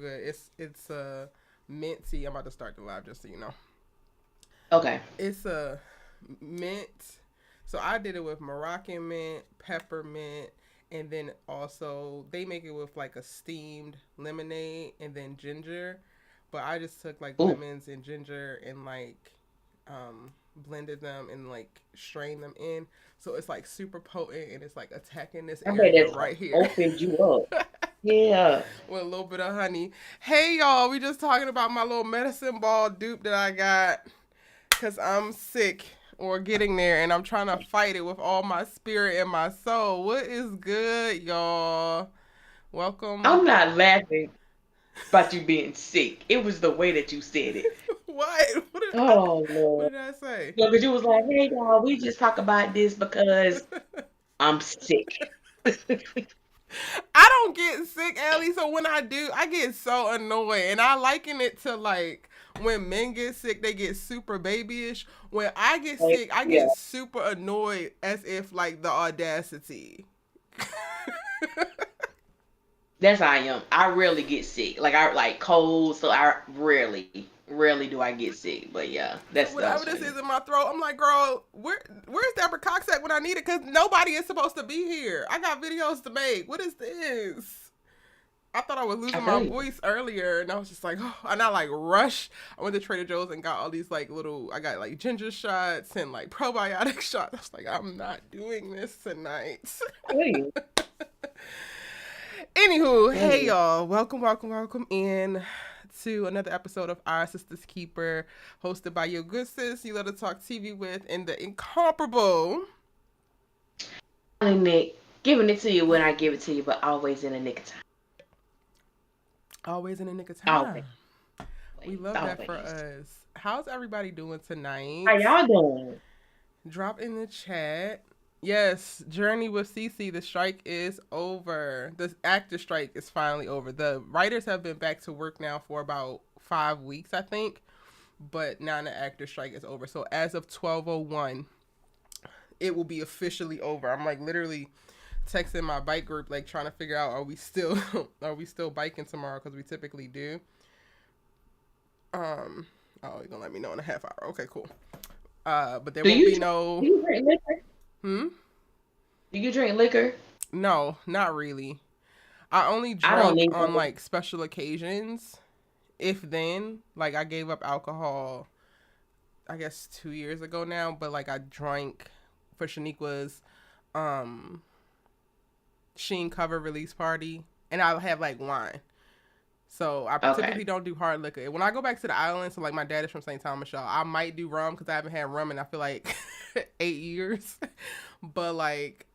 good. It's a mint tea. I'm about to start the live just so you know. Okay. It's a mint. So I did it with Moroccan mint, peppermint, and then also they make it with like a steamed lemonade and then ginger. But I just took like Ooh, lemons and ginger and like blended them and like strained them in. So it's like super potent and it's like attacking this I bet area that's right here. opened you up. Yeah. With a little bit of honey. Hey y'all, we just talking about my little medicine ball dupe that I got because I'm sick or getting there and I'm trying to fight it with all my spirit and my soul. What is good, y'all? Welcome. I'm not laughing about you being sick. It was the way that you said it. What? Oh What Lord. did I say? Yeah, because you was like, hey y'all, we just talk about this because I'm sick. I don't get sick, Ellie. So when I do, I get so annoyed, and I liken it to like when men get sick, they get super babyish. When I get Like, sick, I yeah, get super annoyed, as if like the audacity. that's how I am. I rarely get sick. Like I like cold, so I rarely do I get sick. But yeah, So that was whatever this funny. is in my throat, I'm like, girl, where's Deborah Cox at when I need it? Because nobody is supposed to be here. I got videos to make. What is this? I thought I was I losing feel my you. voice earlier, and I was just like, oh, and I like rush. I went to Trader Joe's and got all these like little. I got like ginger shots and like probiotic shots. I was like, I'm not doing this tonight. I feel you. Anywho, I feel hey you. y'all, welcome in to another episode of Our Sistas Keeper, hosted by your good sis you let her talk TV with, and the incomparable. Finally, Nick, giving it to you when I give it to you, but always in the nick of time. Always in the nick of Always, time. We love that for always. us. How's everybody doing How tonight? y'all doing? Drop in the chat. Yes, Journey with Cece, the strike is over. The actor strike is finally over. The writers have been back to work now for about 5 weeks, I think. But now the actor strike is over. So as of 12:01, it will be officially over. I'm like literally texting my bike group, like trying to figure out, are we still are we still biking tomorrow? Because we typically do. Um, oh, you're gonna let me know in a half hour. Okay, cool. But there Do won't you be drink, do no. you drink liquor? Hmm. Do you drink liquor? No, not really. I only I don't drink need on to. like special occasions. If then, like I gave up alcohol, I guess 2 years ago now. But like I drank for Shaniqua's um Sheen cover release party, and I'll have like wine. So I Okay. typically don't do hard liquor. And when I go back to the island, so like my dad is from St. Thomas, y'all, I might do rum because I haven't had rum in I feel like 8 years. But like,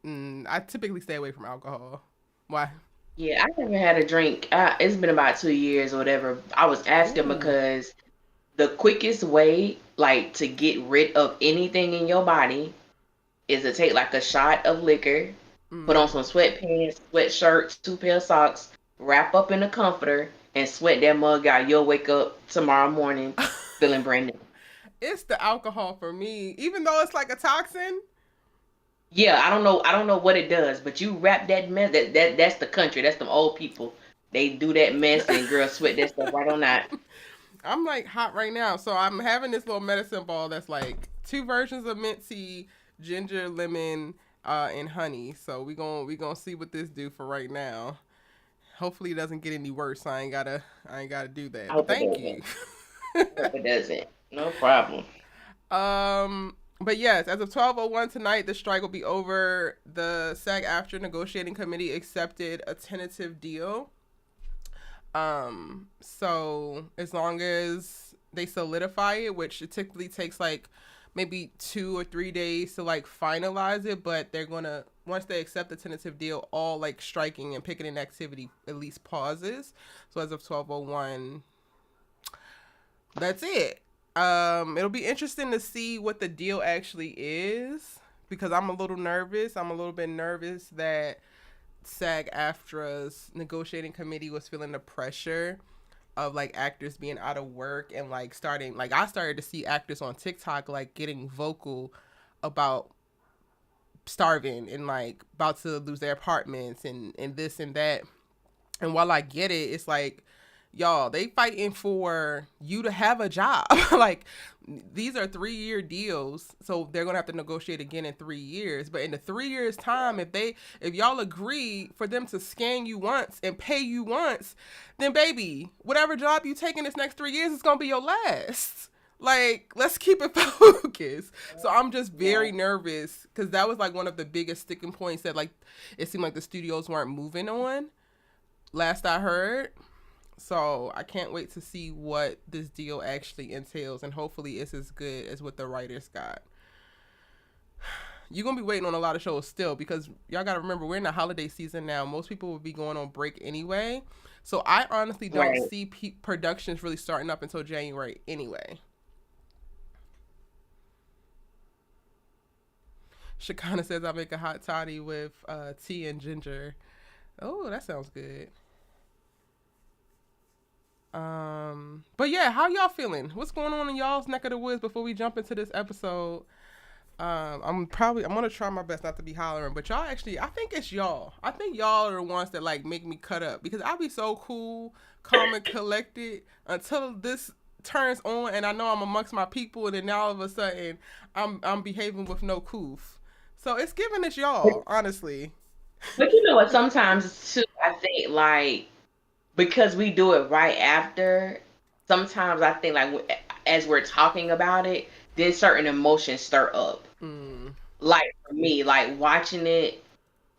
I typically stay away from alcohol. Why? Yeah, I haven't had a drink. It's been about 2 years or whatever. I was asking Ooh. because the quickest way, like, to get rid of anything in your body is to take like a shot of liquor, put on Mm. some sweatpants, sweatshirt, two pair of socks, wrap up in a comforter, and sweat that mug out. You'll wake up tomorrow morning feeling brand new. It's the alcohol for me, even though it's like a toxin. Yeah, I don't know what it does, but you wrap that mess. That's the country. That's them old people. They do that mess and girls sweat that stuff right on out. I'm like hot right now, so I'm having this little medicine ball that's like two versions of mint tea, ginger, lemon, and honey. So we gonna see what this do for right now. Hopefully it doesn't get any worse. I ain't gotta do I that. But hope it thank doesn't. you. I hope it doesn't. No problem. But yes, as of 12:01 tonight, the strike will be over. The SAG after negotiating committee accepted a tentative deal. So as long as they solidify it, which it typically takes like maybe 2 or 3 days to like finalize it, but they're gonna once they accept the tentative deal, all like striking and picketing activity at least pauses. So as of 12:01, that's it. It'll be interesting to see what the deal actually is because I'm a little nervous. I'm a little bit nervous that SAG AFTRA's negotiating committee was feeling the pressure of like actors being out of work and like starting like I started to see actors on TikTok like getting vocal about starving and like about to lose their apartments and this and that. And while I get it, it's like, y'all, they fighting for you to have a job. Like, these are 3-year deals, so they're gonna have to negotiate again in 3 years. But in the 3 years time, if y'all agree for them to scan you once and pay you once, then baby, whatever job you take in this next 3 years is gonna be your last. Like, let's keep it focused. So I'm just Yeah. very nervous because that was like one of the biggest sticking points that like it seemed like the studios weren't moving on. Last I heard, so I can't wait to see what this deal actually entails, and hopefully it's as good as what the writers got. You're gonna be waiting on a lot of shows still because y'all gotta remember we're in the holiday season now. Most people will be going on break anyway, so I honestly don't Right. see productions really starting up until January anyway. Shakana says I make a hot toddy with tea and ginger. Oh, that sounds good. But yeah, how y'all feeling? What's going on in y'all's neck of the woods before we jump into this episode? I'm gonna try my best not to be hollering, but y'all actually, I think it's y'all. I think y'all are the ones that like make me cut up because I be so cool, calm and collected until this turns on, and I know I'm amongst my people, and then now all of a sudden I'm behaving with no coof. So it's giving it's y'all, honestly. But you know what? Sometimes too, I think like because we do it right after. Sometimes I think like as we're talking about it, then certain emotions stir up. Mm. Like for me, like watching it,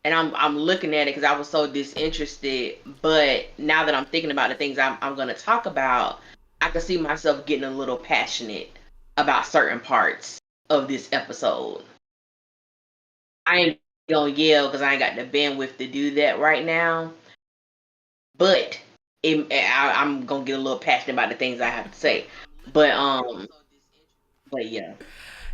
and I'm looking at it because I was so disinterested. But now that I'm thinking about the things I'm gonna talk about, I can see myself getting a little passionate about certain parts of this episode. I ain't gonna yell because I ain't got the bandwidth to do that right now. But I'm gonna get a little passionate about the things I have to say. But but yeah,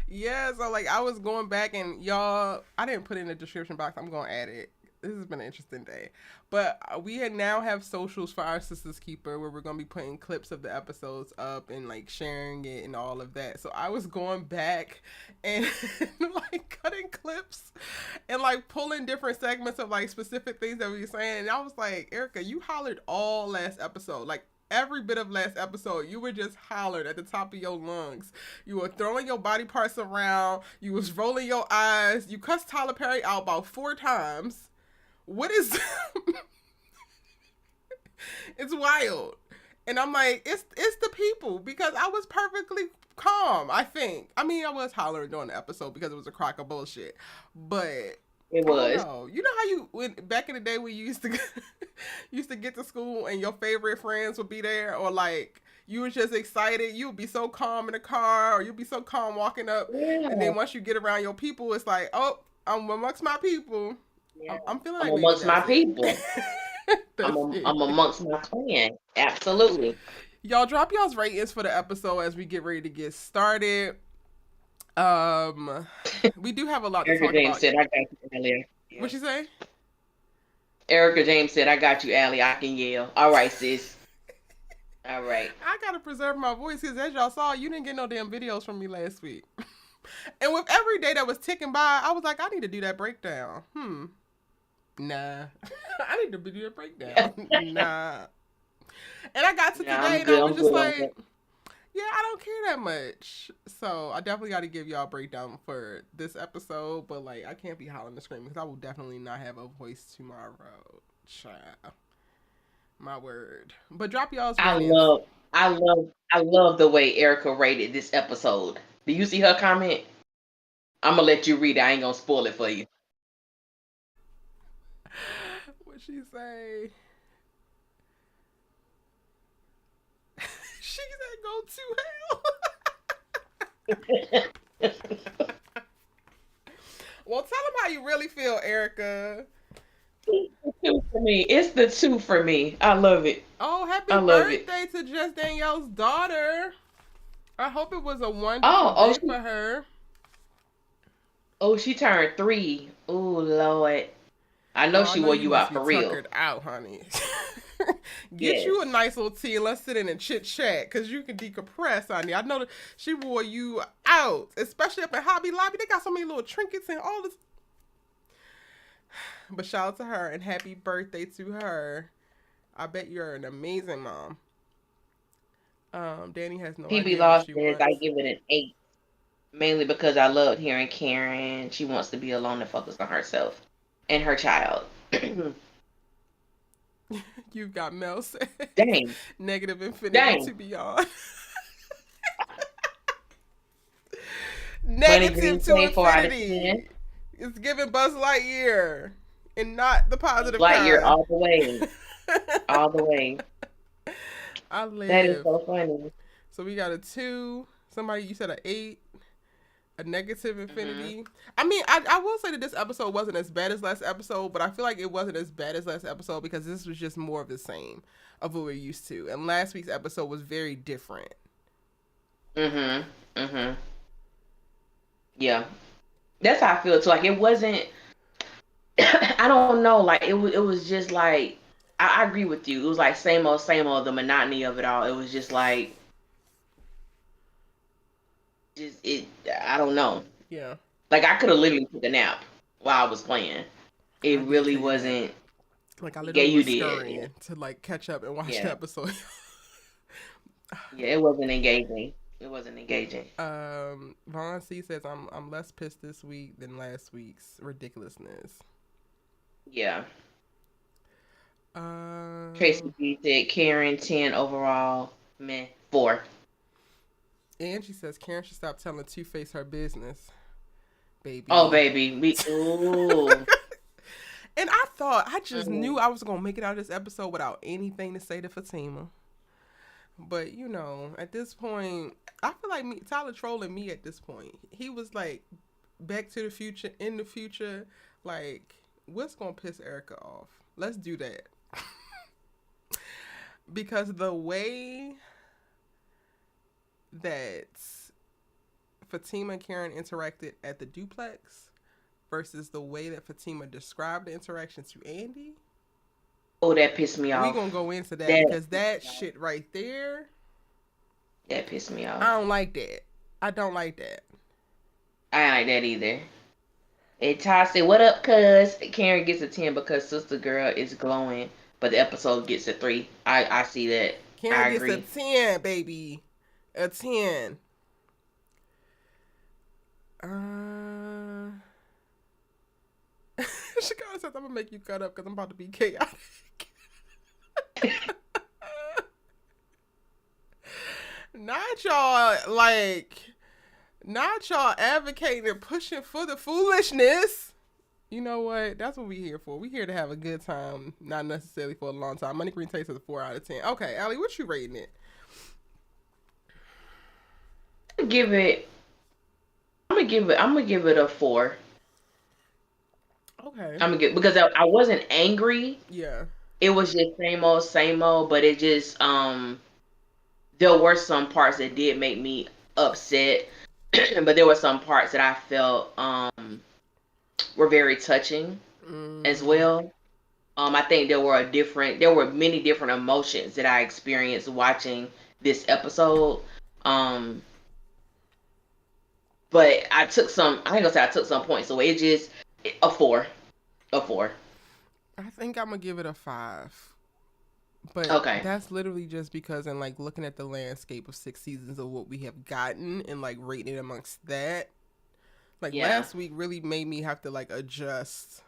Yeah, so like I was going back and y'all, I didn't put it in the description box. I'm gonna add it. This has been an interesting day, but we had now have socials for our Sisters Keeper where we're gonna be putting clips of the episodes up and like sharing it and all of that. So I was going back and like cutting clips and like pulling different segments of like specific things that we were saying. And I was like, Erica, you hollered all last episode, like every bit of last episode. You were just hollered at the top of your lungs. You were throwing your body parts around. You was rolling your eyes. You cussed Tyler Perry out about 4 times. What is? It's wild. And I'm like, it's the people because I was perfectly calm. I think. I mean, I was hollering during the episode because it was a crock of bullshit, but it I don't was. know. You know how you when back in the day when you used to used to get to school and your favorite friends would be there, or like you was just excited. You would be so calm in the car, or you'd be so calm walking up, and Yeah, then once you get around your people, it's like, oh, I'm amongst my people. yeah. I'm feeling I'm like maybe amongst my that's it. people. That's I'm it. amongst my clan. Absolutely. Y'all drop y'all's ratings for the episode as we get ready to get started. Um, we do have a lot to Erica talk James about. said, "I got you, Allie." What Yeah. you say? Erica James said, "I got you, Allie. I can yell." All right, sis. All right. I gotta preserve my voice because as y'all saw, you didn't get no damn videos from me last week. And with every day that was ticking by, I was like, I need to do that breakdown. Nah. I need to do that breakdown. Nah. And I got to No, today I'm and I good. was I'm just good on like, that. yeah, I don't care that much. So I definitely got to give y'all a breakdown for this episode, but like, I can't be howling and screaming because I will definitely not have a voice tomorrow. Child. My word. But drop y'all's I ratings. love, I love the way Erica rated this episode. Do you see her comment? I'm gonna let you read it. I ain't gonna spoil it for you. What she say? She said go to hell. Well, tell them how you really feel, Erica. It's the two for me. It's the two for me. I love it. Oh, happy I love it. birthday to Just Danielle's daughter. I hope it was a wonderful Oh, oh, day she, for her. she turned 3. Oh Lord, I Oh, know I she know wore you you must out be for real. tuckered out, honey. Get you a Yes. nice little tea and let's sit in and chit chat because you can decompress, honey. I know that she wore you out, especially up in Hobby Lobby. They got so many little trinkets and all this. But shout out to her and happy birthday to her. I bet you're an amazing mom. Danny has no PB idea what Law she says I wants. give it an 8, mainly because I loved hearing Karen. She wants to be alone and focus on herself and her child. You've got Mel says Dang, negative infinity dang. to beyond. Money Green Negative to say 4 out of 10. infinity. It's giving Buzz Lightyear and not the positive Lightyear kind. all the way, all the way. I That is live. so funny. So we got a 2. Somebody, you said an 8. A negative Hmm. infinity. I mean, I will say that this episode wasn't as bad as last episode, but I feel like it wasn't as bad as last episode because this was just more of the same of what we're used to. And last week's episode was very different. Mhm. Mhm. Yeah, that's how I feel too. Like it wasn't. I don't know. Like it was. It was just like I agree with you. It was like same old, same old. The monotony of it all. It was just like just it. I don't know. Yeah. Like I could have literally took a nap while I was playing. It I did really take a nap. wasn't. Like I Yeah, literally you was did. Yeah. scurrying to like catch up and watch the Yeah. episode. Yeah. It wasn't engaging. It wasn't engaging. Vaughn C says I'm less pissed this week than last week's ridiculousness. Yeah. Tracy Um, B said Karen 10 overall. Meh 4. Angie says Karen should stop telling Two Face her business, Oh baby. baby, we ooh. And I just knew Mm. I was gonna make it out of this episode without anything to say to Fatima. But you know, at this point, I feel like Tyler trolling me at this point. He was like, Back to the Future, in the future, like, what's gonna piss Erica off? Let's do that. Because the way that Fatima and Karen interacted at the duplex versus the way that Fatima described the interaction to Andy, Oh, that pissed me we off. gonna go into that That because pissed that me off. shit right there, That pissed me I off. don't like that. I don't like that. I ain't like that either. And Ty said, "What up, cuz?" Karen gets a 10 because Sister Girl is glowing, but the episode gets a 3. I see that. Karen I gets a agree. 10, baby. A 10. Uh, Chicago says, I'm going to make you cut up because I'm about to be chaotic. Not y'all, like, not y'all advocating and pushing for the foolishness. You know what? That's what we here for. We here to have a good time, not necessarily for a long time. Money Green Taste is a 4 out of 10. Okay, Allie, what you rating it? Give it. I'm gonna give it. I'm gonna give it a 4. Okay. I'm gonna give because I wasn't angry. Yeah. It was just same old. But it just there were some parts that did make me upset, but there were some parts that I felt were very touching as Mm, well. I think there were many different emotions that I experienced watching this episode. Um, but I ain't gonna say I took some points away. It just a 4, a 4. I think I'm gonna give it a 5. But Okay, that's literally just because in like looking at the landscape of 6 seasons of what we have gotten and like rating it amongst that, like yeah, last week really made me have to like adjust.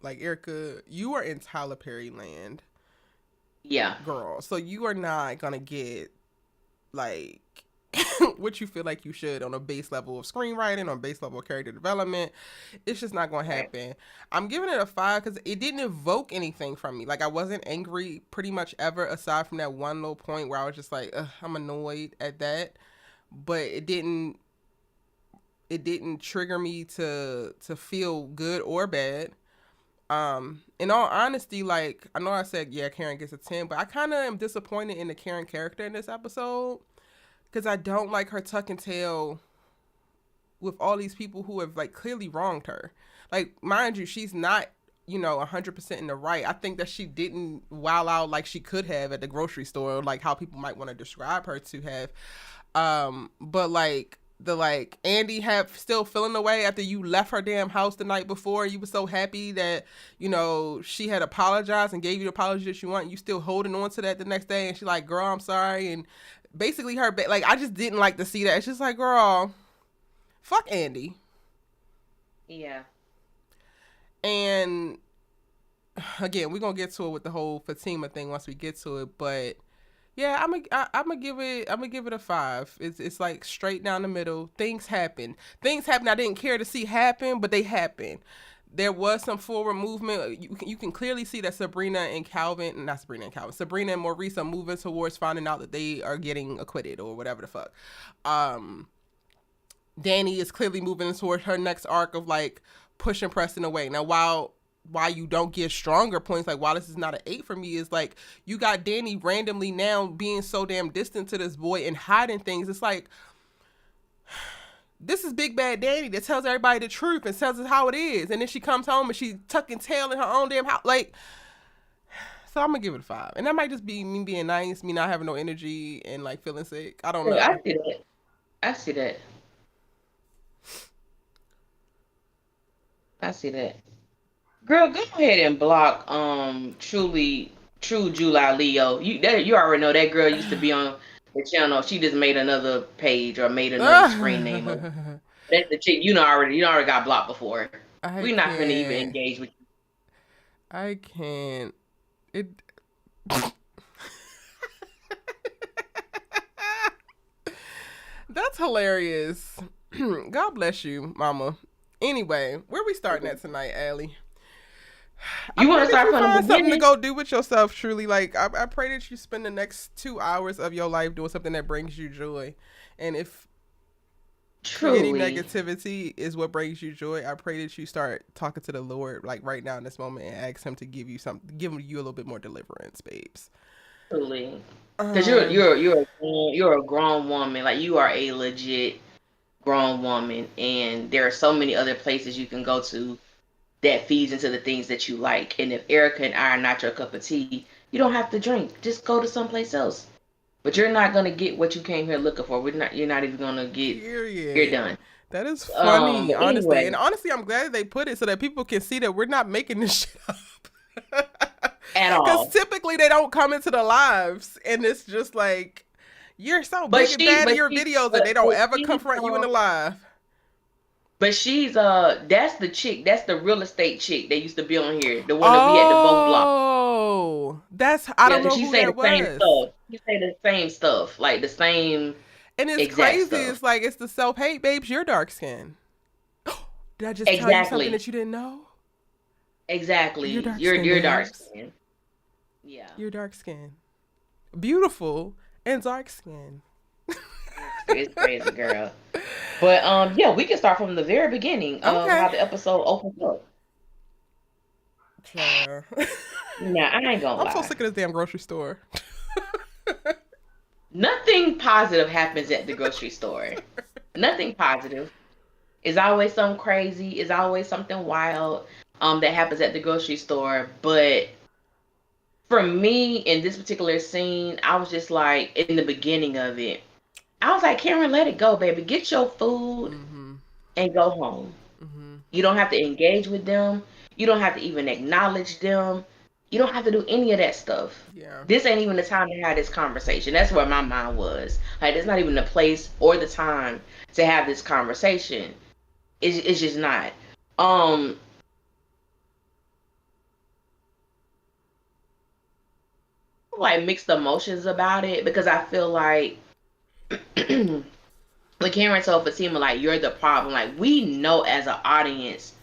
Like Erica, you are in Tyler Perry land, yeah, girl. So you are not gonna get like what you feel like you should on a base level of screenwriting, on base level of character development. It's just not going to right, happen. I'm giving it a 5 because it didn't evoke anything from me. Like I wasn't angry pretty much ever, aside from that one little point where I was just like, ugh, I'm annoyed at that. But it didn't. It didn't trigger me to feel good or bad. In all honesty, like I know I said yeah, Karen gets a 10, but I kind of am disappointed in the Karen character in this episode because I don't like her tuck and tail with all these people who have like clearly wronged her. Like, mind you, she's not, 100% in the right. I think that she didn't wow out like she could have at the grocery store, like how people might want to describe her to have. But like, the like Andy have still feeling the way after you left her damn house the night before. You were so happy that she had apologized and gave you the apology that you want. You still holding on to that the next day, and she like, girl, I'm sorry, and basically her like I just didn't like to see that. It's just like, girl, fuck Andy. Yeah. And again, we're gonna get to it with the whole Fatima thing once we get to it, but yeah, I'm gonna give it a 5. It's like straight down the middle. Things happen. Things happen I didn't care to see happen, but they happen. There was some forward movement. You can clearly see that Sabrina and Maurice are moving towards finding out that they are getting acquitted or whatever the fuck. Um, Danny is clearly moving towards her next arc of like pushing Preston away. Now, while why you don't get stronger points, like why this is not an 8 for me, is like you got Danny randomly now being so damn distant to this boy and hiding things. It's like, this is big bad Danny that tells everybody the truth and tells us how it is, and then she comes home and she's tucking tail in her own damn house. Like, so I'm gonna give it a 5, and that might just be me being nice, me not having no energy and like feeling sick. I don't Yeah, know. I see that. I see that. I see that. Girl, go ahead and block True July Leo. You already know that girl used to be on the channel. She just made another page or made another screen name of. That's the chick you already got blocked before. I We're not finna even can't. engage with I can't. It. That's hilarious. God bless you, Mama. Anyway, where we starting you. at tonight, Allie? I You pray wanna that start you from the find something to beginning? go do with yourself, truly. Like, I pray that you spend the next 2 hours of your life doing something that brings you joy. And if creating Truly. negativity is what brings you joy, I pray that you start talking to the Lord, like right now in this moment, and ask Him to give you give you a little bit more deliverance, babes. Truly. Cause you're Um, you're you're a you're a grown woman. Like you are a legit grown woman, and there are so many other places you can go to that feeds into the things that you like. And if Erica and I are not your cup of tea, you don't have to drink. Just go to someplace else. But you're not gonna get what you came here looking for. We're not. You're not even gonna get here period. done. That is funny, But honestly. And anyway, honestly, I'm glad they put it so that people can see that we're not making this shit up. at Because all. typically they don't come into the lives, and it's just like, you're so But big and she, bad in but your she, videos that they don't but ever she's confront you in the live. but she's that's the chick, that's the real estate chick that used to be on here, the one that we had to both block. Oh, I Yeah, don't because know she who say the that same was. stuff. She say the same stuff, like the same And it's exact crazy. stuff. It's like, it's the self hate, babes. You're dark skin. Did I just tell you something Exactly. that you didn't know? You're Exactly. dark skin, You're dark babes. skin. Yeah. You're dark skin. Beautiful and dark skin. It's crazy, girl. But yeah, we can start from the very beginning of Okay. how the episode opens up. Child. Now, I ain't gonna I'm so lie. sick of this damn grocery store. Nothing positive happens at the grocery store. Nothing positive. It's always something crazy. It's always something wild that happens at the grocery store. But for me, in this particular scene, I was just like, in the beginning of it, I was like, Karen, let it go, baby. Get your food Mm-hmm. and go home. Mm-hmm. You don't have to engage with them. You don't have to even acknowledge them. You don't have to do any of that stuff. Yeah. This ain't even the time to have this conversation. That's where my mind was. Like, it's not even the place or the time to have this conversation. It's just not. Um, like mixed emotions about it because I feel like when Cameron told Fatima, like, you're the problem, like, we know as an audience.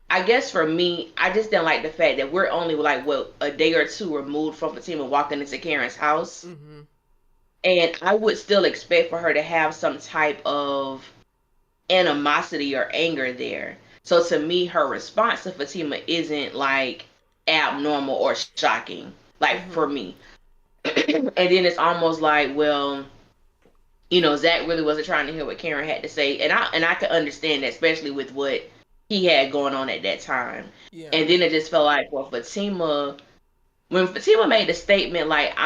I guess for me, I just didn't like the fact that we're only like what a day or two removed from Fatima walking into Karen's house, Mm-hmm. and I would still expect for her to have some type of animosity or anger there. So to me, her response to Fatima isn't like abnormal or shocking, like Mm-hmm. for me. And then it's almost like, well, Zach really wasn't trying to hear what Karen had to say, and I could understand that, especially with what he had going on at that time. Yeah. And then it just felt like, well, Fatima, when Fatima made the statement like,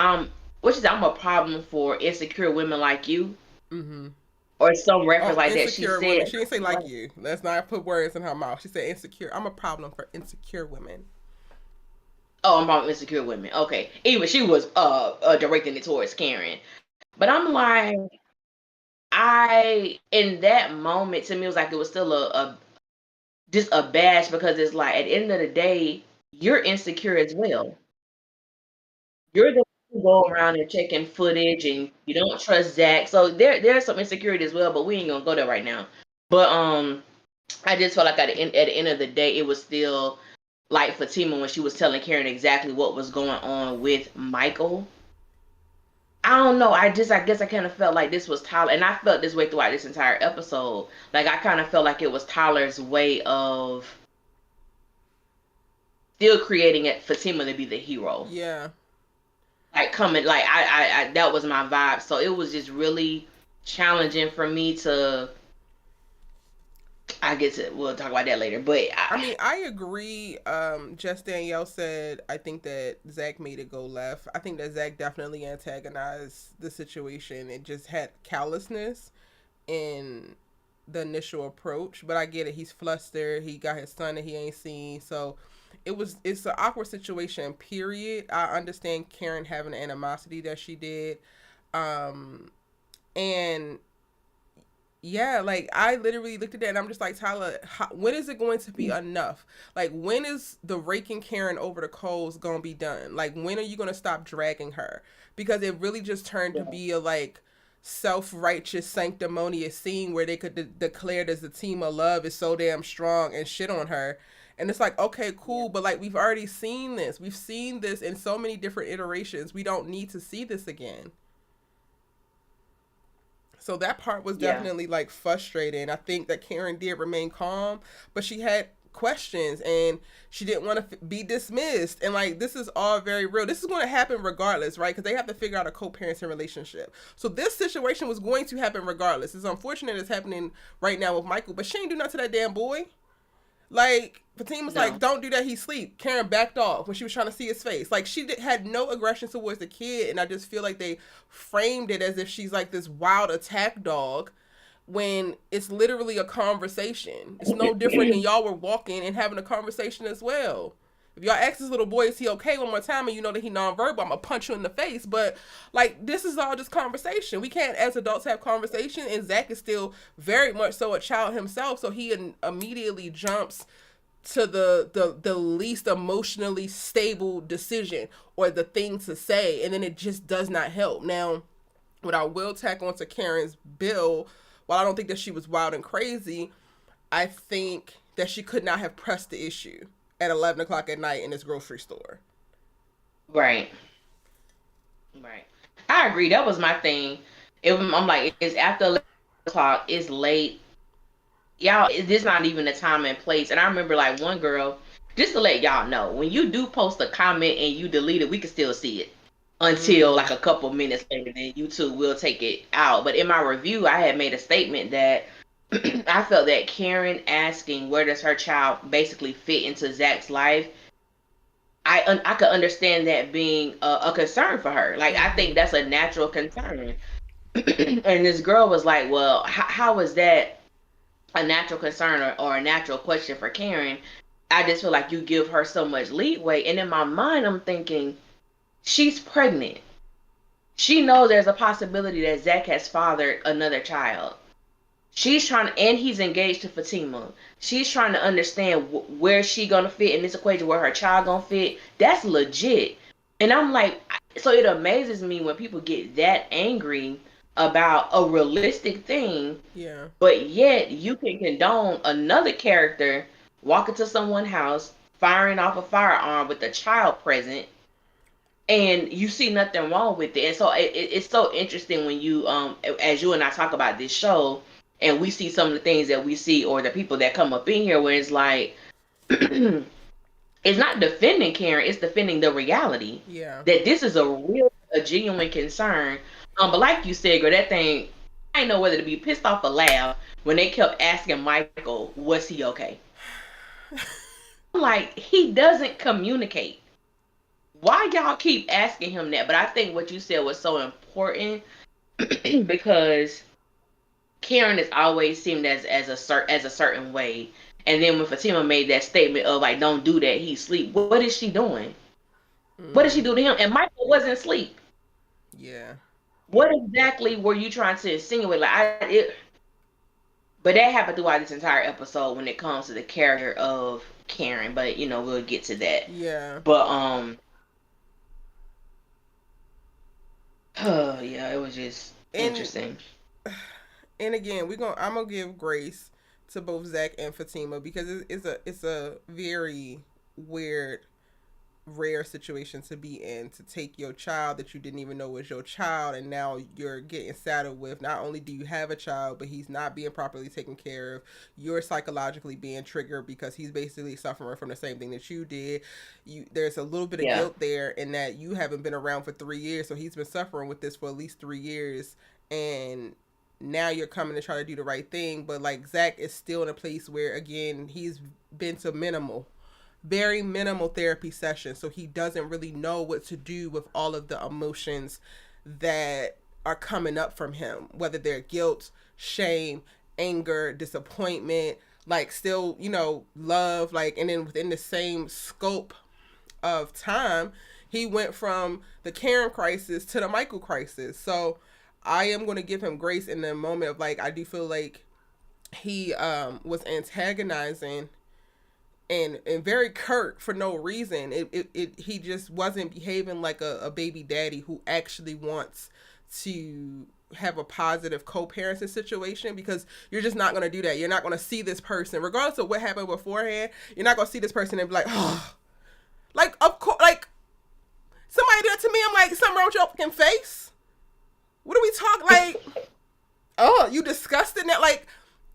which is I'm a problem for insecure women like you. Mm-hmm. or some reference Oh, like that. She insecure said, women. She didn't say like you. Let's not put words in her mouth. She said insecure. I'm a problem for insecure women. "Oh, I'm about insecure women." Okay, even she was directing it towards Karen, but I'm like, I in that moment to me it was like it was still a just a bash because it's like at the end of the day, you're insecure as well. You're the one who go around and checking footage and you don't trust Zach. So there's some insecurity as well, but we ain't gonna go there right now. But I just felt like at the end of the day, it was still like Fatima when she was telling Karen exactly what was going on with Michael. I don't know. I guess I kind of felt like this was Tyler, and I felt this way throughout this entire episode. Like I kind of felt like it was Tyler's way of still creating it Fatima to be the hero. Yeah. Like coming, like I that was my vibe. So it was just really challenging for me to. I guess we'll talk about that later, but I mean, I agree. Just Danielle said, I think that Zach made it go left. I think that Zach definitely antagonized the situation. It just had callousness in the initial approach. But I get it. He's flustered. He got his son that he ain't seen. So it's an awkward situation, period. I understand Karen having the animosity that she did. Um, and yeah, like I literally looked at that and I'm just like, Tyler, when is it going to be enough? Like, when is the raking Karen over the coals going to be done? Like, when are you going to stop dragging her? Because it really just turned to be a like self-righteous, sanctimonious scene where they could declare that the team of love is so damn strong and shit on her. And it's like, okay, yeah, cool, but like we've already seen this. We've seen this in so many different iterations. We don't need to see this again. So that part was yeah, definitely like frustrating. I think that Karen did remain calm, but she had questions and she didn't want to be dismissed. And like this is all very real. This is going to happen regardless, right? Because they have to figure out a co-parenting relationship. So this situation was going to happen regardless. It's unfortunate it's happening right now with Michael, but she ain't do nothing to that damn boy. Like Fatima was like, no, "Don't do that. He's asleep." Karen backed off when she was trying to see his face. Like had no aggression towards the kid, and I just feel like they framed it as if she's like this wild attack dog, when it's literally a conversation. It's no different than y'all were walking and having a conversation as well. If y'all ask this little boy, is he okay one more time, and you know that he nonverbal, I'm gonna punch you in the face. But like this is all just conversation. We can't, as adults, have conversation, and Zach is still very much so a child himself. So he immediately jumps to the least emotionally stable decision or the thing to say, and then it just does not help. Now, what I will tack onto Karen's bill, while I don't think that she was wild and crazy, I think that she could not have pressed the issue at 11 o'clock at night in this grocery store. right, right. I agree. That was my thing. I'm like, it's after 11 o'clock. It's late. Y'all, this not even the time and place. And I remember like one girl, just to let y'all know, when you do post a comment and you delete it, we can still see it until like Mm, a couple minutes later. Then YouTube will take it out. But in my review, I had made a statement that I felt that Karen asking where does her child basically fit into Zach's life, I could understand that being a concern for her. Like I think mm-hmm. that's a natural concern. And this girl was like, "Well, how is that a natural concern or a natural question for Karen?" I just feel like you give her so much leeway. And in my mind, I'm thinking she's pregnant. She knows there's a possibility that Zach has fathered another child. She's trying to, and he's engaged to Fatima. She's trying to understand where she gonna fit in this equation, where her child gonna fit. That's legit. And I'm like, so it amazes me when people get that angry about a realistic thing, Yeah. but yet you can condone another character walking to someone's house, firing off a firearm with a child present, and you see nothing wrong with it. And so it's so interesting when you as you and I talk about this show and we see some of the things that we see or the people that come up in here where it's like it's not defending Karen, it's defending the reality Yeah. that this is a genuine concern. But like you said, girl, that thing, I didn't know whether to be pissed off or laugh when they kept asking Michael, was he okay? I'm like, he doesn't communicate. Why y'all keep asking him that? But I think what you said was so important because Karen has always seemed as a certain way. And then when Fatima made that statement of like, don't do that, he's asleep. What is she doing? What did she Mm-hmm. do to him? And Michael wasn't asleep. Yeah. What exactly were you trying to insinuate? But that happened throughout this entire episode when it comes to the character of Karen. But we'll get to that. Yeah. But oh yeah, it was just And interesting. and again, I'm gonna give grace to both Zach and Fatima because it's a very weird, rare situation to be in, to take your child that you didn't even know was your child, and now you're getting saddled with, not only do you have a child, but he's not being properly taken care of. You're psychologically being triggered because he's basically suffering from the same thing that you did. There's a little bit of Yeah, guilt there in that you haven't been around for 3 years, so he's been suffering with this for at least 3 years, and now you're coming to try to do the right thing. But like, Zach is still in a place where, again, he's been to minimal, very minimal therapy sessions, so he doesn't really know what to do with all of the emotions that are coming up from him, whether they're guilt, shame, anger, disappointment, like still, love, like. And then within the same scope of time, he went from the Karen crisis to the Michael crisis. So I am going to give him grace in the moment of, like, I do feel like he was antagonizing and very curt for no reason. He just wasn't behaving like a baby daddy who actually wants to have a positive co-parenting situation, because you're just not going to do that. You're not going to see this person, regardless of what happened beforehand. You're not going to see this person and be like, oh, like, of course, like, somebody did it to me. I'm like, something wrong with your fucking face? What are we talking? Like, oh, you disgusted now? Like,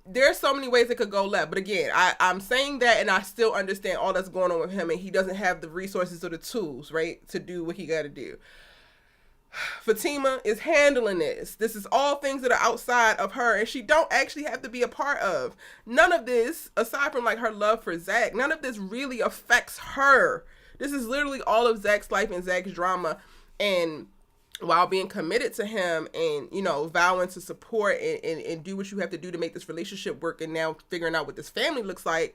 there's so many ways it could go left. But again, I'm saying that, and I still understand all that's going on with him, and he doesn't have the resources or the tools, right, to do what he got to do. Fatima is handling this. This is all things that are outside of her, and she don't actually have to be a part of. None of this, aside from like her love for Zach, none of this really affects her. This is literally all of Zach's life and Zach's drama. And while being committed to him and, vowing to support and do what you have to do to make this relationship work, and now figuring out what this family looks like,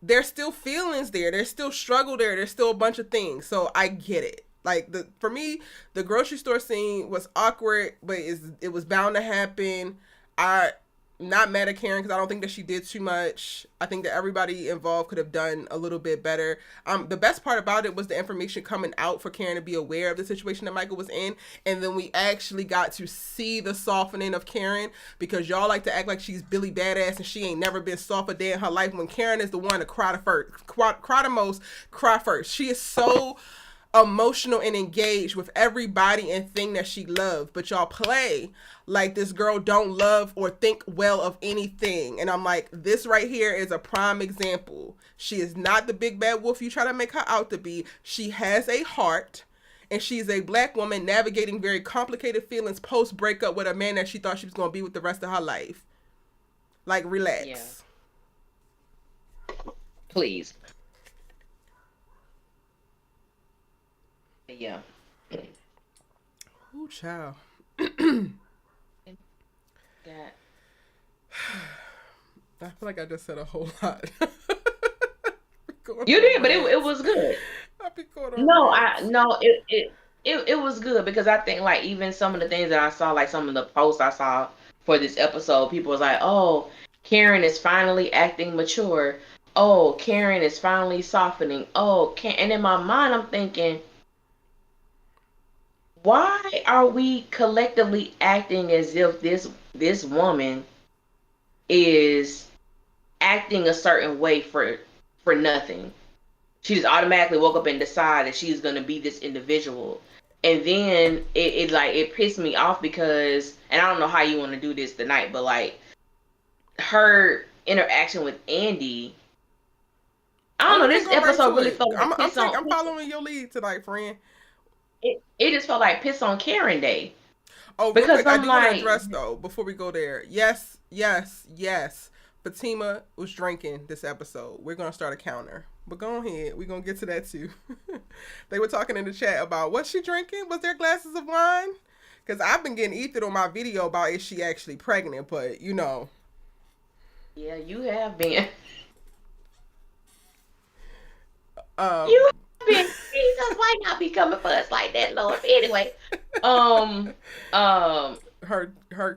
there's still feelings there. There's still struggle there. There's still a bunch of things. So I get it. Like, for me, the grocery store scene was awkward, but it was bound to happen. I'm not mad at Karen because I don't think that she did too much. I think that everybody involved could have done a little bit better. The best part about it was the information coming out for Karen to be aware of the situation that Michael was in, and then we actually got to see the softening of Karen, because y'all like to act like she's Billy Badass and she ain't never been soft a day in her life, when Karen is the one to cry the most, cry first. She is so emotional and engaged with everybody and thing that she loved, but y'all play like this girl don't love or think well of anything. And I'm like, this right here is a prime example. She is not the big bad wolf you try to make her out to be. She has a heart, and she's a Black woman navigating very complicated feelings post breakup with a man that she thought she was going to be with the rest of her life. Like, relax. yeah. Please. Yeah. Ooh, child. That. I feel like I just said a whole lot. You did, but it was good. I be going on No, rants. it was good, because I think like even some of the things that I saw, like some of the posts I saw for this episode, people was like, "Oh, Karen is finally acting mature. Oh, Karen is finally softening. Oh, and in my mind I'm thinking, why are we collectively acting as if this woman is acting a certain way for nothing? She just automatically woke up and decided that she's gonna be this individual. And then it pissed me off because, and I don't know how you want to do this tonight, but like her interaction with Andy, I don't Oh, know, we can this go right episode to really it. felt like I'm following your lead tonight, friend. it just felt like piss on Karen Day. Oh, real Because quick, I I'm do want to like, address though before we go there. Yes, yes, yes. Fatima was drinking this episode. We're gonna start a counter, but go ahead. We're gonna get to that too. They were talking in the chat about what she drinking. Was there glasses of wine? Because I've been getting ethered on my video about is she actually pregnant, but you know. Yeah, you have been. Um, You have been. Jesus, why not be coming for us like that, Lord? Anyway, um, um, her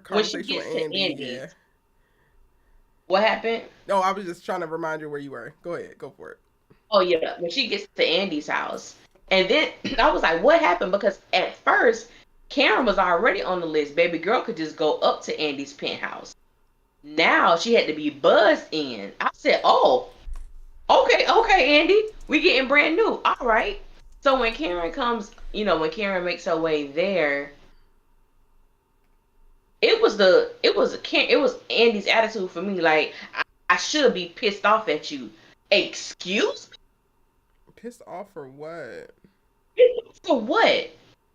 when she conversation with gets to Andy, yeah. Andy's, what happened? No, I was just trying to remind you where you were. Go ahead, go for it. Oh yeah, when she gets to Andy's house, and then I was like, what happened? Because at first, Karen was already on the list. Baby girl could just go up to Andy's penthouse. Now she had to be buzzed in. I said, oh, okay, okay, Andy, we getting brand new. All right. So when Karen comes, when Karen makes her way there, it was Andy's attitude for me. Like I should be pissed off at you. Excuse Pissed off for what? me for what?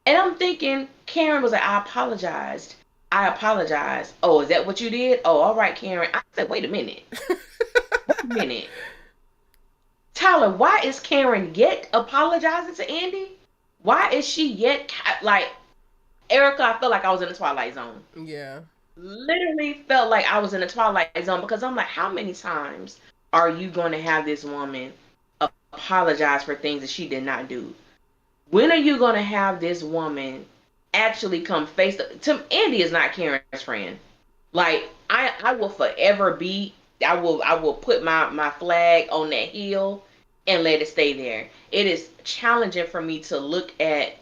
And I'm thinking Karen was like, I apologized. I apologize. Oh, is that what you did? Oh, all right, Karen. I said, wait a minute. Wait a minute. Tyler, why is Karen yet apologizing to Andy? Why is she yet like Erica? I felt like I was in the Twilight Zone. Yeah. Literally felt like I was in the Twilight Zone because I'm like, how many times are you going to have this woman apologize for things that she did not do? When are you going to have this woman actually come face to Andy is not Karen's friend. Like I will forever be. I will put my flag on that hill and let it stay there. It is challenging for me to look at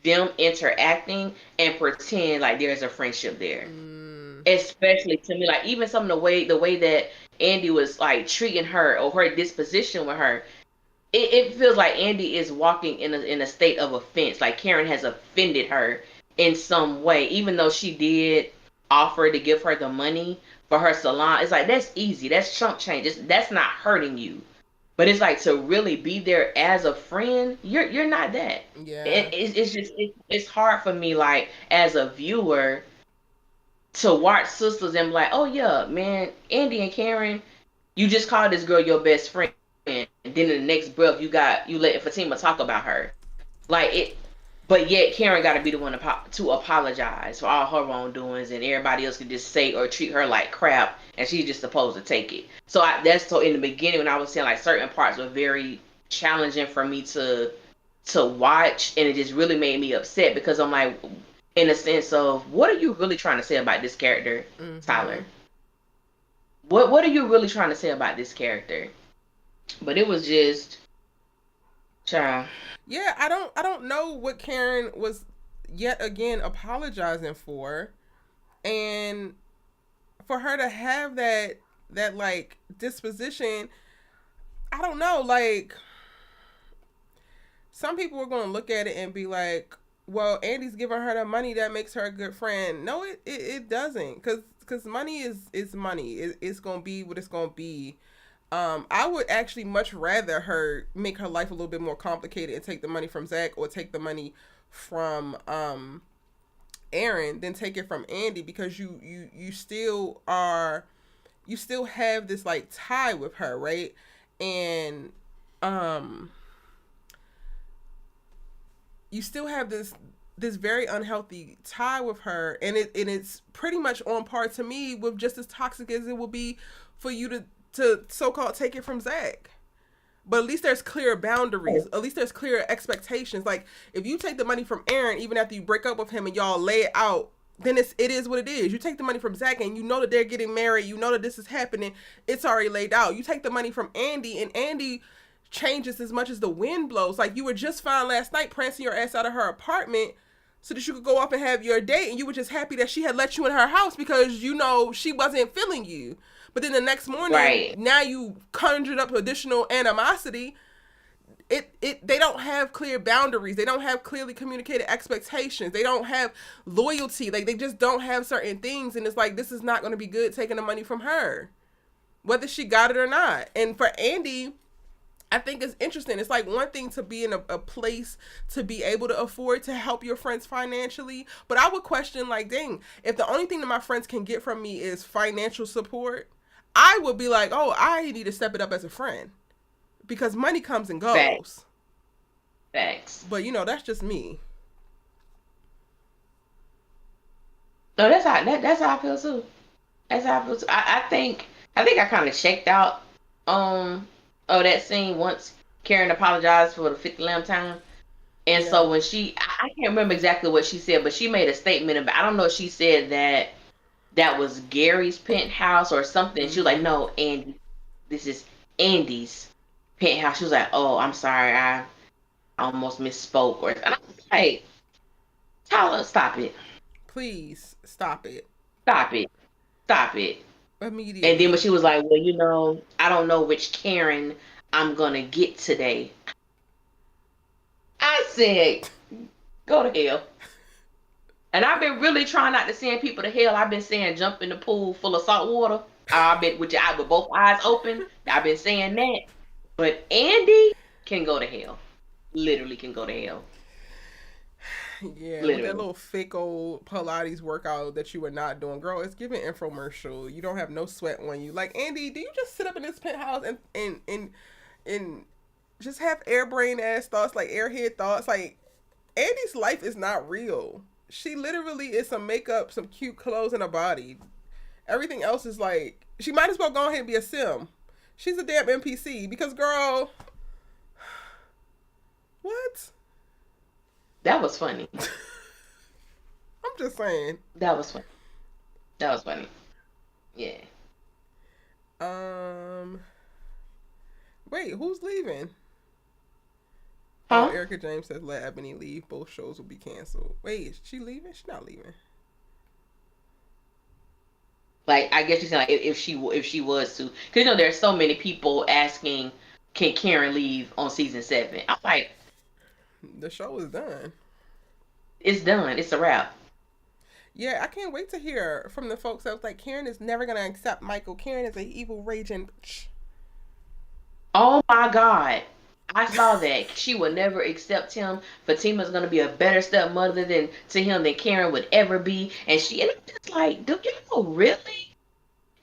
them interacting and pretend like there's a friendship there. Mm. Especially to me, like even some of the way that Andy was like treating her or her disposition with her, it feels like Andy is walking in a state of offense. Like Karen has offended her in some way, even though she did offer to give her the money for her salon. It's like that's easy. That's chump change. That's not hurting you. But it's like to really be there as a friend, you're not that. Yeah. It's just it's hard for me like as a viewer to watch sisters and be like, oh yeah, man, Andy and Karen, you just called this girl your best friend, and then in the next breath you let Fatima talk about her, like it. But yet Karen got to be the one to apologize for all her wrongdoings, and everybody else could just say or treat her like crap, and she's just supposed to take it. So that's so in the beginning when I was saying like certain parts were very challenging for me to watch, and it just really made me upset because I'm like, in a sense of what are you really trying to say about this character, Mm-hmm. Tyler? What are you really trying to say about this character? But it was just, child. Yeah, I don't know what Karen was yet again apologizing for, and for her to have that like disposition, I don't know, like some people are going to look at it and be like, well, Andy's giving her the money that makes her a good friend. No, it doesn't, because money is money. It's going to be what it's going to be. I would actually much rather her make her life a little bit more complicated and take the money from Zach or take the money from Aaron than take it from Andy, because you still are, you still have this like tie with her, right? And um you still have this very unhealthy tie with her, and it's pretty much on par to me with just as toxic as it would be for you to so-called take it from Zach. But at least there's clear boundaries. At least there's clear expectations. Like if you take the money from Aaron, even after you break up with him and y'all lay it out, then it is what it is. You take the money from Zach and you know that they're getting married. You know that this is happening. It's already laid out. You take the money from Andy, and Andy changes as much as the wind blows. Like you were just fine last night prancing your ass out of her apartment so that you could go off and have your date, and you were just happy that she had let you in her house because you know she wasn't feeling you. But then the next morning, Right. now you conjured up additional animosity. They don't have clear boundaries. They don't have clearly communicated expectations. They don't have loyalty. Like they just don't have certain things, and it's like this is not going to be good taking the money from her, whether she got it or not. And for Andy, I think it's interesting. It's like one thing to be in a place to be able to afford to help your friends financially. But I would question, like, dang, if the only thing that my friends can get from me is financial support, I would be like, oh, I need to step it up as a friend because money comes and Facts. goes. Facts. But, you know, that's just me. No, that's how I feel too. That's how I feel too. I think I kind of checked out um of that scene once Karen apologized for the 50 lamb time. And Yeah. so when I can't remember exactly what she said, but she made a statement about, I don't know if she said that that was Gary's penthouse or something. She was like, Mm-hmm. no, Andy, this is Andy's penthouse. She was like, oh, I'm sorry, I almost misspoke. Or and I was like, Tyler, stop it, Please stop it stop it, stop it. And then when immediately. she was like, well, I don't know which Karen I'm gonna get today. I said, go to hell. And I've been really trying not to send people to hell. I've been saying jump in the pool full of salt water. I've been with your eye with both eyes open. I've been saying that. But Andy can go to hell. Literally can go to hell. Yeah, with that Literally. little fake old Pilates workout that you were not doing, girl, it's giving infomercial. You don't have no sweat on you. Like, Andy, do you just sit up in this penthouse and just have airbrain ass thoughts, like airhead thoughts? Like, Andy's life is not real. She literally is some makeup, some cute clothes, and a body. Everything else is like, she might as well go ahead and be a sim. She's a damn NPC because, girl, what? That was funny. I'm just saying. That was funny. That was funny. Yeah. Um, wait, who's leaving? Oh, Huh? Erica James says let Ebony leave. Both shows will be canceled. Wait, is she leaving? She's not leaving. Like I guess you're saying like if she was to, because there's so many people asking, can Karen leave on season 7? I'm like, The show is done. it's done. It's a wrap. Yeah, I can't wait to hear from the folks that was like, Karen is never gonna accept Michael. Karen is a evil raging bitch. Oh my God. I saw that. She would never accept him. Fatima's gonna be a better stepmother than to him than Karen would ever be. And I'm just like, do you know really?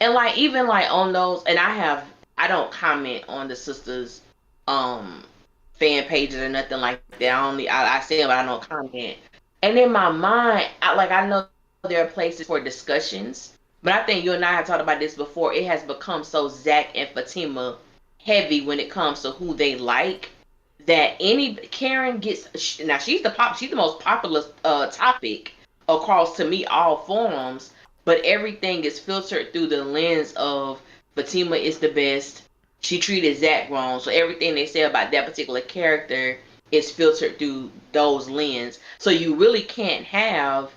And like even like on those and I don't comment on the sisters um fan pages or nothing like that. I see them but I don't comment. And in my mind, I know there are places for discussions, but I think you and I have talked about this before. It has become so Zach and Fatima heavy when it comes to who they like that any Karen gets now she's the most popular topic across to me all forums, but everything is filtered through the lens of Fatima is the best. She treated Zach wrong, so everything they say about that particular character is filtered through those lens. So you really can't have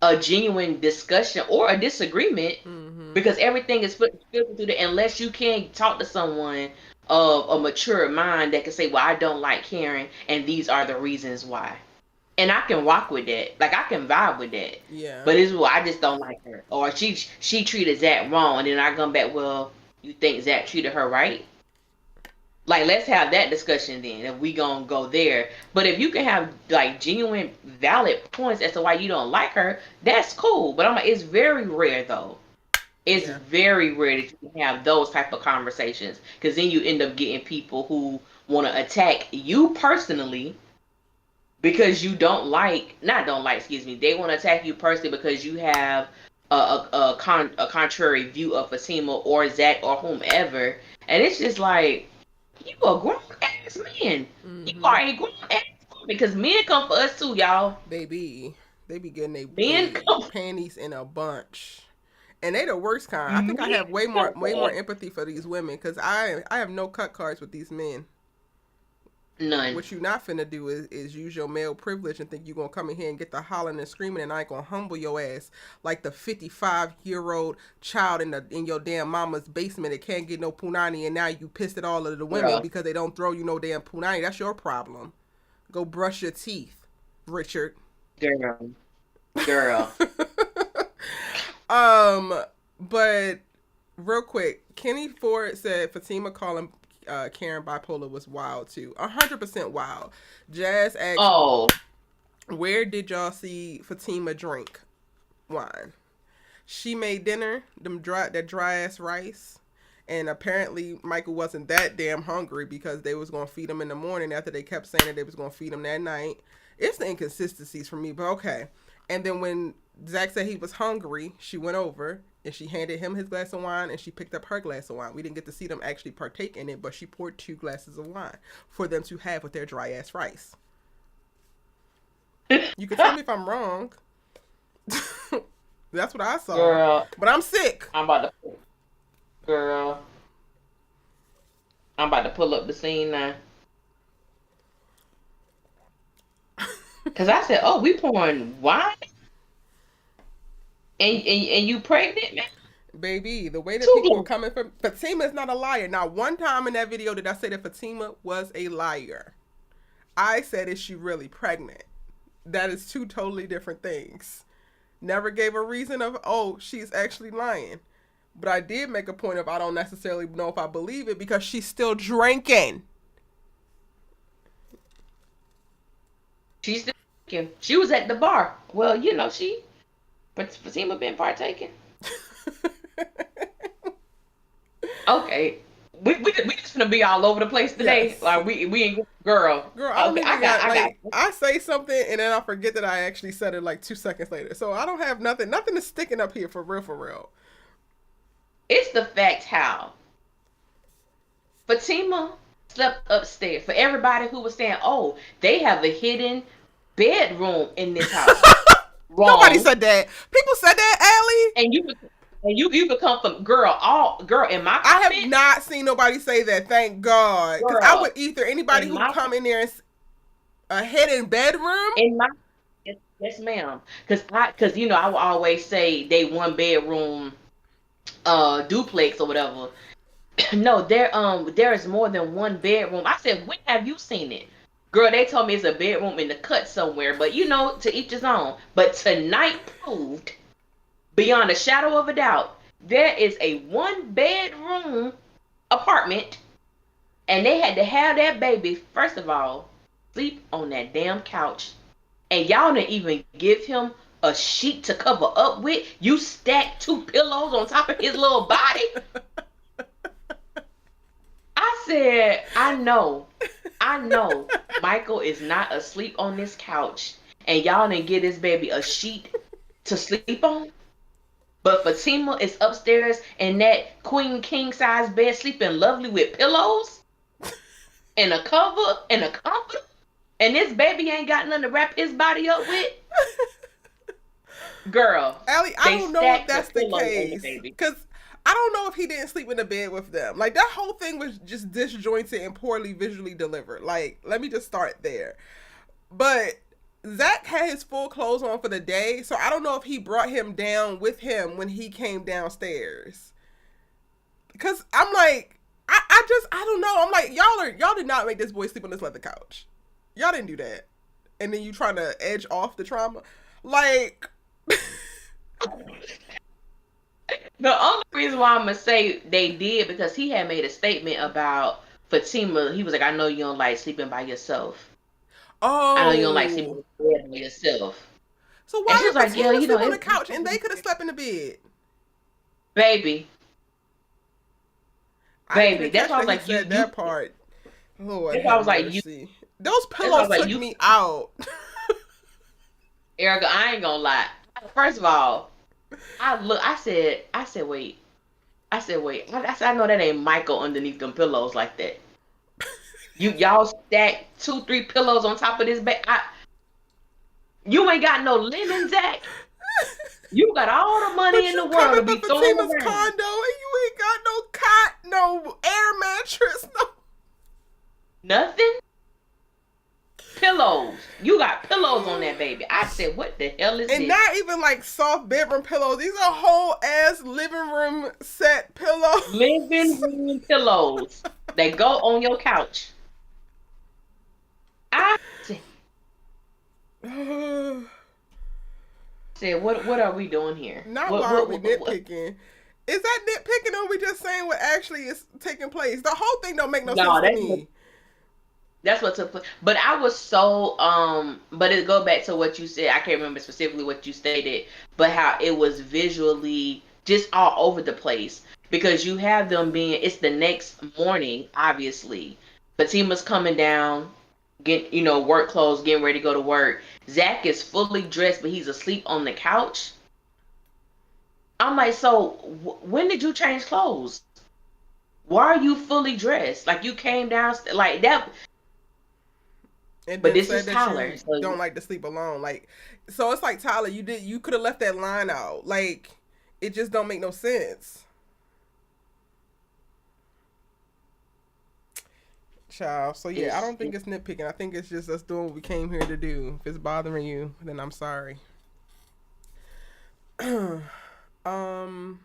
a genuine discussion or a disagreement Mm-hmm. because everything is filtered through the unless you can talk to someone of a mature mind that can say, well, I don't like Karen and these are the reasons why. And I can rock with that. Like I can vibe with that. Yeah. But it's well, I just don't like her. Or she treated Zach wrong and then I come back, well, you think Zach treated her right? Like let's have that discussion then if we gonna go there. But if you can have like genuine valid points as to why you don't like her, that's cool. But I'm like, it's very rare though. It's Yeah. very rare that you can have those type of conversations because then you end up getting people who want to attack you personally because you don't like, excuse me, they want to attack you personally because you have a contrary view of Fatima or Zach or whomever, and it's just like you a grown ass man. You Mm-hmm. are a grown ass woman because men come for us too, y'all. They be getting Men they come, panties in a bunch. And they the worst kind. I men think I have come way for more us. empathy for these women because I have no cut cards with these men. None, What you not finna do is use your male privilege and think you gonna come in here and get the hollering and screaming and I ain't gonna humble your ass like the 55-year-old child in your damn mama's basement that can't get no punani and now you pissed at all of the women girl, because they don't throw you no damn punani. That's your problem. Go brush your teeth, Richard. girl, girl. um, but real quick, Kenny Ford said Fatima calling Karen bipolar was wild too. 100% wild. Jazz asked, Oh, where did y'all see Fatima drink wine? She made dinner, that dry ass rice. And apparently Michael wasn't that damn hungry because they was gonna feed him in the morning after they kept saying that they was gonna feed him that night. It's the inconsistencies for me, but okay. And then when Zach said he was hungry. She went over and she handed him his glass of wine and she picked up her glass of wine. We didn't get to see them actually partake in it, but she poured 2 glasses of wine for them to have with their dry ass rice. You can tell me if I'm wrong. That's what I saw. Girl, But I'm sick. Girl, I'm about to pull up the scene now. Cause I said, "Oh, we pouring wine, and you pregnant, man? Baby, the way that Two people are glasses. coming from Fatima is not a liar. Not one time in that video did I say that Fatima was a liar. I said, is she really pregnant? That is 2 totally different things. Never gave a reason of, oh, she's actually lying. But I did make a point of I don't necessarily know if I believe it because she's still drinking. She's still drinking. She was at the bar. Well, but Fatima been partaking. Okay, we just gonna be all over the place today. Yes. Like we ain't girl. Girl, I don't Okay, even got, I got. like, I say something and then I forget that I actually said it like 2 seconds later. So I don't have nothing. Nothing is sticking up here for real, for real. It's the fact how Fatima slept upstairs. For everybody who was saying, "Oh, they have a hidden bedroom in this house." Nobody Wrong. said that. People said that, Allie. And you could come from girl in my I have comment. not seen nobody say that. Thank God, because I would Girl, either anybody in who my come in there and a hidden bedroom. in my yes, ma'am. Because I will always say they one bedroom duplex or whatever. No, there is more than one bedroom. I said, when have you seen it? Girl, they told me it's a bedroom in the cut somewhere, but to each his own. But tonight proved beyond a shadow of a doubt there is a 1 bedroom apartment, and they had to have that baby first of all sleep on that damn couch, and y'all didn't even give him a sheet to cover up with. You stacked 2 pillows on top of his little body. I said, I know Michael is not asleep on this couch, and y'all didn't give this baby a sheet to sleep on. But Fatima is upstairs in that queen king size bed, sleeping lovely with pillows and a cover and a comforter, and this baby ain't got nothing to wrap his body up with. Girl, Allie, I don't know if that's the case the because I don't know if he didn't sleep in the bed with them. Like that whole thing was just disjointed and poorly visually delivered. Like, let me just start there. But Zach had his full clothes on for the day, so I don't know if he brought him down with him when he came downstairs. Because I'm like, I don't know. I'm like, y'all did not make this boy sleep on this leather couch. Y'all didn't do that. And then you trying to edge off the trauma. Like, The only reason why I'm gonna say they did because he had made a statement about Fatima. He was like, "I know you don't like sleeping by yourself. I know you don't like sleeping oh. in the bed by yourself." So And why she was did like, "Yeah, Fatima sleep on the it's couch and they could have slept in the bed? baby, I didn't baby." even That's catch why I was that he like, said that part. Lord That's why I have was like, you. mercy. Those That's why I pillows was like, took you, me out. Erica. I ain't gonna lie. First of all, wait. I know that ain't Michael underneath them pillows like that. Y'all stacked 2, 3 pillows on top of this bed. You ain't got no linen, Zach. You got all the money But in the you world coming to from be throwing Fatima's around. condo and you ain't got no cot, no air mattress, no. Nothing. Pillows. You got pillows on that baby. I said, what the hell is And this? not even like soft bedroom pillows. These are whole ass living room set Living pillows. room pillows that go on your couch. I said, what are we doing here? Not What why are what we what, what? nitpicking? Is that nitpicking or are we just saying what actually is taking place? The whole thing don't make no sense No, to me. that's what took place. But I was so but it go back to what you said. I can't remember specifically what you stated, but how it was visually just all over the place because you have them being it's the next morning, obviously. Fatima's coming down. work clothes, getting ready to go to work. Zach is fully dressed, but he's asleep on the couch. I'm like, so when did you change clothes? Why are you fully dressed? Like you came down like that. And But then this said is that Tyler. you So don't like to sleep alone. Like, so it's like, Tyler, you could have left that line out. Like, it just don't make no sense. Child. So yeah, I it's, don't think it's nitpicking. I think it's just us doing what we came here to do. If it's bothering you, then I'm sorry. um,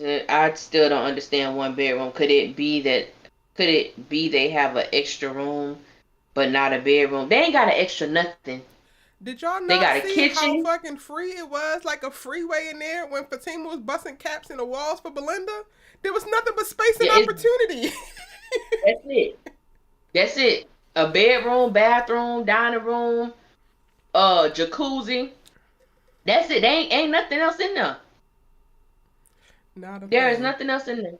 I still don't understand one bedroom. Could it be that? Could it be they have an extra room, but not a bedroom? They ain't got an extra nothing. did y'all They not got a see how kitchen. fucking free it was? Like a freeway in there when Fatima was busting caps in the walls for Belinda. There was nothing but space and Yeah, opportunity. that's it. That's it. A bedroom, bathroom, dining room, jacuzzi. That's it. They ain't nothing else in there. Not a There is thing. nothing else in there.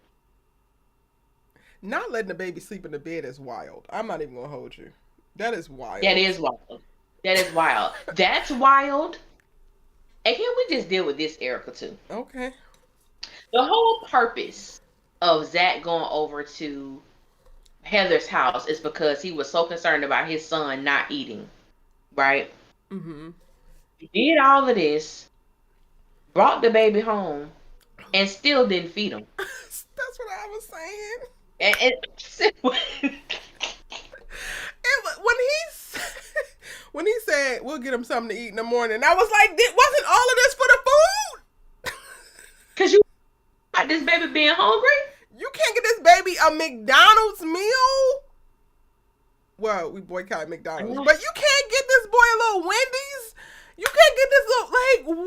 Not letting the baby sleep in the bed is wild. I'm not even gonna hold you. That is That wild. is wild. That is wild. That's wild. And can we just deal with this, Erica, too? Okay. The whole purpose of Zach going over to Heather's house is because he was so concerned about his son not eating, right? Mm-hmm. He did all of this, brought the baby home, and still didn't feed him. That's what I was saying. And When he when he said we'll get him something to eat in the morning, I was like, wasn't all of this for the food? because you got this baby being hungry. You can't get this baby a McDonald's meal. Well, we boycott McDonald's, but you can't get this boy a little Wendy's. You can't get this little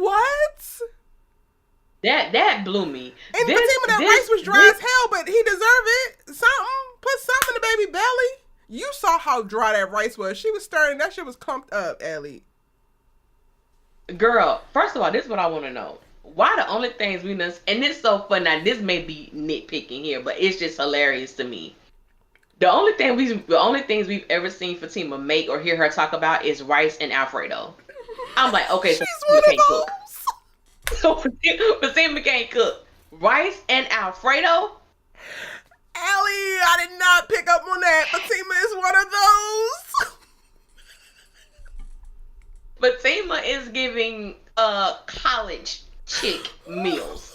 what? That blew me. And This Fatima, that rice this was dry this as hell, but he deserved it. Something. Put something in the baby belly. You saw how dry that rice was. She was stirring. That shit was clumped up, Ellie. girl. First of all, this is what I want to know. Why the only things we know, and it's so fun. Now this may be nitpicking here, but it's just hilarious to me. The only things we've ever seen Fatima make or hear her talk about is rice and Alfredo. I'm like, okay, so She's Fatima one of can't cook. those. So Fatima can't cook rice and Alfredo. Allie, I did not pick up on that. Fatima is one of those. Fatima is giving college chick meals.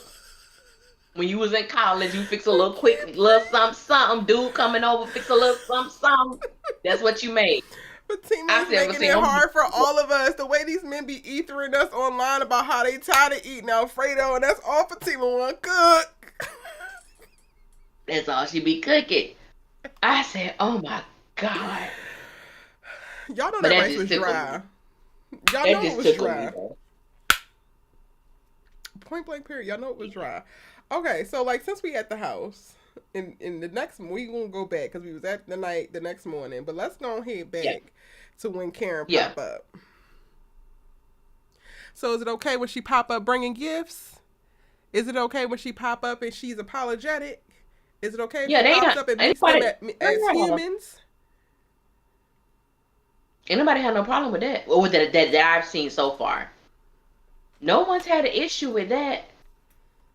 When you was in college, you fix a little quick little something, dude coming over, fix a little something. That's what you made. Fatima I is said, making it hard for all of us. The way these men be ethering us online about how they tired of eating Alfredo, and that's all Fatima want cook. That's all she be cooking. I said, oh my God. Y'all know But that that rice just was tickled dry. me. Y'all That know it just was tickled me, dry. though. Point blank period. Y'all know it was dry. Okay, so like since we at the house, in the next we gonna go back because we was at the next morning. But let's go ahead Yeah. back to when Karen Yeah. pop up. So is it okay when she pop up bringing gifts? Is it okay when she pop up and she's apologetic? Is it okay if Yeah, she they pops ain't up and meets them anybody. as humans? Ain't nobody had no problem with that. Or with that I've seen so far. No one's had an issue with that.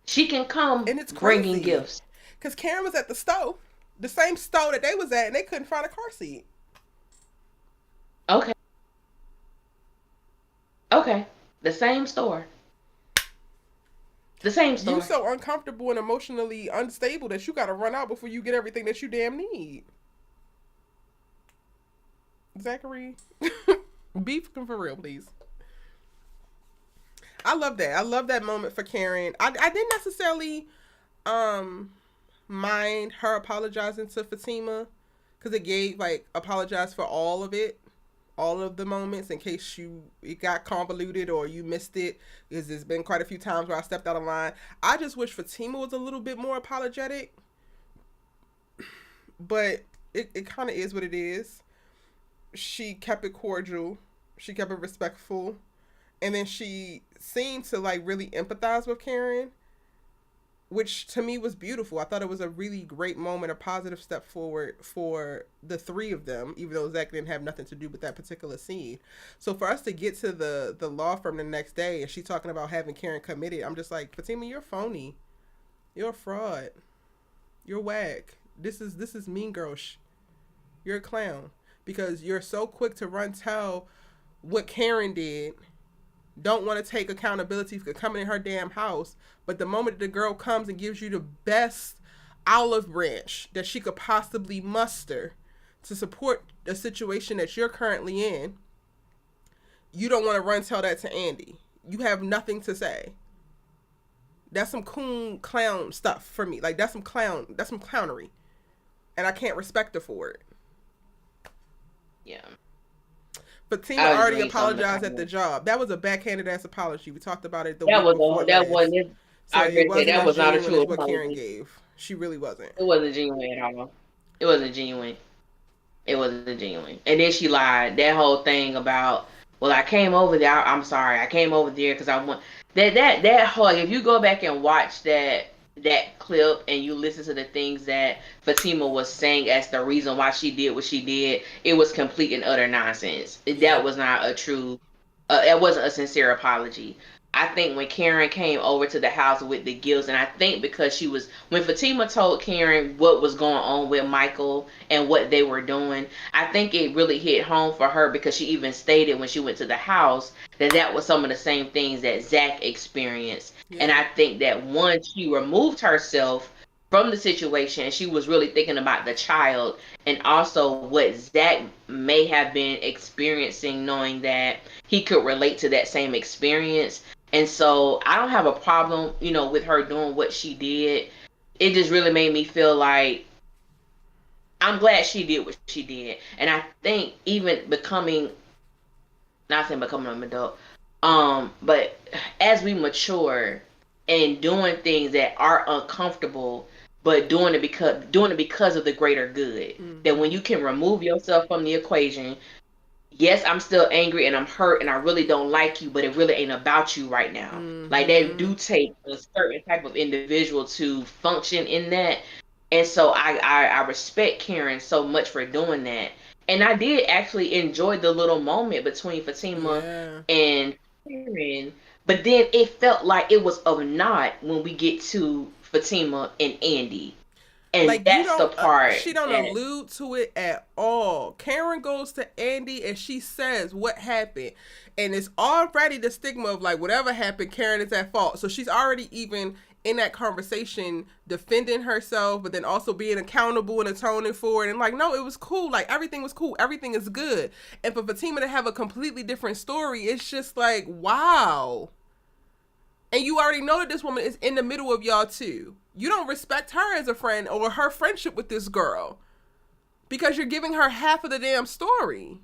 She can come And it's bringing crazy gifts. because Karen was at the stove, the same stove that they was at, and they couldn't find a car seat. Okay. Okay. The same store. The same You store. so uncomfortable and emotionally unstable that you gotta run out before you get everything that you damn need. Zachary, beef for real, please. I love that. I love that moment for Karen. I didn't necessarily um mind her apologizing to Fatima because it gave like apologize for all of it, all of the moments in case it got convoluted or you missed it, because there's been quite a few times where I stepped out of line. I just wish Fatima was a little bit more apologetic, but it kind of is what it is. She kept it cordial, she kept it respectful, and then she seemed to like really empathize with Karen. which to me was beautiful. I thought it was a really great moment, a positive step forward for the three of them, even though Zach didn't have nothing to do with that particular scene. So for us to get to the law firm the next day and she talking about having Karen committed, I'm just like, Fatima, you're phony. You're a fraud. You're whack. This is mean girl. You're a clown because you're so quick to run tell what Karen did, don't want to take accountability for coming in her damn house. But the moment the girl comes and gives you the best olive branch that she could possibly muster to support the situation that you're currently in, you don't want to run tell that to Andy. You have nothing to say. That's some coon clown stuff for me. Like that's some clownery. And I can't respect her for it. Yeah. But Tina already apologized at the job. That was a backhanded ass apology. We talked about it the that week was before that last. wasn't. So I it agree. wasn't That as was not a genuine true as what Karen apology. gave. She really wasn't. It wasn't genuine at all. It wasn't genuine. It wasn't genuine. And then she lied. That whole thing about, well, I came over there. I'm sorry. I came over there because I want that whole. Like, if you go back and watch that clip and you listen to the things that Fatima was saying as the reason why she did what she did, it was complete and utter nonsense. Yeah. That was not a true. It wasn't a sincere apology. I think when Karen came over to the house with the gifts, and I think because she was, when Fatima told Karen what was going on with Michael and what they were doing, I think it really hit home for her because she even stated when she went to the house that that was some of the same things that Zach experienced. And Yeah. I think that once she removed herself from the situation, she was really thinking about the child and also what Zach may have been experiencing, knowing that he could relate to that same experience. And so I don't have a problem, with her doing what she did. It just really made me feel like I'm glad she did what she did. And I think even becoming, not saying becoming an adult, but as we mature and doing things that are uncomfortable, but doing it because of the greater good. That when Mm-hmm. you can remove yourself from the equation, yes, I'm still angry and I'm hurt and I really don't like you, but it really ain't about you right now. Like they Mm-hmm. do take a certain type of individual to function in that. And so I respect Karen so much for doing that. And I did actually enjoy the little moment between Fatima Yeah. and Karen, but then it felt like it was of naught when we get to Fatima and Andy. And Like you that's the don't, part she don't that, allude to it at all. Karen goes to Andy and she says what happened, and it's already the stigma of like whatever happened, Karen is at fault. So she's already even in that conversation defending herself, but then also being accountable and atoning for it. And like, no, it was cool. Like everything was cool. Everything is good. And for Fatima to have a completely different story, it's just like wow. And you already know that this woman is in the middle of y'all too. You don't respect her as a friend or her friendship with this girl because you're giving her half of the damn story.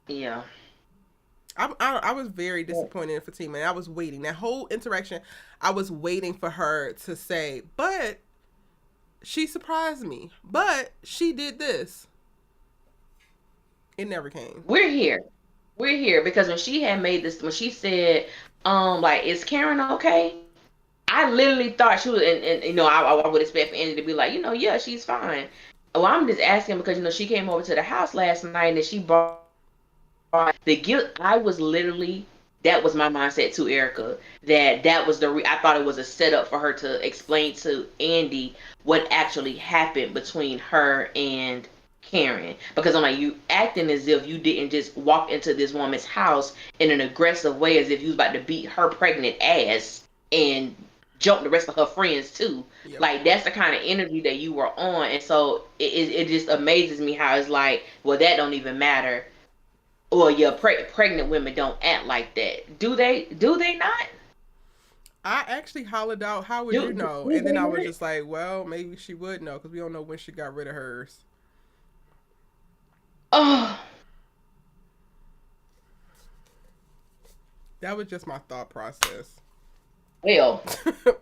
yeah. I was very disappointed in Fatima, and I was waiting that whole interaction. I was waiting for her to say, but she surprised me. But she did this. It never came. We're here. We're here because when she had made this, when she said, like, is Karen okay? I literally thought she was, and I would expect for Andy to be like, yeah, she's fine. Well, I'm just asking because she came over to the house last night and she brought the guilt. I was literally, that was my mindset too, Erica. That was I thought it was a setup for her to explain to Andy what actually happened between her and Karen. Because I'm like, you acting as if you didn't just walk into this woman's house in an aggressive way, as if you was about to beat her pregnant ass and jump the rest of her friends too. Yep. Like that's the kind of energy that you were on, and so it just amazes me how it's like, well, that don't even matter, or yeah, pregnant women don't act like that. Do they? Do they not? I actually hollered out, "How would you Do know?" And then they I was not? just like, "Well, maybe she would know because we don't know when she got rid of hers." Oh, That was just my thought process well,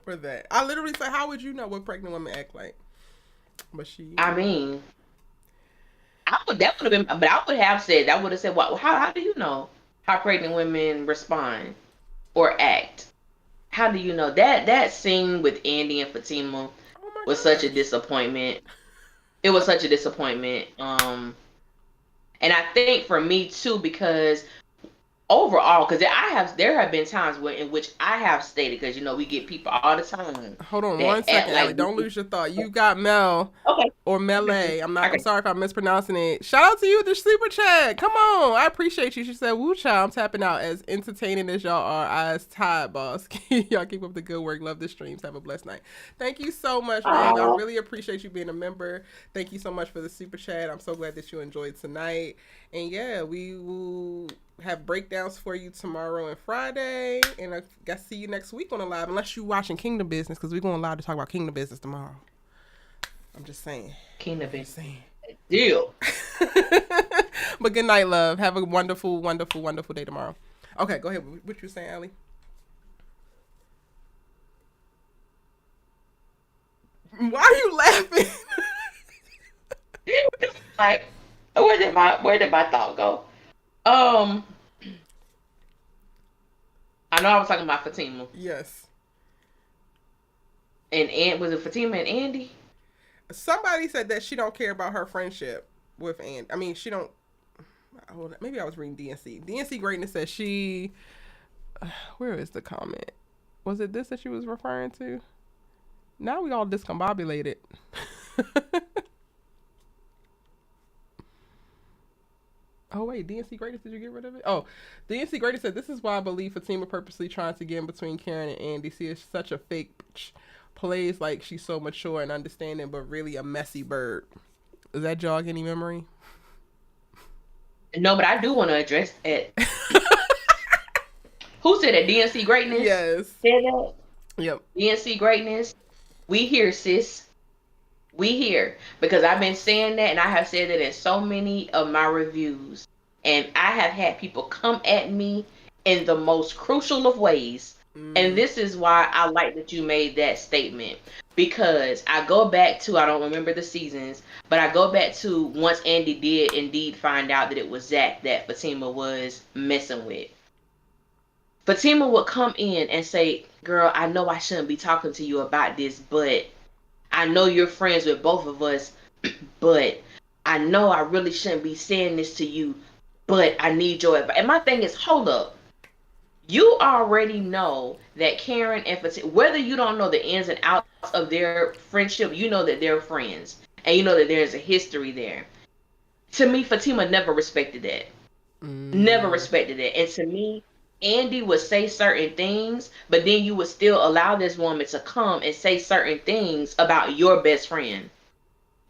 for that. I literally said, "How would you know what pregnant women act like?" But she, I mean, I would that would have been, but I would have said I would have said, "What? How do you know how pregnant women respond or act? How do you know that scene with Andy and Fatima Oh my was such a gosh. disappointment. It was such a disappointment. And I think for me too, because overall, because there have been times in which I have stated, because we get people all the time Hold on one that act second, Allie. like Don't lose your thought. You got Mel okay, or Melee. I'm okay, sorry if I'm mispronouncing it. Shout out to you, the super chat. Come on. I appreciate you. She said, woo child, I'm tapping out. As entertaining as y'all are, eyes tired, boss. Y'all keep up the good work. Love the streams. Have a blessed night. Thank you so much, man. I oh, really appreciate you being a member. Thank you so much for the super chat. I'm so glad that you enjoyed tonight. And yeah, we will have breakdowns for you tomorrow and Friday. And I guess see you next week on the live, unless you watching Kingdom Business, because we're going live to talk about Kingdom Business tomorrow. I'm just saying. Kingdom I'm just Business saying. deal. But good night, love. Have a wonderful, wonderful, wonderful day tomorrow. Okay, go ahead. What you saying, Allie? Why are you laughing? Like, where did my thought go? Um, I know I was talking about Fatima Yes. and was it Fatima and Andy? Somebody said that she don't care about her friendship with Andy. I mean, she don't. Maybe I was reading DNC. DNC Greatness says she. Where is the comment? Was it this that she was referring to? Now we all discombobulated. Oh wait, DNC Greatest, did you get rid of it? Oh, DNC Greatest said this is why I believe Fatima purposely trying to get in between Karen and Andy. She is such a fake bitch. Plays like she's so mature and understanding, but really a messy bird. Does that jog any memory? No, but I do want to address it. Who said that? DNC Greatness Yes. said that. Yep. DNC Greatness. We here, sis. We here because I've been saying that, and I have said that in so many of my reviews, and I have had people come at me in the most crucial of ways. And Mm. this is why I like that you made that statement, because I go back to, I don't remember the seasons, but I go back to once Andy did indeed find out that it was Zach that Fatima was messing with. Fatima would come in and say, "Girl, I know I shouldn't be talking to you about this, but I know you're friends with both of us, but I know I really shouldn't be saying this to you, but I need your advice." And my thing is, hold up. You already know that Karen and Fatima, whether you don't know the ins and outs of their friendship, you know that they're friends. And you know that there's a history there. To me, Fatima never respected that. Never Mm. respected it. And to me, Andy would say certain things, but then you would still allow this woman to come and say certain things about your best friend,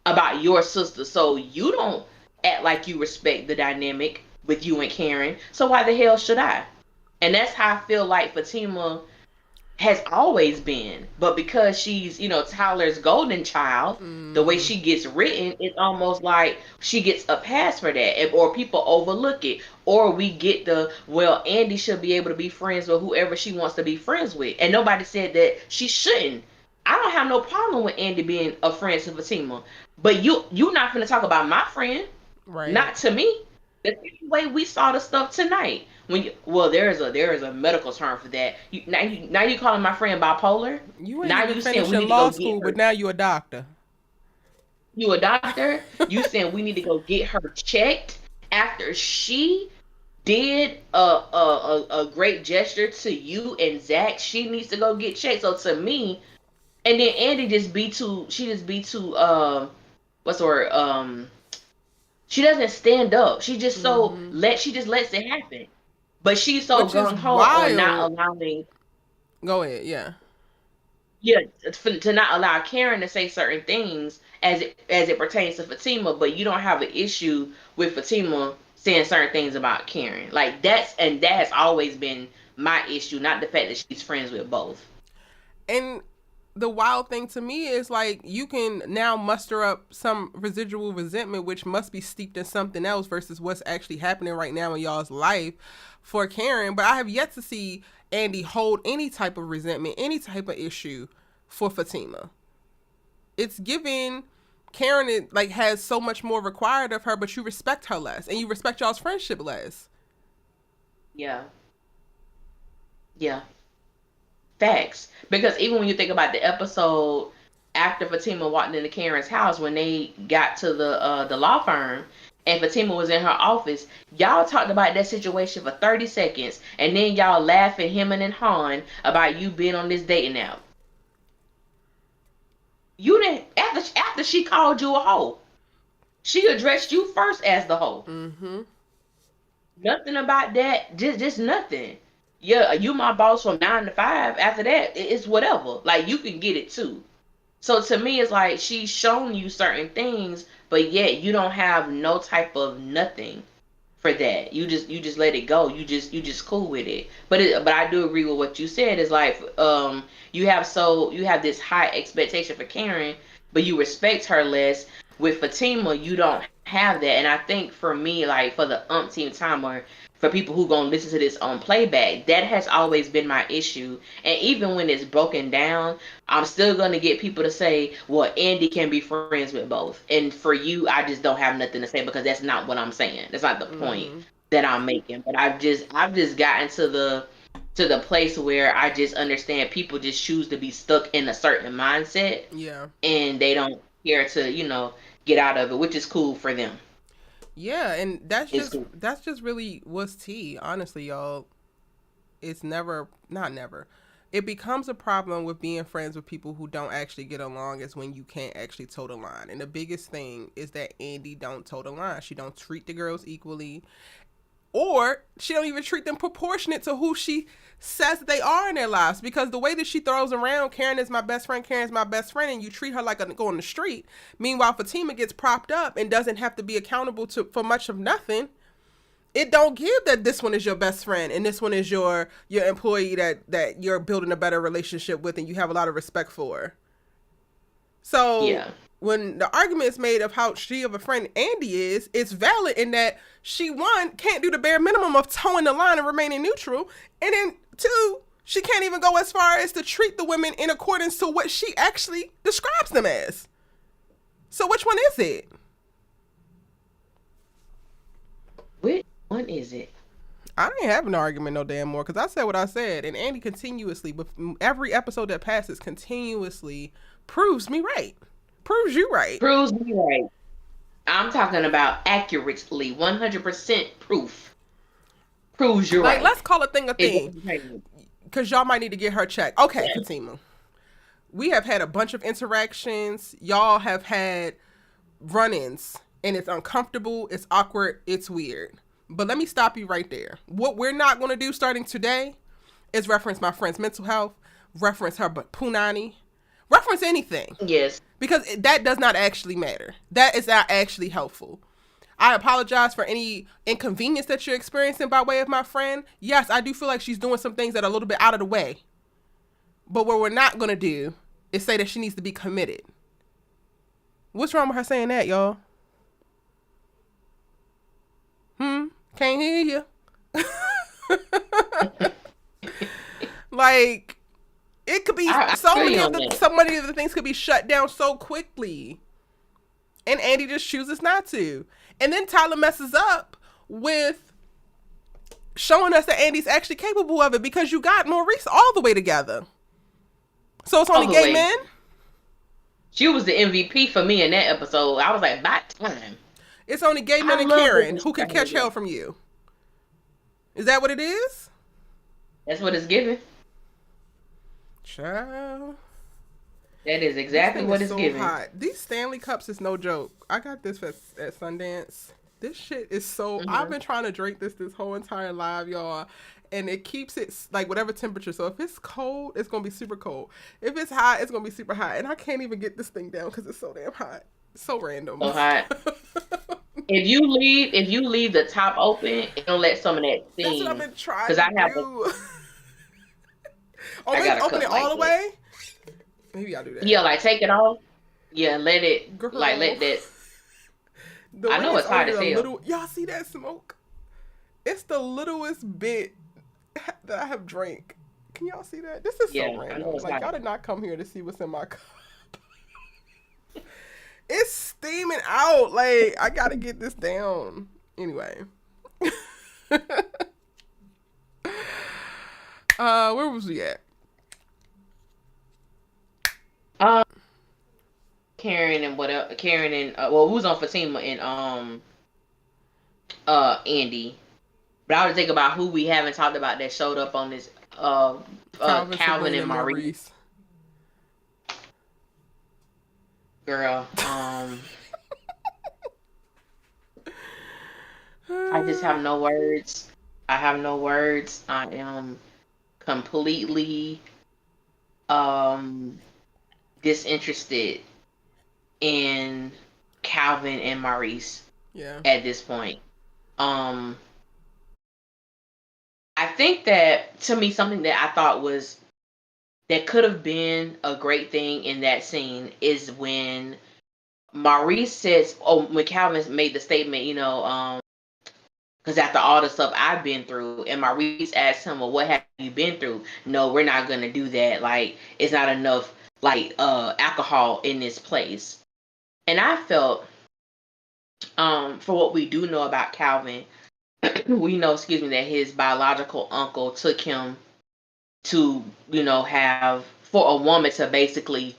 about your sister. So you don't act like you respect the dynamic with you and Karen. So why the hell should I? And that's how I feel like Fatima has always been. But because she's, Tyler's golden child, the way Mm. she gets written, it's almost like she gets a pass for that, or people overlook it. Or we get well, Andy should be able to be friends with whoever she wants to be friends with. And nobody said that she shouldn't. I don't have no problem with Andy being a friend to Fatima. But you're not going to talk about my friend. Right. Not to me. The same way we saw the stuff tonight. There is a medical term for that. Now you calling my friend bipolar. You ain't Now even you saying we finishing need to go law get school, her. but now you a doctor. You a doctor? You saying we need to go get her checked after she did a great gesture to you and Zach? She needs to go get checked. So to me, and then Andy just be too. She just be too. What's the word? She doesn't stand up. Mm-hmm. She just lets it happen. But she's so Which is gung ho on not wild. allowing, Go ahead. Yeah. yeah, to not allow Karen to say certain things as it pertains to Fatima, but you don't have an issue with Fatima saying certain things about Karen. Like that has always been my issue, not the fact that she's friends with both. And the wild thing to me is like you can now muster up some residual resentment, which must be steeped in something else versus what's actually happening right now in y'all's life for Karen. But I have yet to see Andy hold any type of resentment, any type of issue for Fatima. It's given Karen like has so much more required of her, but you respect her less, and you respect y'all's friendship less. Yeah. Yeah. Facts. Because even when you think about the episode after Fatima walked into Karen's house when they got to the law firm and Fatima was in her office, y'all talked about that situation for 30 seconds and then y'all laughing hemming and hawing about you being on this dating app. You didn't after she called you a hoe. She addressed you first as the hoe. Mm-hmm. Nothing about that. Just nothing. Yeah, you my boss from 9 to 5. After that, it's whatever. Like you can get it too. So to me, it's like she's shown you certain things, but yet you don't have no type of nothing for that. You just let it go. You just cool with it. But I do agree with what you said. Is like you have this high expectation for Karen, but you respect her less. With Fatima, you don't have that. And I think for me, like for the umpteenth time, or for people who gonna listen to this on playback, that has always been my issue. And even when it's broken down, I'm still gonna get people to say, "Well, Andy can be friends with both." And for you, I just don't have nothing to say because that's not what I'm saying. That's not the point Mm-hmm. that I'm making. But I've just gotten to the place where I just understand people just choose to be stuck in a certain mindset Yeah. and they don't care to, get out of it, which is cool for them. Yeah, and that's It's just cool. that's just really what's tea, honestly, y'all. It's never, not never. It becomes a problem with being friends with people who don't actually get along is when you can't actually toe the line. And the biggest thing is that Andy don't toe the line. She don't treat the girls equally, or she don't even treat them proportionate to who she says they are in their lives. Because the way that she throws around Karen is my best friend, Karen's my best friend, and you treat her like a go on the street. Meanwhile, Fatima gets propped up and doesn't have to be accountable to for much of nothing. It don't give that this one is your best friend and this one is your employee that you're building a better relationship with and you have a lot of respect for. So Yeah. when the argument is made of how she of a friend Andy is, it's valid in that she, one, can't do the bare minimum of towing the line and remaining neutral, and then two, she can't even go as far as to treat the women in accordance to what she actually describes them as. So which one is it? Which one is it? I ain't having an argument no damn more because I said what I said, and Andy continuously, with every episode that passes, continuously proves me right, proves you right. Proves me right. I'm talking about accurately, 100% proof. Proves you're Like, right. let's call a thing a It thing, doesn't change. because y'all might need to get her checked. Okay, Fatima, we have had a bunch of interactions. Y'all have had run-ins, and it's uncomfortable, it's awkward, it's weird. But let me stop you right there. What we're not going to do starting today is reference my friend's mental health, reference her but punani, reference anything. Yes. Because that does not actually matter. That is not actually helpful. I apologize for any inconvenience that you're experiencing by way of my friend. Yes, I do feel like she's doing some things that are a little bit out of the way. But what we're not going to do is say that she needs to be committed. What's wrong with her saying that, y'all? Can't hear you. Like, it could be so many of the things could be shut down so quickly. And Andy just chooses not to. And then Tyler messes up with showing us that Andy's actually capable of it because you got Maurice all the way together. So it's only gay men? She was the MVP for me in that episode. I was like, by time. It's only gay men and Karen who can catch hell from you. Is that what it is? That's what it's giving. Child. That is exactly what it's giving. Hot. These Stanley Cups is no joke. I got this at Sundance. This shit is so... Mm-hmm. I've been trying to drink this whole entire live, y'all. And it keeps it like whatever temperature. So if it's cold, it's going to be super cold. If it's hot, it's going to be super hot. And I can't even get this thing down because it's so damn hot. So random. So hot. If you leave the top open, it'll let some of that steam. That's what I've been trying to do. Open it all the way? Maybe I'll do that. Yeah, like take it off. Yeah, let it, girl. Like let that. I know it's hot as hell. Y'all see that smoke? It's the littlest bit that I have drank. Can y'all see that? This is so random. Like, y'all did not come here to see what's in my cup. It's screaming out. Like, I gotta get this down. Anyway. Where was we at? Um, Karen and what else? Karen and well, who's on Fatima and Andy. But I was thinking about who we haven't talked about that showed up on this Calvin, Calvin Sabrina, and and Maurice. Maurice. Girl, I just have no words. I have no words. I am completely um disinterested in Calvin and Maurice Yeah. at this point. Um I think that to me something that I thought was that could have been a great thing in that scene is when Maurice says, oh, when Calvin made the statement, because after all the stuff I've been through, and Maurice asked him, well, what have you been through? No, we're not gonna do that. Like, it's not enough like alcohol in this place. And I felt, for what we do know about Calvin, we know, excuse me, that his biological uncle took him to, have for a woman to basically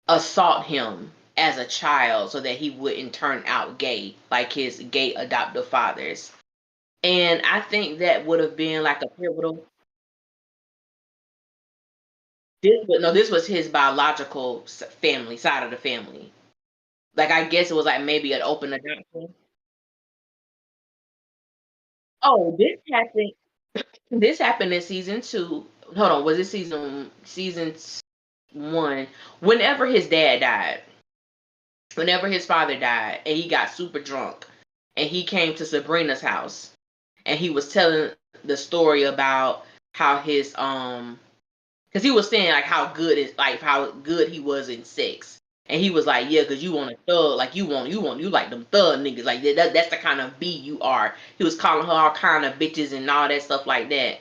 assault him as a child so that he wouldn't turn out gay like his gay adoptive fathers. And I think that would have been like a pivotal. This was his biological family side of the family. Like I guess it was like maybe an open adoption. Oh, This happened in season two. Hold on, was it season one? Whenever his dad died, whenever his father died, and he got super drunk, and he came to Sabrina's house, and he was telling the story about how his because he was saying like how good he was in sex, and he was like, yeah, because you want a thug, like you like them thug niggas, like that's the kind of B you are. He was calling her all kind of bitches and all that stuff like that.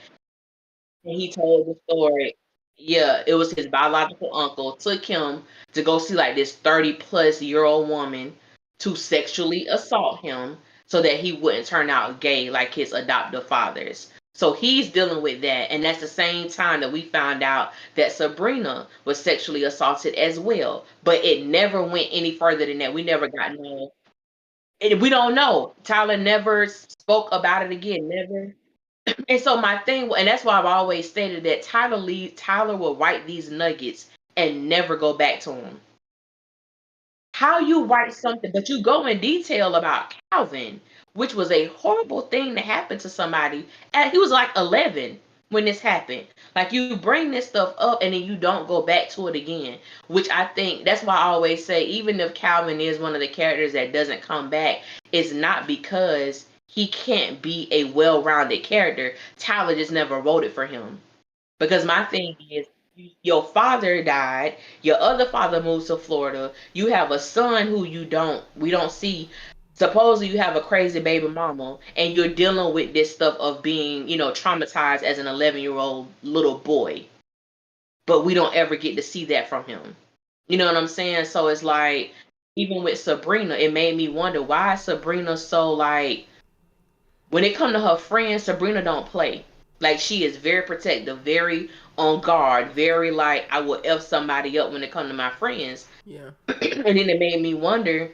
And he told the story. Yeah, it was his biological uncle took him to go see like this 30-plus-year-old woman to sexually assault him so that he wouldn't turn out gay like his adoptive fathers. So he's dealing with that. And that's the same time that we found out that Sabrina was sexually assaulted as well. But it never went any further than that. We never got no. We don't know. Tyler never spoke about it again. Never. And so my thing, and that's why I've always stated that Tyler will write these nuggets and never go back to them. How you write something, but you go in detail about Calvin, which was a horrible thing to happen to somebody. And he was like 11 when this happened. Like you bring this stuff up and then you don't go back to it again, which I think that's why I always say, even if Calvin is one of the characters that doesn't come back, it's not because he can't be a well-rounded character. Tyler just never wrote it for him. Because my thing is, your father died, your other father moves to Florida, you have a son who we don't see. Supposedly you have a crazy baby mama, and you're dealing with this stuff of being, traumatized as an 11-year-old little boy. But we don't ever get to see that from him. You know what I'm saying? So it's like, even with Sabrina, it made me wonder why is Sabrina so like when it come to her friends, Sabrina don't play. Like she is very protective, very on guard, very like I will f somebody up when it come to my friends. Yeah. And then it made me wonder,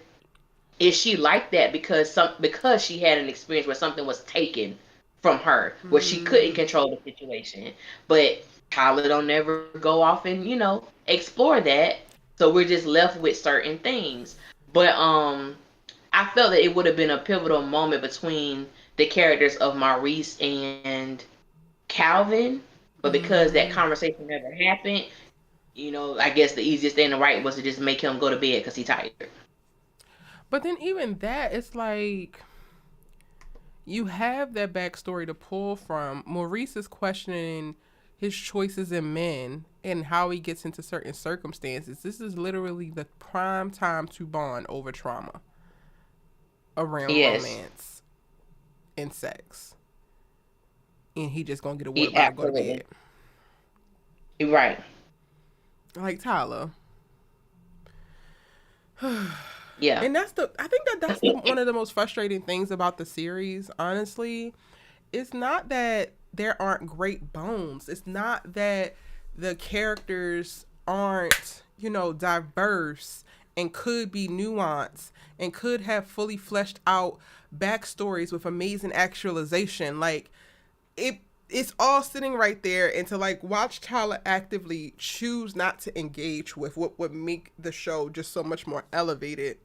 is she like that because she had an experience where something was taken from her, where she couldn't Mm. control the situation. But Tyler don't never go off and, explore that. So we're just left with certain things. But I felt that it would have been a pivotal moment between the characters of Maurice and Calvin, but because that Mm. conversation never happened, I guess the easiest thing to write was to just make him go to bed because he's tired. But then even that, it's like you have that backstory to pull from. Maurice is questioning his choices in men and how he gets into certain circumstances. This is literally the prime time to bond over trauma around Yes, romance and sex. And he just gonna get a water he bottle, go to bed. absolutely. You're right. Like Tyler. Yeah. And I think that that's the one of the most frustrating things about the series, honestly. It's not that there aren't great bones. It's not that the characters aren't, diverse and could be nuanced and could have fully fleshed out backstories with amazing actualization. Like it it's all sitting right there, and to like watch Tyler actively choose not to engage with what would make the show just so much more elevated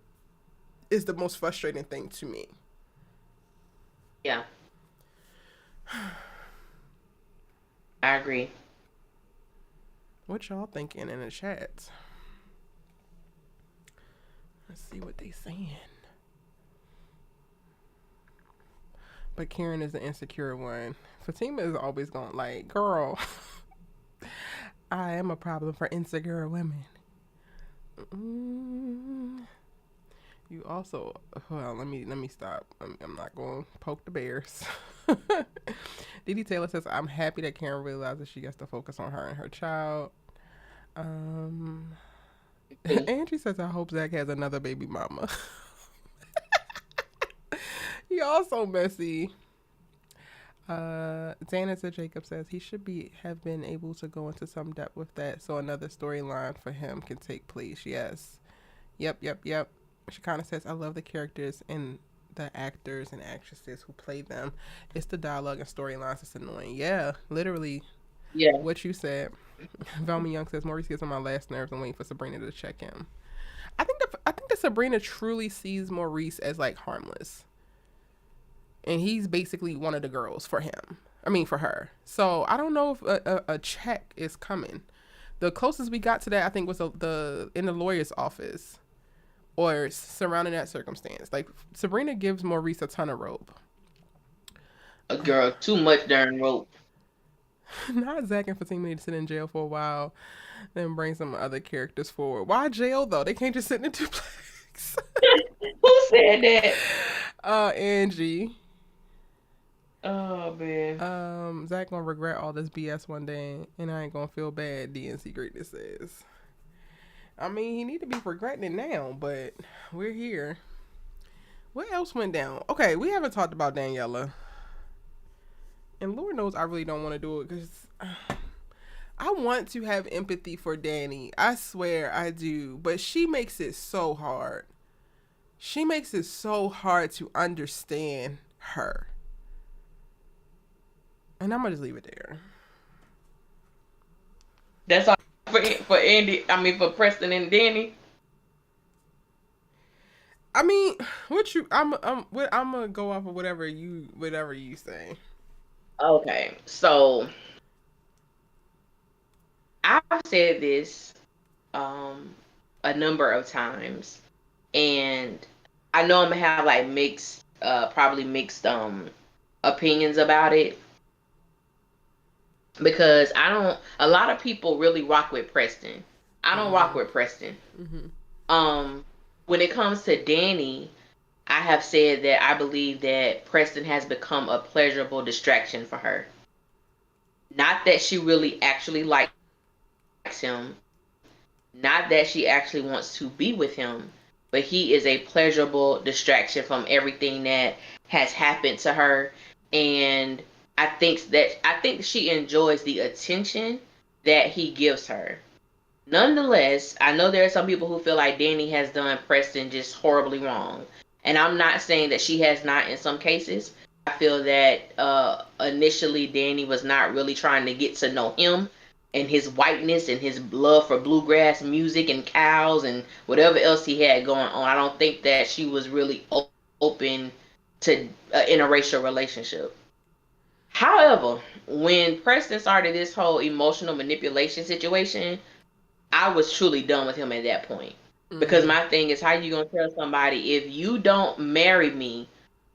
is the most frustrating thing to me. Yeah. I agree. What y'all thinking in the chat? Let's see what they saying. But Karen is the insecure one. Fatima is always going like, girl, I am a problem for insecure women. Mm. You also, well, let me stop. I'm not going to poke the bears. Didi Taylor says, I'm happy that Karen realizes she gets to focus on her and her child. Um, Angie says, I hope Zach has another baby mama. Y'all so messy. Xana's Jacob says he should have been able to go into some depth with that, so another storyline for him can take place. Yes, yep. Shakana says I love the characters and the actors and actresses who play them. It's the dialogue and storylines that's annoying. Yeah, literally. Yeah. What you said. Velma Young says Maurice gets on my last nerves and waiting for Sabrina to check him. I think that Sabrina truly sees Maurice as like harmless, and he's basically one of the girls for him. I mean, for her. So I don't know if a check is coming. The closest we got to that, I think, was the in the lawyer's office or surrounding that circumstance. Like Sabrina gives Maurice a ton of rope. A girl, too much darn rope. Not Zach and Fatima need to sit in jail for a while, then bring some other characters forward. Why jail though? They can't just sit in a duplex. Who said that? Angie. Oh man. Zach gonna regret all this BS one day, and I ain't gonna feel bad. DNC Greatness says. I mean, he need to be regretting it now, but we're here. What else went down? Okay, we haven't talked about Daniela, and Lord knows I really don't want to do it because I want to have empathy for Danny. I swear I do, but she makes it so hard. She makes it so hard to understand her. And I'm gonna just leave it there. That's all for Andy. I mean, for Preston and Danny. I mean, I'm gonna go off of whatever you say. Okay, so I've said this a number of times, and I know I'm gonna have like mixed, probably mixed opinions about it, because I don't. A lot of people really rock with Preston. I don't rock with Preston. Mm-hmm. When it comes to Danny, I have said that I believe that Preston has become a pleasurable distraction for her. Not that she really actually likes him, not that she actually wants to be with him, but he is a pleasurable distraction from everything that has happened to her. And I think she enjoys the attention that he gives her. Nonetheless, I know there are some people who feel like Danny has done Preston just horribly wrong. And I'm not saying that she has not in some cases. I feel that initially Danny was not really trying to get to know him and his whiteness and his love for bluegrass music and cows and whatever else he had going on. I don't think that she was really open to an interracial relationship. However, when Preston started this whole emotional manipulation situation, I was truly done with him at that point. Because Mm-hmm. my thing is, how you gonna tell somebody if you don't marry me,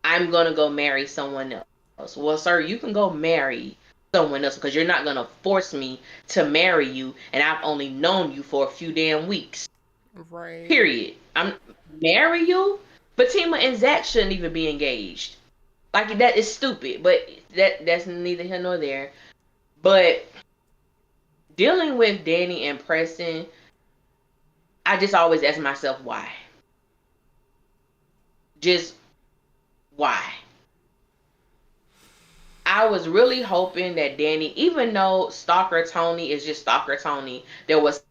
I'm gonna go marry someone else? Well, sir, you can go marry someone else because you're not gonna force me to marry you, and I've only known you for a few damn weeks. Right. Period. I'm marry you. Fatima and Zach shouldn't even be engaged. Like that is stupid, but that's neither here nor there. But dealing with Danny and Preston, I just always ask myself why. Just why? I was really hoping that Danny, even though Stalker Tony is just Stalker Tony, there was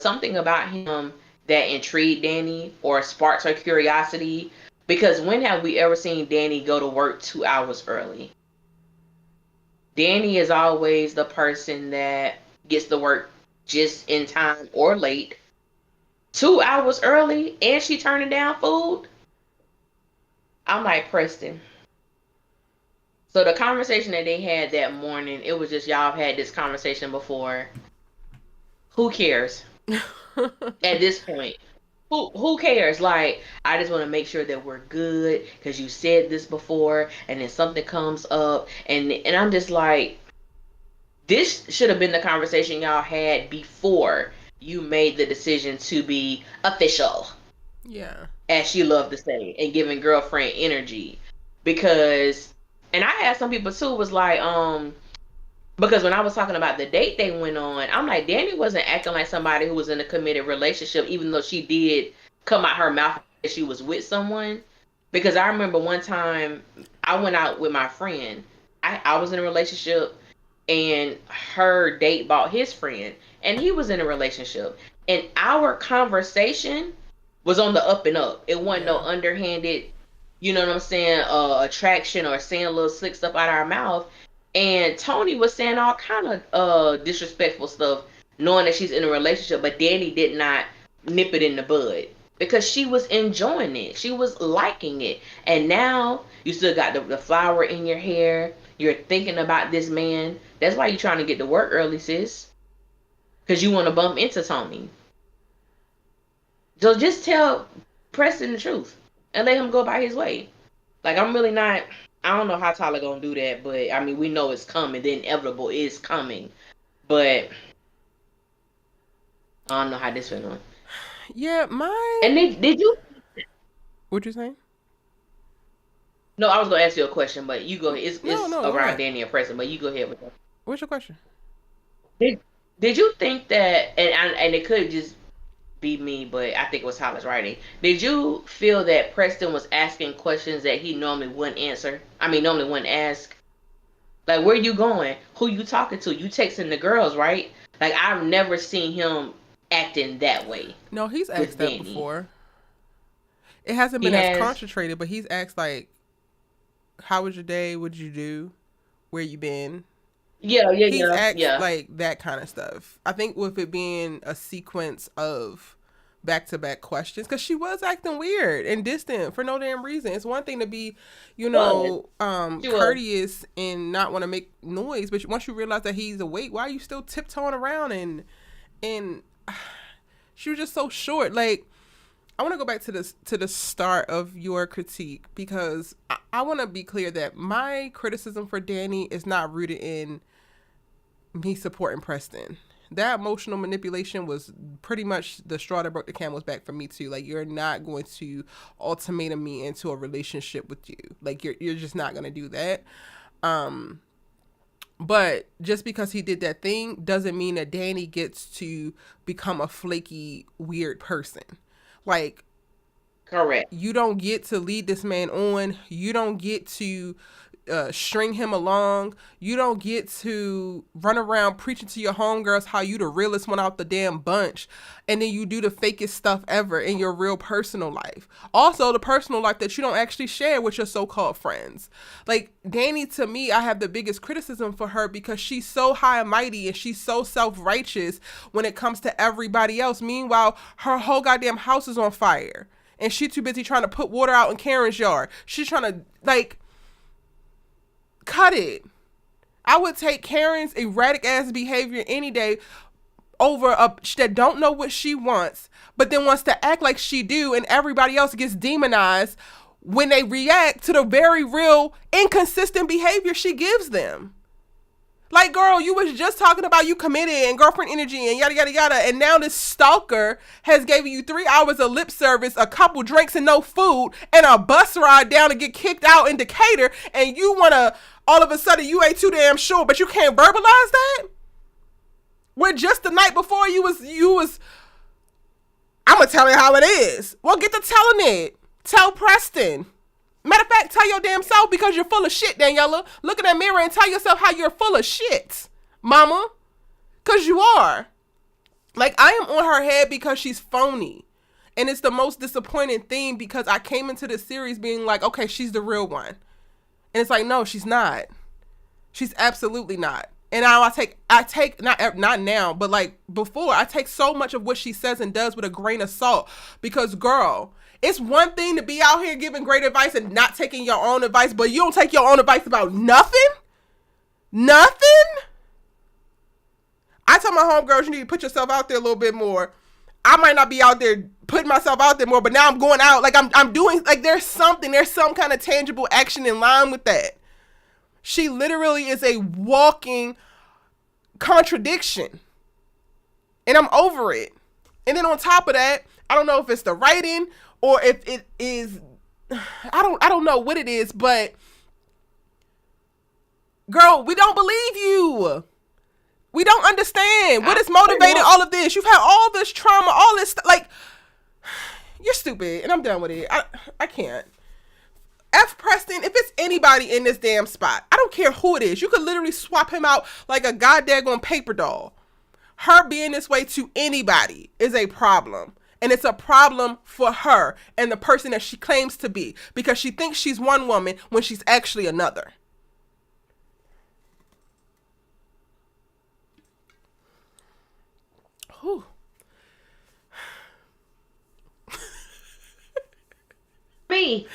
something about him that intrigued Danny or sparked her curiosity. Because when have we ever seen Danny go to work 2 hours early? Danny is always the person that gets to work just in time or late. 2 hours early, and she turning down food. I'm like, Preston. So the conversation that they had that morning, it was just y'all have had this conversation before. Who cares? At this point, who cares? Like, I just want to make sure that we're good because you said this before, and then something comes up, and I'm just like, this should have been the conversation y'all had before you made the decision to be official. Yeah. As she loved to say, and giving girlfriend energy. Because, and I had some people too was like, because when I was talking about the date they went on, I'm like, Danny wasn't acting like somebody who was in a committed relationship, even though she did come out her mouth that she was with someone. Because I remember one time I went out with my friend. I was in a relationship, and her date bought his friend, and he was in a relationship. And our conversation was on the up and up. It wasn't no underhanded, you know what I'm saying, attraction or saying a little slick stuff out of our mouth. And Tony was saying all kind of disrespectful stuff, knowing that she's in a relationship, but Danny did not nip it in the bud because she was enjoying it. She was liking it. And now you still got the flower in your hair. You're thinking about this man. That's why you're trying to get to work early, sis. Because you want to bump into Tony. So just tell Preston the truth and let him go by his way. Like, I'm really not. I don't know how Tyler gonna do that, but I mean, we know it's coming. The inevitable is coming, but I don't know how this went on. Yeah, And did you? What you saying? No, I was gonna ask you a question, but you go ahead. It's No, around Danny and Preston, but you go ahead with that. What's your question? Did you think that? And it could just be me, but I think it was Tyler's writing. Did you feel that Preston was asking questions that he normally wouldn't answer? I mean, normally wouldn't ask. Like, where you going? Who you talking to? You texting the girls, right? Like, I've never seen him acting that way. No, he's asked that Danny. before. It hasn't been as concentrated, but he's asked, like, how was your day? What did you do? Where you been? Yeah. He's asked, like, that kind of stuff. I think with it being a sequence of back-to-back questions, because she was acting weird and distant for no damn reason. It's one thing to be, courteous and not want to make noise, but once you realize that he's awake, why are you still tiptoeing around? And she was just so short. Like, I want to go back to the start of your critique, because I want to be clear that my criticism for Danny is not rooted in me supporting Preston. That emotional manipulation was pretty much the straw that broke the camel's back for me too. Like, you're not going to ultimatum me into a relationship with you. Like, you're just not going to do that. But just because he did that thing doesn't mean that Danny gets to become a flaky, weird person. Like, correct. You don't get to lead this man on. You don't get to string him along. You don't get to run around preaching to your homegirls how you the realest one out the damn bunch, and then you do the fakest stuff ever in your real personal life. Also, the personal life that you don't actually share with your so-called friends. Like, Danny, to me, I have the biggest criticism for her because she's so high and mighty and she's so self-righteous when it comes to everybody else. Meanwhile, her whole goddamn house is on fire and she's too busy trying to put water out in Karen's yard. She's trying to, like, cut it. I would take Karen's erratic ass behavior any day over a that don't know what she wants, but then wants to act like she do, and everybody else gets demonized when they react to the very real inconsistent behavior she gives them. Like, girl, you was just talking about you committed and girlfriend energy and yada, yada, yada. And now this stalker has given you 3 hours of lip service, a couple drinks and no food, and a bus ride down to get kicked out in Decatur. And you want to, all of a sudden, you ain't too damn sure, but you can't verbalize that? Where just the night before you was, I'm going to tell you how it is. Well, get to telling it. Tell Preston. Matter of fact, tell your damn self because you're full of shit, Daniela. Look in that mirror and tell yourself how you're full of shit, mama. Because you are. Like, I am on her head because she's phony. And it's the most disappointing thing because I came into this series being like, okay, she's the real one. And it's like, no, she's not. She's absolutely not. And now I take not now, but like before, I take so much of what she says and does with a grain of salt. Because girl, it's one thing to be out here giving great advice and not taking your own advice, but you don't take your own advice about nothing? Nothing? I tell my homegirls, you need to put yourself out there a little bit more. I might not be out there putting myself out there more, but now I'm going out. Like I'm doing, like there's some kind of tangible action in line with that. She literally is a walking contradiction. And I'm over it. And then on top of that, I don't know if it's the writing or if it is, I don't know what it is, but girl, we don't believe you. We don't understand what is motivating all of this. You've had all this trauma, all this like, you're stupid, and I'm done with it. I can't. F Preston, if it's anybody in this damn spot, I don't care who it is. You could literally swap him out like a goddamn paper doll. Her being this way to anybody is a problem. And it's a problem for her and the person that she claims to be because she thinks she's one woman when she's actually another. Whew. Me.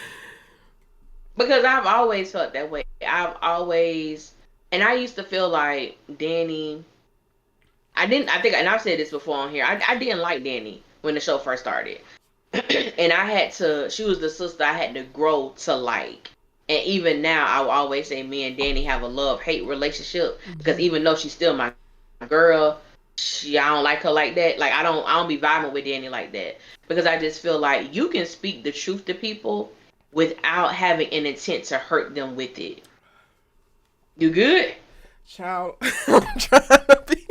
Because I've always felt that way. And I used to feel like Danny, I think, and I've said this before on here, I didn't like Danny when the show first started. And she was the sister I had to grow to like. And even now, I will always say me and Danny have a love-hate relationship because even though she's still my girl, I don't like her like that. Like I don't be vibing with Danny like that because I just feel like you can speak the truth to people without having an intent to hurt them with it. You good? Child, I'm trying to be.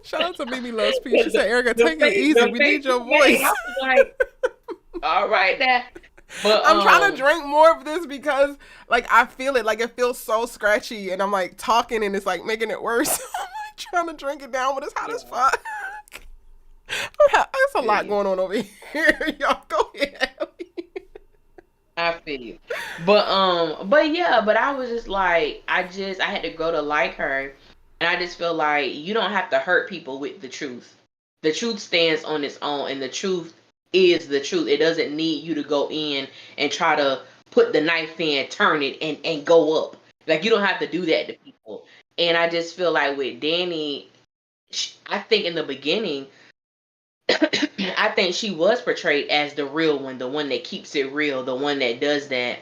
Shout out to Mimi Loves Peace. She said, Erica, take it easy. We need your voice. I was like, all right now. But I'm trying to drink more of this because like I feel it. Like it feels so scratchy and I'm like talking and it's like making it worse. I'm like trying to drink it down, but it's hot as fuck. There's a lot going on over here. Y'all go ahead. I feel you. But yeah, but I was just like, I had to grow to like her. And I just feel like you don't have to hurt people with the truth. The truth stands on its own, and the truth is the truth. It doesn't need you to go in and try to put the knife in, turn it, and go up. Like, you don't have to do that to people. And I just feel like with Danny, I think in the beginning, I think she was portrayed as the real one, the one that keeps it real, the one that does that.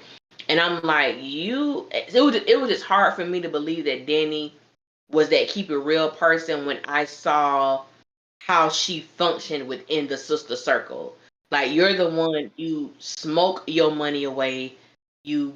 And I'm like, it was just hard for me to believe that Danny was that keep it real person when I saw how she functioned within the sister circle. Like you're the one, you smoke your money away. You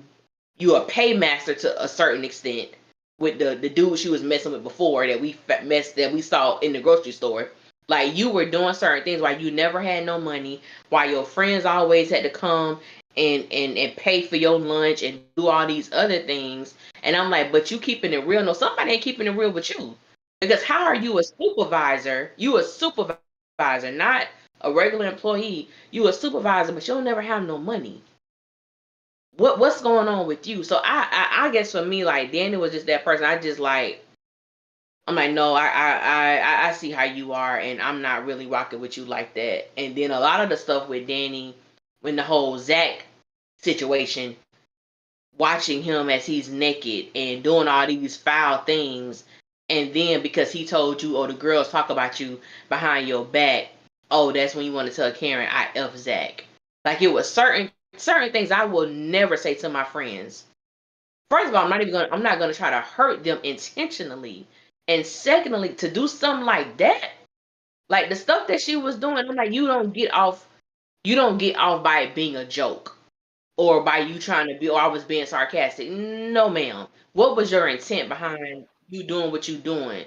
a paymaster to a certain extent with the dude she was messing with before that we saw in the grocery store. Like you were doing certain things while you never had no money, while your friends always had to come and pay for your lunch and do all these other things. And I'm like, but you keeping it real. No, somebody ain't keeping it real with you. Because how are you a supervisor? You a supervisor, not a regular employee. You a supervisor, but you'll never have no money. What's going on with you? So I guess for me, like Danny was just that person. I just like I'm like, no, I see how you are, and I'm not really rocking with you like that. And then a lot of the stuff with Danny, when the whole Zach situation, watching him as he's naked and doing all these foul things, and then because he told you, oh, the girls talk about you behind your back, oh, that's when you want to tell Karen, I F Zach. Like it was certain things I will never say to my friends. First of all, I'm not gonna try to hurt them intentionally. And secondly, to do something like that, like the stuff that she was doing, I'm like, you don't get off by it being a joke or by you trying to be, or I was being sarcastic. No, ma'am. What was your intent behind you doing what you doing?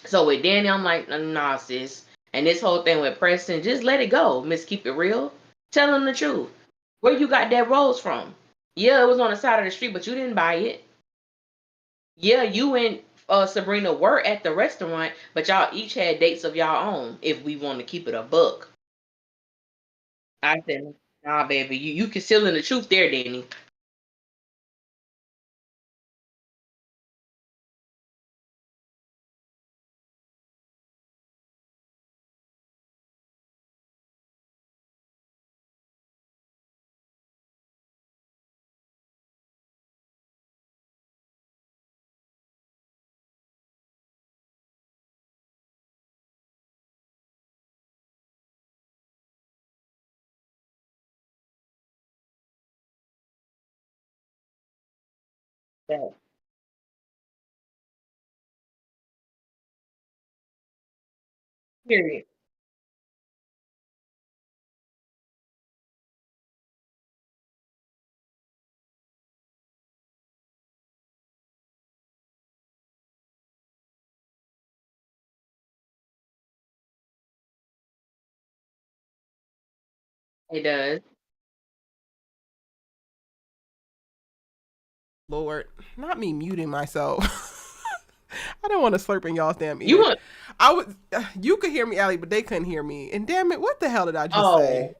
So with Danny, I'm like, nah, sis. And this whole thing with Preston, just let it go. Miss Keep It Real. Tell them the truth. Where you got that rose from? Yeah, it was on the side of the street, but you didn't buy it. Yeah, you and Sabrina were at the restaurant, but y'all each had dates of y'all own. If we want to keep it a book, I said, nah, baby, you concealing the truth there, Danny. Yeah. Period. It does. Lord, not me muting myself. I didn't want to slurp in y'all's damn You ear. want? I was, you could hear me, Allie, but they couldn't hear me. And damn it, what the hell did I just say?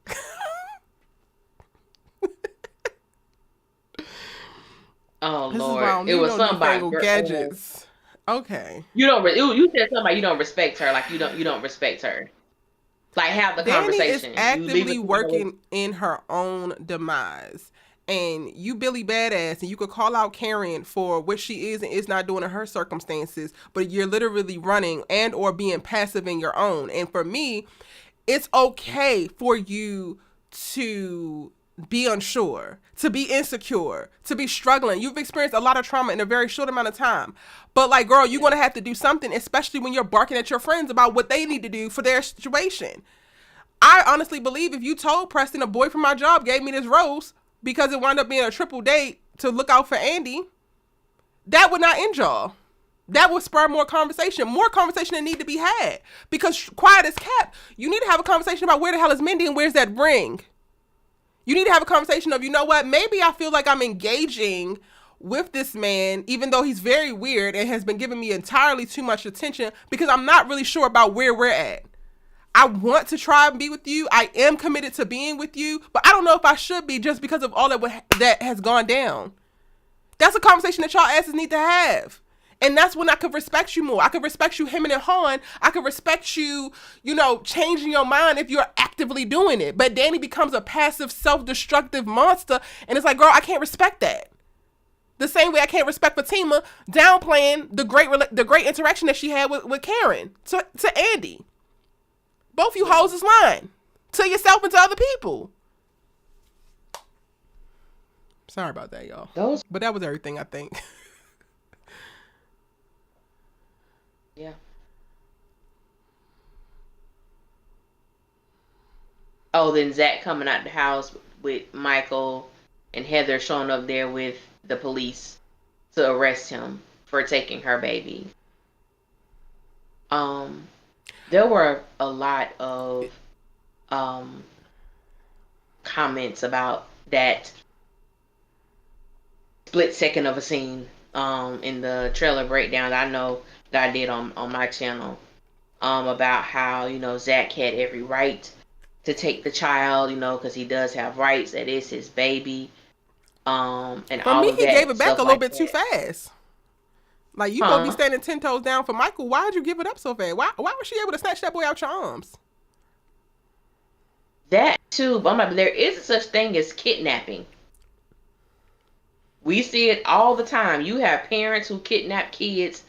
Oh, oh This is why I Lord! don't It need was no somebody. newfangled gadgets. Okay. You don't. You said something. You don't respect her. Like you don't. You don't respect her. Like have the Danny is conversation. You leave actively it alone. working in her own demise. And you Billy Badass, and you could call out Karen for what she is and is not doing in her circumstances, but you're literally running and or being passive in your own. And for me, it's okay for you to be unsure, to be insecure, to be struggling. You've experienced a lot of trauma in a very short amount of time. But like, girl, you're Yeah. gonna have to do something, especially when you're barking at your friends about what they need to do for their situation. I honestly believe if you told Preston a boy from my job gave me this rose because it wound up being a triple date to look out for Andy, that would not end y'all. That would spur more conversation. More conversation that need to be had. Because quiet as kept. You need to have a conversation about where the hell is Mindy and where's that ring. You need to have a conversation of, you know what, maybe I feel like I'm engaging with this man, even though he's very weird and has been giving me entirely too much attention because I'm not really sure about where we're at. I want to try and be with you. I am committed to being with you, but I don't know if I should be just because of all that has gone down. That's a conversation that y'all asses need to have. And that's when I could respect you more. I could respect you hemming and hawing. I could respect you, changing your mind if you're actively doing it. But Danny becomes a passive, self-destructive monster. And it's like, girl, I can't respect that. The same way I can't respect Fatima downplaying the great interaction that she had with Karen to Andy. Both you hoes is lying to yourself and to other people. Sorry about that, y'all. Those. But that was everything, I think. Yeah. Oh, then Zach coming out the house with Michael and Heather showing up there with the police to arrest him for taking her baby. Um, there were a lot of um comments about that split second of a scene in the trailer breakdown that I know that I did on my channel about how Zach had every right to take the child, because he does have rights, that is his baby, and For all me, of he gave that it back a stuff little like bit too that. fast. Like, you supposed to be Huh? standing 10 toes down for Michael. Why'd you give it up so fast? Why was she able to snatch that boy out your arms? That too, but I'm like, there is such thing as kidnapping. We see it all the time. You have parents who kidnap kids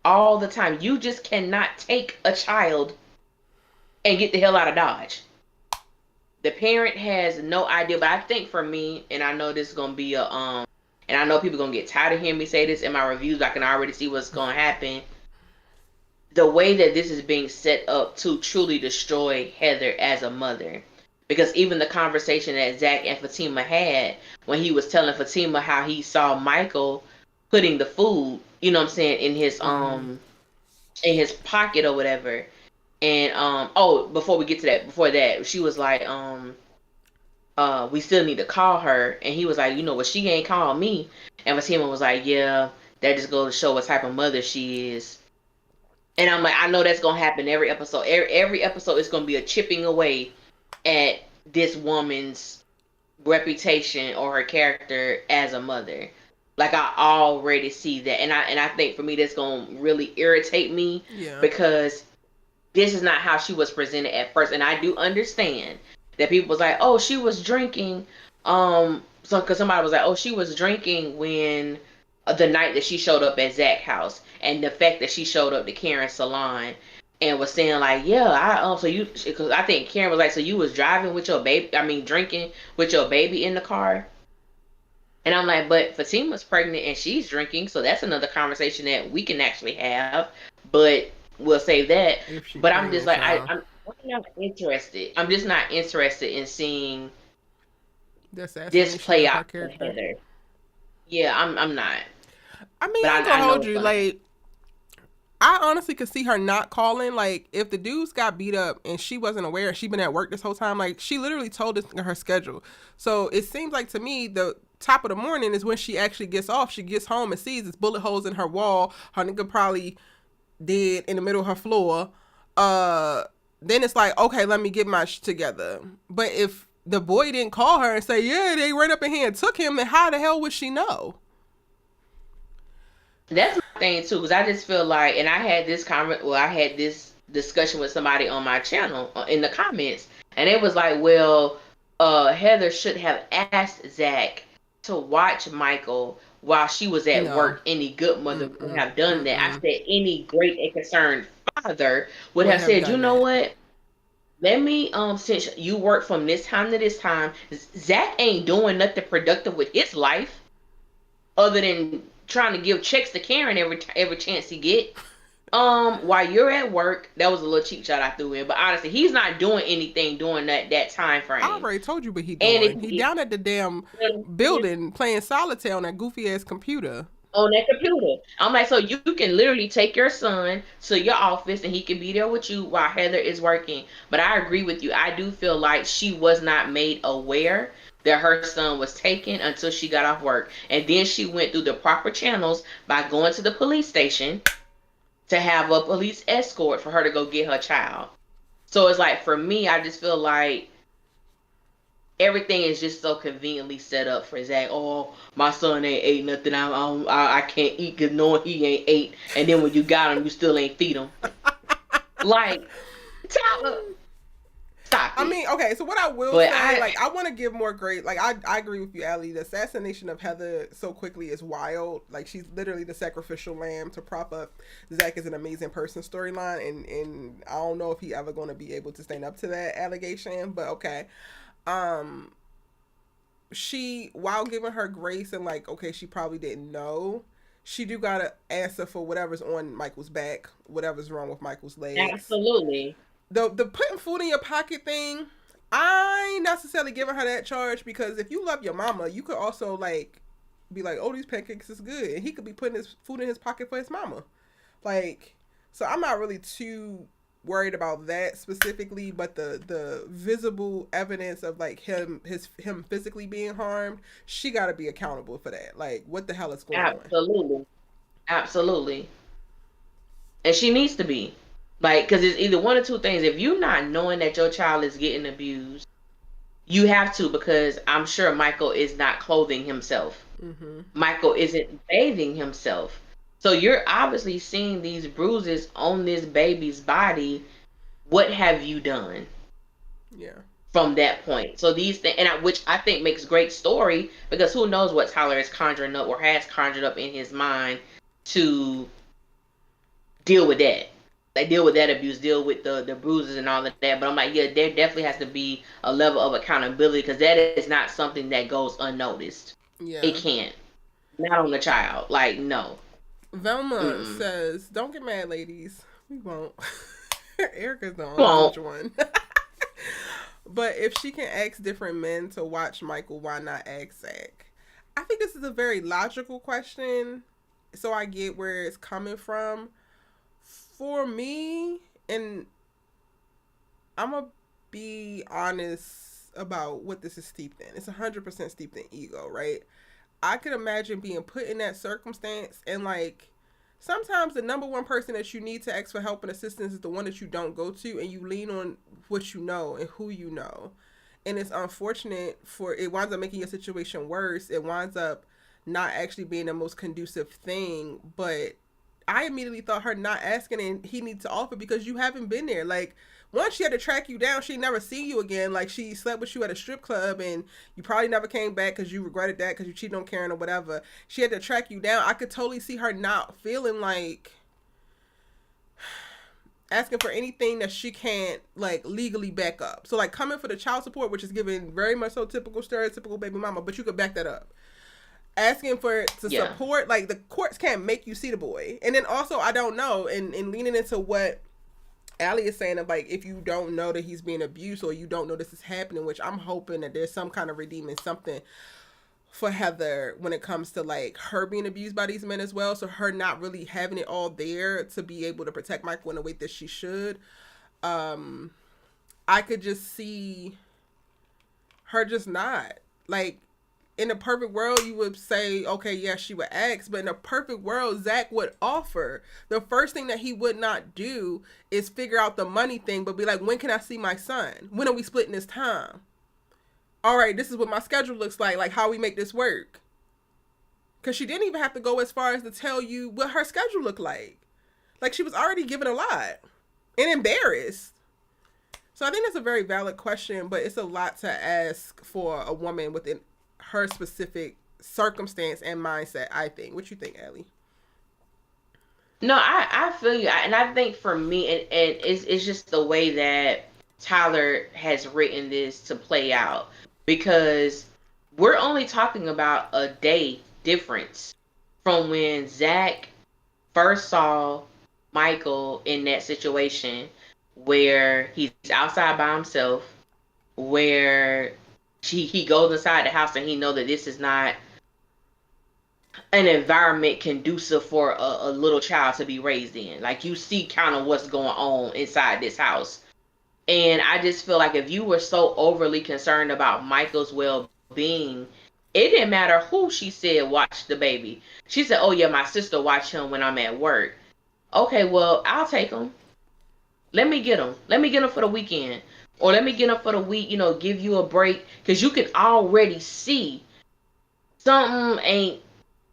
all the time. You just cannot take a child and get the hell out of Dodge. The parent has no idea, but I think for me, and I know this is gonna be and I know people gonna get tired of hearing me say this in my reviews. I can already see what's gonna happen. The way that this is being set up to truly destroy Heather as a mother. Because even the conversation that Zach and Fatima had when he was telling Fatima how he saw Michael putting the food, you know what I'm saying, Mm-hmm. in his pocket or whatever. And before we get to that, before that, she was like, we still need to call her. And he was like, you know what, she ain't called me. And Fatima was like, yeah, that just goes to show what type of mother she is. And I'm like, I know that's gonna happen every episode. Every episode is gonna be a chipping away at this woman's reputation or her character as a mother. Like I already see that, and I think for me that's gonna really irritate me Yeah. because this is not how she was presented at first. And I do understand that people was like, oh, she was drinking. So because somebody was like, oh, she was drinking when the night that she showed up at Zach's house, and the fact that she showed up to Karen's salon and was saying like, yeah, so you, because I think Karen was like, so you was driving with your baby, I mean, drinking with your baby in the car. And I'm like, but Fatima's pregnant and she's drinking, so that's another conversation that we can actually have. But we'll save that. If she But I'm just pregnant, like, child. I'm not interested. I'm just not interested in seeing The this assassination play of out her with character. Heather. Yeah, I'm not. I mean, But I ain't gonna I know hold it's you. gonna happen. Like, I honestly could see her not calling. Like, if the dudes got beat up and she wasn't aware, she been at work this whole time. Like, she literally told us her schedule. So it seems like to me the top of the morning is when she actually gets off. She gets home and sees this bullet holes in her wall. Her nigga probably dead in the middle of her floor. Then it's like, okay, let me get my together. But if the boy didn't call her and say, yeah, they ran up in here and took him, then how the hell would she know? That's my thing too, because I just feel like, and I had this comment, well, I had this discussion with somebody on my channel in the comments, and it was like, well, Heather should have asked Zach to watch Michael while she was at No. work. Any good mother would Mm-mm. have done that. I Mm-mm. said any great and concerned father would Would have have said, you done know that. what? Let me since you work from this time to this time, Zach ain't doing nothing productive with his life other than trying to give checks to Karen every chance he get. While you're at work, that was a little cheap shot I threw in, but honestly, he's not doing anything during that time I frame. already told you what he And doing. He down at the damn if building playing solitaire on that goofy ass computer. on that computer. I'm like, so you can literally take your son to your office and he can be there with you while Heather is working. But I agree with you. I do feel like she was not made aware that her son was taken until she got off work. And then she went through the proper channels by going to the police station to have a police escort for her to go get her child. So it's like, for me, I just feel like everything is just so conveniently set up for Zach. Oh, my son ain't ate nothing. I can't eat because knowing he ain't ate. And then when you got him, you still ain't feed him. Like, Tyler, stop I it. mean, okay, so what I will But say, like, I want to give more great, like, I agree with you, Allie. The assassination of Heather so quickly is wild. Like, she's literally the sacrificial lamb to prop up Zach is an amazing person storyline, and I don't know if he ever going to be able to stand up to that allegation, but okay. Um, she, while giving her grace and, like, okay, she probably didn't know, she do gotta answer for whatever's on Michael's back, whatever's wrong with Michael's legs. absolutely, The putting food in your pocket thing, I ain't necessarily giving her that charge because if you love your mama, you could also like be like, oh, these pancakes is good, and he could be putting his food in his pocket for his mama. Like, so I'm not really too worried about that specifically, but the visible evidence of like him physically being harmed, she got to be accountable for that. Like, what the hell is going on? absolutely, absolutely. And she needs to be. Like, because it's either one or two things. If you're not knowing that your child is getting abused, you have to, because I'm sure Michael is not clothing himself. Mm-hmm. Michael isn't bathing himself. So you're obviously seeing these bruises on this baby's body. What have you done Yeah. from that point? So these things, which I think makes great story, because who knows what Tyler is conjuring up or has conjured up in his mind to deal with that. Like, deal with that abuse, deal with the bruises and all of that. But I'm like, yeah, there definitely has to be a level of accountability, because that is not something that goes unnoticed. It Yeah. can't. Not on the child. Like, no. Velma Mm-mm. says, "Don't get mad, ladies. We won't." Erica's the Won't. orange one. But if she can ask different men to watch Michael, why not ask Zach? I think this is a very logical question, so I get where it's coming from. For me, and I'm gonna be honest about what this is steeped in. It's 100% steeped in ego, right? I could imagine being put in that circumstance and like sometimes the number one person that you need to ask for help and assistance is the one that you don't go to, and you lean on what you know and who you know. And it's unfortunate for it winds up making your situation worse. It winds up not actually being the most conducive thing, but I immediately thought her not asking and he needs to offer because you haven't been there. Like once she had to track you down, she never see you again. Like she slept with you at a strip club and you probably never came back because you regretted that because you cheated on Karen or whatever. She had to track you down. I could totally see her not feeling like asking for anything that she can't like legally back up. So like coming for the child support, which is given very much so typical stereotypical baby mama, but you could back that up. Asking for it to support, like the courts can't make you see the boy. And then also I don't know, and leaning into what Allie is saying of like if you don't know that he's being abused or you don't know this is happening, which I'm hoping that there's some kind of redeeming something for Heather when it comes to like her being abused by these men as well. So her not really having it all there to be able to protect Michael in a way that she should. I could just see her just not like in a perfect world, you would say, okay, yeah, she would ask. But in a perfect world, Zach would offer. The first thing that he would not do is figure out the money thing, but be like, when can I see my son? When are we splitting this time? All right, this is what my schedule looks like. Like, how we make this work. Because she didn't even have to go as far as to tell you what her schedule looked like. Like, she was already given a lot and embarrassed. So I think that's a very valid question, but it's a lot to ask for a woman within her specific circumstance and mindset, I think. What you think, Allie? No, I feel you. And I think for me, and it's just the way that Tyler has written this to play out. Because we're only talking about a day difference from when Zach first saw Michael in that situation where he's outside by himself, where he goes inside the house and he know that this is not an environment conducive for a little child to be raised in. Like you see kind of what's going on inside this house. And I just feel like if you were so overly concerned about Michael's well-being, it didn't matter who she said watched the baby. She said, oh yeah, my sister watched him when I'm at work. Okay, well, I'll take him. Let me get him. Let me get him for the weekend. Or let me get him for the week, give you a break. Because you can already see something in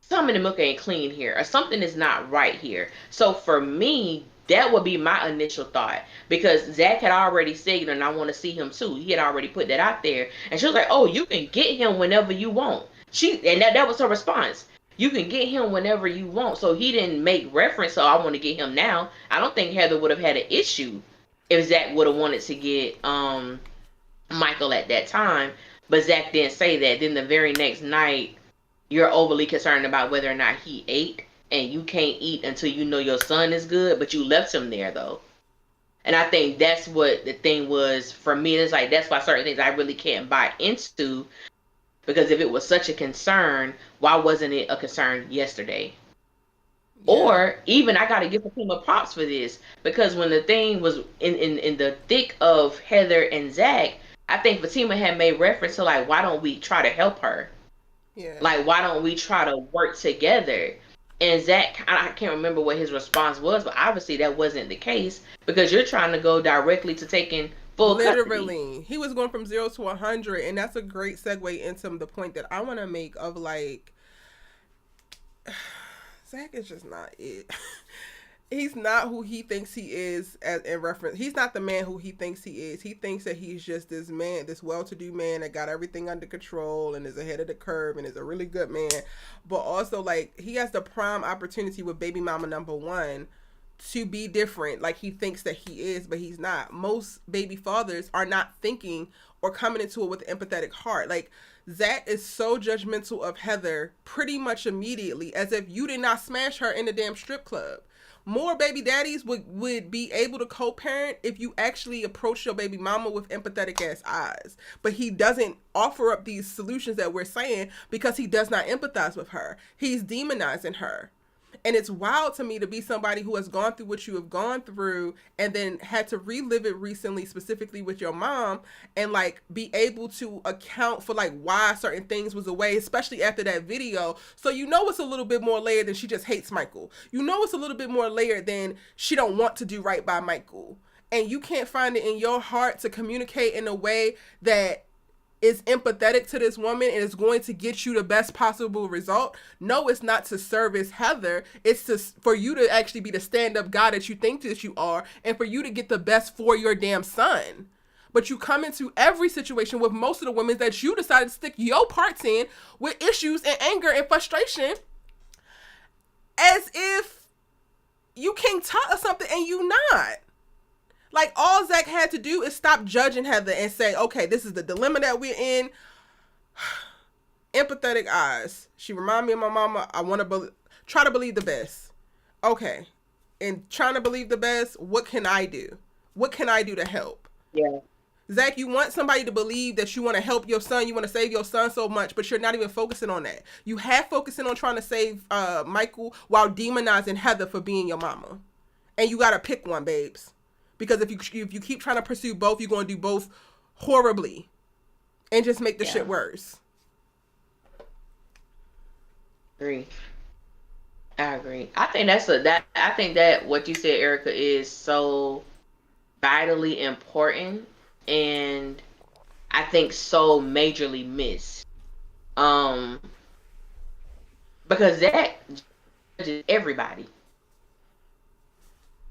the milk ain't clean here. Or something is not right here. So for me, that would be my initial thought. Because Zach had already said, and I want to see him too. He had already put that out there. And she was like, oh, you can get him whenever you want. And that was her response. You can get him whenever you want. So he didn't make reference, so I want to get him now. I don't think Heather would have had an issue if Zach would have wanted to get Michael at that time. But Zach didn't say that. Then the very next night, you're overly concerned about whether or not he ate. And you can't eat until you know your son is good. But you left him there, though. And I think that's what the thing was for me. It's like, that's why certain things I really can't buy into. Because if it was such a concern, why wasn't it a concern yesterday? Yeah. Or even I got to give Fatima props for this. Because when the thing was in the thick of Heather and Zach, I think Fatima had made reference to like, why don't we try to help her? Yeah. Like, why don't we try to work together? And Zach, I can't remember what his response was, but obviously that wasn't the case because you're trying to go directly to taking full literally custody. He was going from 0 to 100, and that's a great segue into the point that I want to make of like Zach is just not it. He's not who he thinks he is in reference. He's not the man who he thinks he is. He thinks that he's just this man, this well-to-do man that got everything under control and is ahead of the curve and is a really good man. But also, like, he has the prime opportunity with baby mama number one to be different like he thinks that he is, but he's not. Most baby fathers are not thinking or coming into it with an empathetic heart. Like, Zach is so judgmental of Heather pretty much immediately, as if you did not smash her in the damn strip club. More baby daddies would be able to co-parent if you actually approach your baby mama with empathetic ass eyes. But he doesn't offer up these solutions that we're saying because he does not empathize with her. He's demonizing her. And it's wild to me to be somebody who has gone through what you have gone through and then had to relive it recently, specifically with your mom, and like be able to account for like why certain things was away, especially after that video. So you know it's a little bit more layered than she just hates Michael. You know it's a little bit more layered than she don't want to do right by Michael. And you can't find it in your heart to communicate in a way that is empathetic to this woman and is going to get you the best possible result. No, it's not to service Heather. It's to for you to actually be the stand-up guy that you think that you are, and for you to get the best for your damn son. But you come into every situation with most of the women that you decided to stick your parts in with issues and anger and frustration, as if you King Tut or something and you not. Like, all Zach had to do is stop judging Heather and say, okay, this is the dilemma that we're in. Empathetic eyes. She remind me of my mama. I want to try to believe the best. Okay. And trying to believe the best, what can I do? What can I do to help? Yeah. Zach, you want somebody to believe that you want to help your son, you want to save your son so much, but you're not even focusing on that. You have focusing on trying to save Michael while demonizing Heather for being your mama. And you got to pick one, babes. Because if you keep trying to pursue both, you're going to do both horribly and just make the shit worse. I agree. I think I think that what you said, Erica, is so vitally important, and I think so majorly missed. Because that judges everybody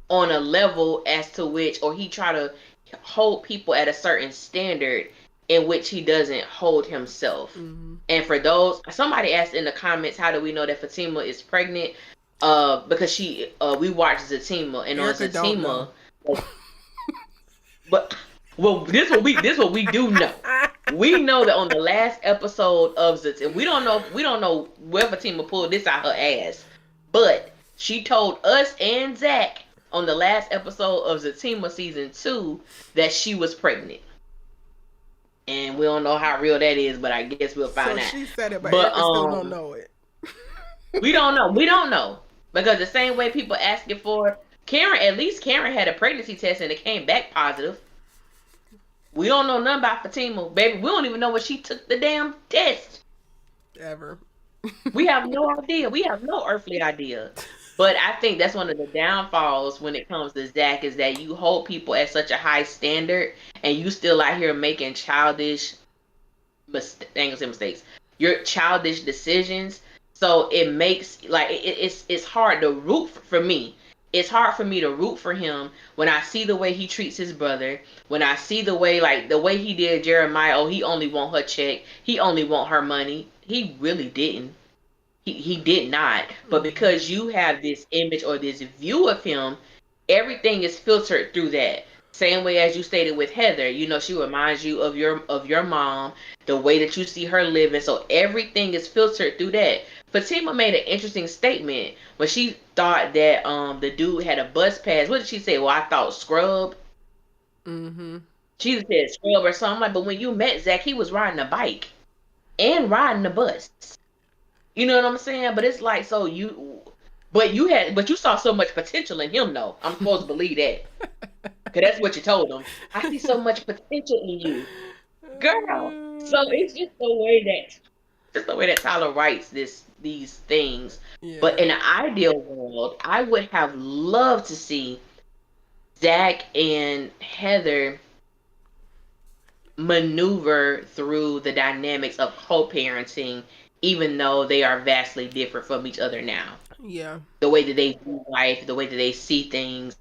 on a level as to which, or he try to hold people at a certain standard in which he doesn't hold himself. Mm-hmm. And for those, somebody asked in the comments, how do we know that Fatima is pregnant? Because we watched Zatima, and Erica on Zatima, but well, this what we do know. We know that on the last episode of Zatima, we don't know where Fatima pulled this out her ass, but she told us and Zach on the last episode of Zatima season 2 that she was pregnant. And we don't know how real that is, but I guess we'll find out. She said it, but Erica still don't know it. We don't know. Because the same way people asking for Karen, at least Karen had a pregnancy test and it came back positive. We don't know nothing about Fatima. Baby, we don't even know when she took the damn test. Ever. We have no idea. We have no earthly idea. But I think that's one of the downfalls when it comes to Zach, is that you hold people at such a high standard and you still out here making childish mistakes. Your childish decisions. So it makes it's hard to root for me. It's hard for me to root for him when I see the way he treats his brother, when I see the way he did Jeremiah. Oh, he only want her check. He only want her money. He really didn't. He did not. But because you have this image or this view of him, everything is filtered through that. Same way as you stated with Heather, she reminds you of your mom, the way that you see her living. So everything is filtered through that. Fatima made an interesting statement when she thought that the dude had a bus pass. What did she say? Well, I thought scrub. Mm-hmm. She said scrub or something. But when you met Zach, he was riding a bike and riding the bus. You know what I'm saying? But it's like, but you saw so much potential in him, though. I'm supposed to believe that. Because that's what you told him. I see so much potential in you, girl. So it's just the way that Tyler writes these things. Yeah. But in an ideal world, I would have loved to see Zach and Heather maneuver through the dynamics of co-parenting, even though they are vastly different from each other now. Yeah. The way that they view life, the way that they see things.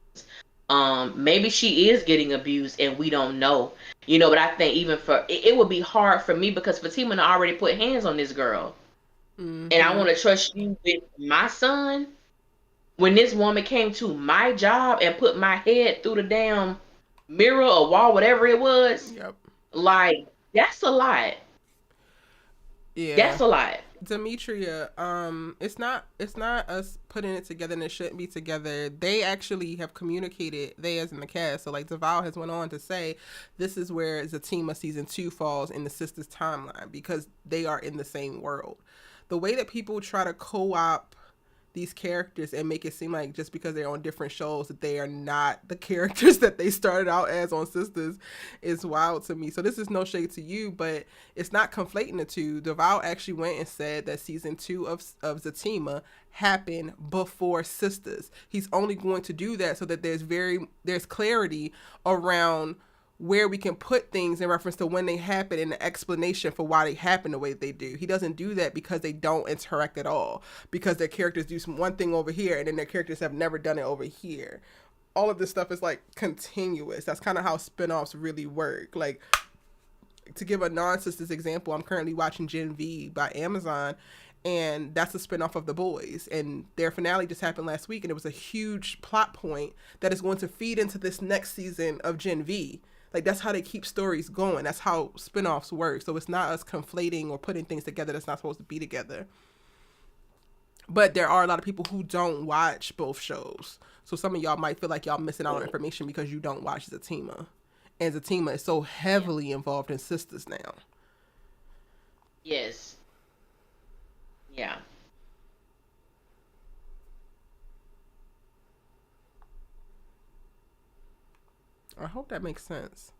Maybe she is getting abused and we don't know. But I think even it would be hard for me because Fatima already put hands on this girl. Mm-hmm. And I want to trust you with my son. When this woman came to my job and put my head through the damn mirror or wall, whatever it was. Yep. Like, that's a lot. Yeah. That's a lot. Demetria, it's not us putting it together and it shouldn't be together. They actually have communicated, they as in the cast. So like Deval has went on to say this is where Zatima season 2 falls in the Sistas timeline because they are in the same world. The way that people try to co-opt these characters and make it seem like just because they're on different shows that they are not the characters that they started out as on Sisters is wild to me. So this is no shade to you, but it's not conflating the two. Deval actually went and said that season 2 of Zatima happened before Sisters. He's only going to do that so that there's clarity around where we can put things in reference to when they happen and the explanation for why they happen the way they do. He doesn't do that because they don't interact at all, because their characters do some one thing over here and then their characters have never done it over here. All of this stuff is like continuous. That's kind of how spinoffs really work. Like, to give a non-Sisters example, I'm currently watching Gen V by Amazon, and that's a spinoff of The Boys, and their finale just happened last week, and it was a huge plot point that is going to feed into this next season of Gen V. Like, that's how they keep stories going. That's how spinoffs work. So it's not us conflating or putting things together that's not supposed to be together. But there are a lot of people who don't watch both shows. So some of y'all might feel like y'all missing out on information because you don't watch Zatima. And Zatima is so heavily involved in Sisters now. Yes. Yeah. I hope that makes sense.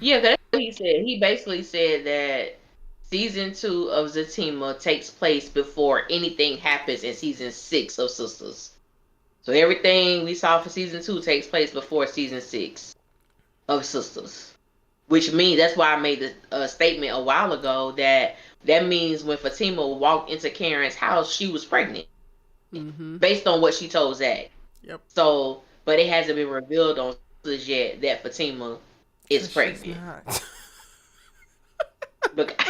Yeah, that's what he said. He basically said that season 2 of Zatima takes place before anything happens in season 6 of Sisters. So everything we saw for season 2 takes place before season 6 of Sisters. Which means, that's why I made the statement a while ago that means when Fatima walked into Karen's house, she was pregnant. Mm-hmm. Based on what she told Zach. Yep. So, but it hasn't been revealed on Sisters yet that Fatima is pregnant. She's not. But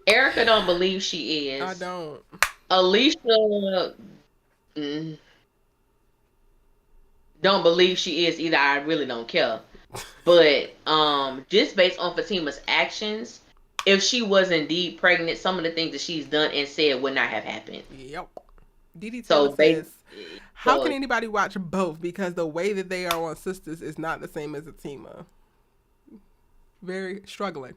Erica don't believe she is. I don't. Alicia don't believe she is either. I really don't care. But just based on Fatima's actions, if she was indeed pregnant, some of the things that she's done and said would not have happened. Yep. Didi Taylor So says, how so can anybody watch both? Because the way that they are on Sisters is not the same as Zatima. Very struggling.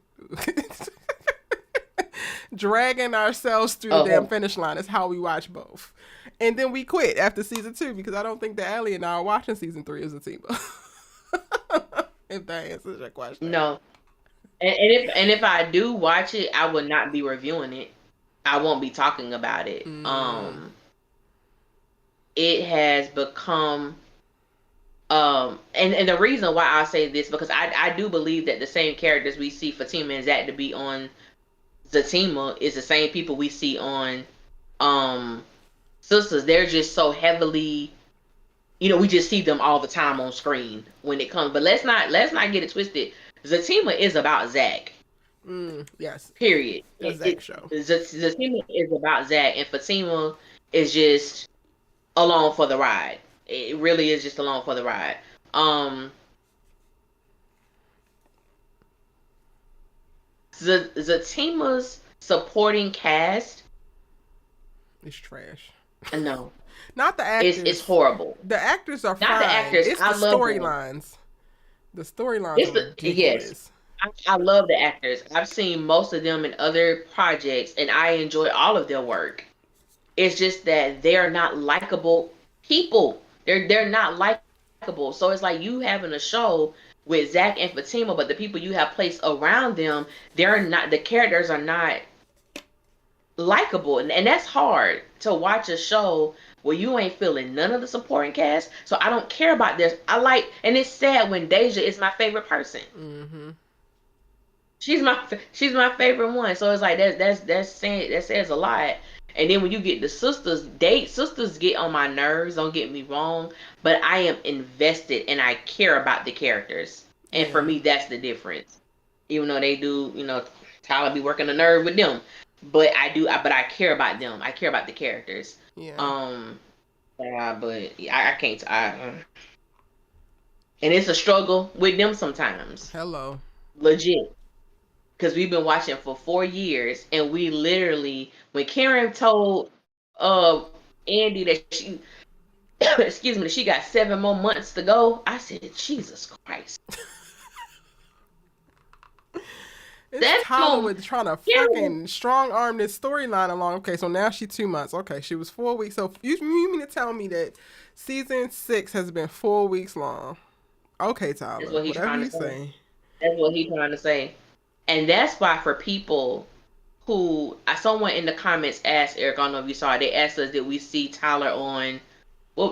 Dragging ourselves through the damn finish line is how we watch both. And then we quit after season 2 because I don't think that Allie and I are watching season 3 of Zatima. If that answers your question. No. And if I do watch it, I will not be reviewing it. I won't be talking about it. It has become and the reason why I say this, because I do believe that the same characters we see Fatima and Zach to be on Zatima is the same people we see on Sisters. They're just so heavily, we just see them all the time on screen when it comes. But let's not get it twisted. Zatima is about Zach. Yes. Period. The Zach show. Zatima is about Zach, and Fatima is just along for the ride. It really is just along for the ride. Zatima's supporting cast is trash. No. Not the actors. It's horrible. The actors are not fine. The actors. It's the storylines. The storylines are ridiculous. Yes. I love the actors. I've seen most of them in other projects, and I enjoy all of their work. It's just that they're not likable people. They're not likable. So it's like you having a show with Zach and Fatima, but the people you have placed around them, the characters are not likable. And that's hard to watch a show where you ain't feeling none of the supporting cast. So I don't care about this. And it's sad when Deja is my favorite person. Mm-hmm. She's my favorite one. So it's like that says a lot. And then when you get the sisters get on my nerves, don't get me wrong, but I am invested and I care about the characters. And for me, that's the difference. Even though they do, Tyler be working a nerve with them. But I care about them. I care about the characters. Yeah. But I can't. And it's a struggle with them sometimes. Hello. Legit. Because we've been watching for 4 years, and we literally, when Karen told Andy that she, excuse me, she got 7 more months to go, I said, Jesus Christ. It's That's Tyler gonna with trying to yeah. fucking strong arm this storyline along. Okay, so now she's 2 months. Okay, she was 4 weeks. So you mean to tell me that season 6 has been 4 weeks long? Okay, That's Tyler, what he's whatever trying to you say. say. That's what he's trying to say. And that's why for people who someone in the comments asked Eric, I don't know if you saw it, they asked us did we see Tyler on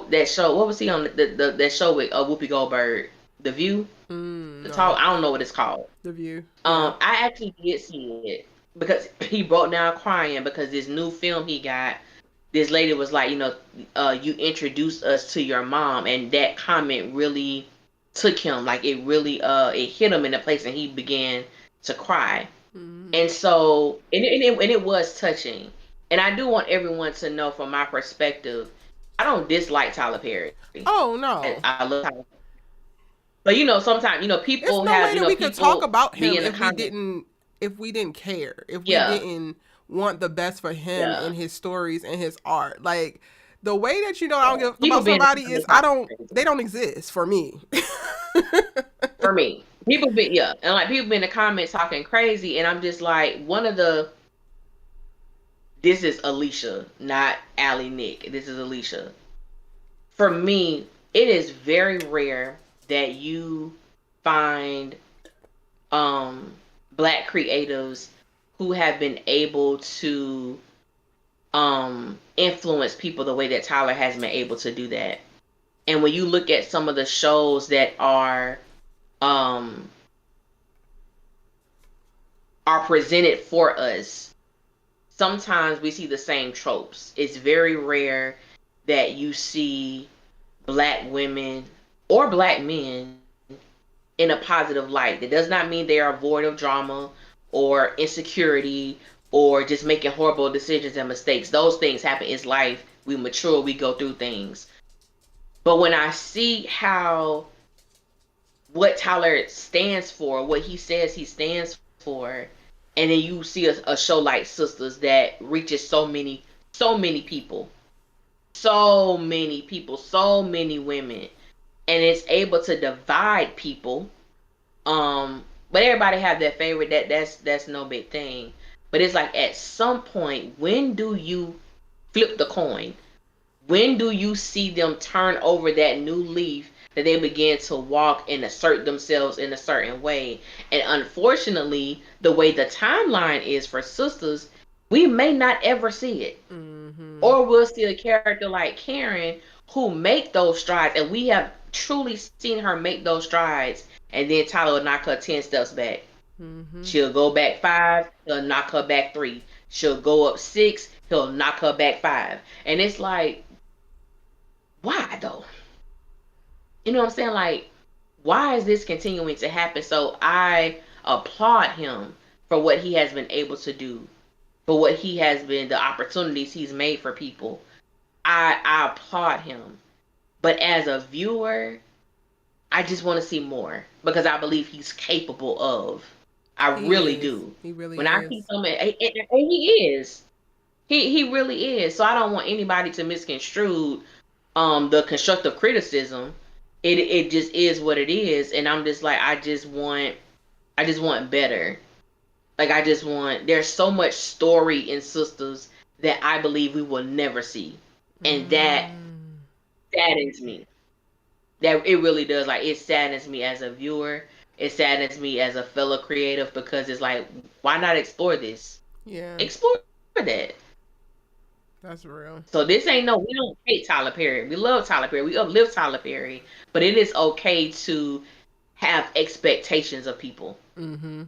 that show? What was he on that show with Whoopi Goldberg? The View? The No, talk I don't know what it's called. The View. Yeah. I actually did see it because he broke down crying because this new film he got, this lady was like, you introduced us to your mom, and that comment really took him. Like it really, it hit him in a place, and he began to cry. And so, and it was touching. And I do want everyone to know, from my perspective, I don't dislike Tyler Perry. Oh no. I love Tyler. But sometimes It's people no have way that we could talk people about be him in the comments. if we didn't care, if we Yeah, didn't want the best for him yeah, and his stories and his art. Like the way that I don't yeah. give People about be in the somebody is comments talking they crazy. don't exist for me. For me. People be yeah, and like people be in the comments talking crazy, and I'm just like this is Alicia, not Allie Nick. This is Alicia. For me, it is very rare that you find um black creatives who have been able to influence people the way that Tyler has been able to do that. And when you look at some of the shows that um are presented for us, sometimes we see the same tropes. It's very rare that you see black women or black men in a positive light. That does not mean they are void of drama or insecurity or just making horrible decisions and mistakes. Those things happen. It's life. We mature, we go through things. But when I see how what Tyler stands for, what he says he stands for, and then you see a show like Sistas that reaches so many people, so many women, and it's able to divide people. But everybody have their favorite. That's no big thing. But it's like at some point, when do you flip the coin? When do you see them turn over that new leaf that they begin to walk and assert themselves in a certain way? And unfortunately, the way the timeline is for Sisters, we may not ever see it. Mm-hmm. Or we'll see a character like Karen who make those strides, and we have truly seen her make those strides, and then Tyler will knock her 10 steps back. Mm-hmm. She'll go back 5, he'll knock her back 3. She'll go up 6, he'll knock her back 5. And it's like, why though? You know what I'm saying? Like, why is this continuing to happen? So I applaud him for what he has been able to do, for what he has been, the opportunities he's made for people. I applaud him. But as a viewer, I just want to see more because I believe he's capable of. I He really is. do. He really When I see is. something, and he is. He really is. So I don't want anybody to misconstrue the constructive criticism. It just is what it is, and I'm just like I just want better. Like I just want there's so much story in Sisters that I believe we will never see. And that Mm. saddens me. That it really does. Like it saddens me as a viewer. It saddens me as a fellow creative because it's like, why not explore this? Yeah, Explore that. that's real. So this ain't no, we don't hate Tyler Perry. We love Tyler Perry. We uplift Tyler Perry. But it is okay to have expectations of people. Mm-hmm.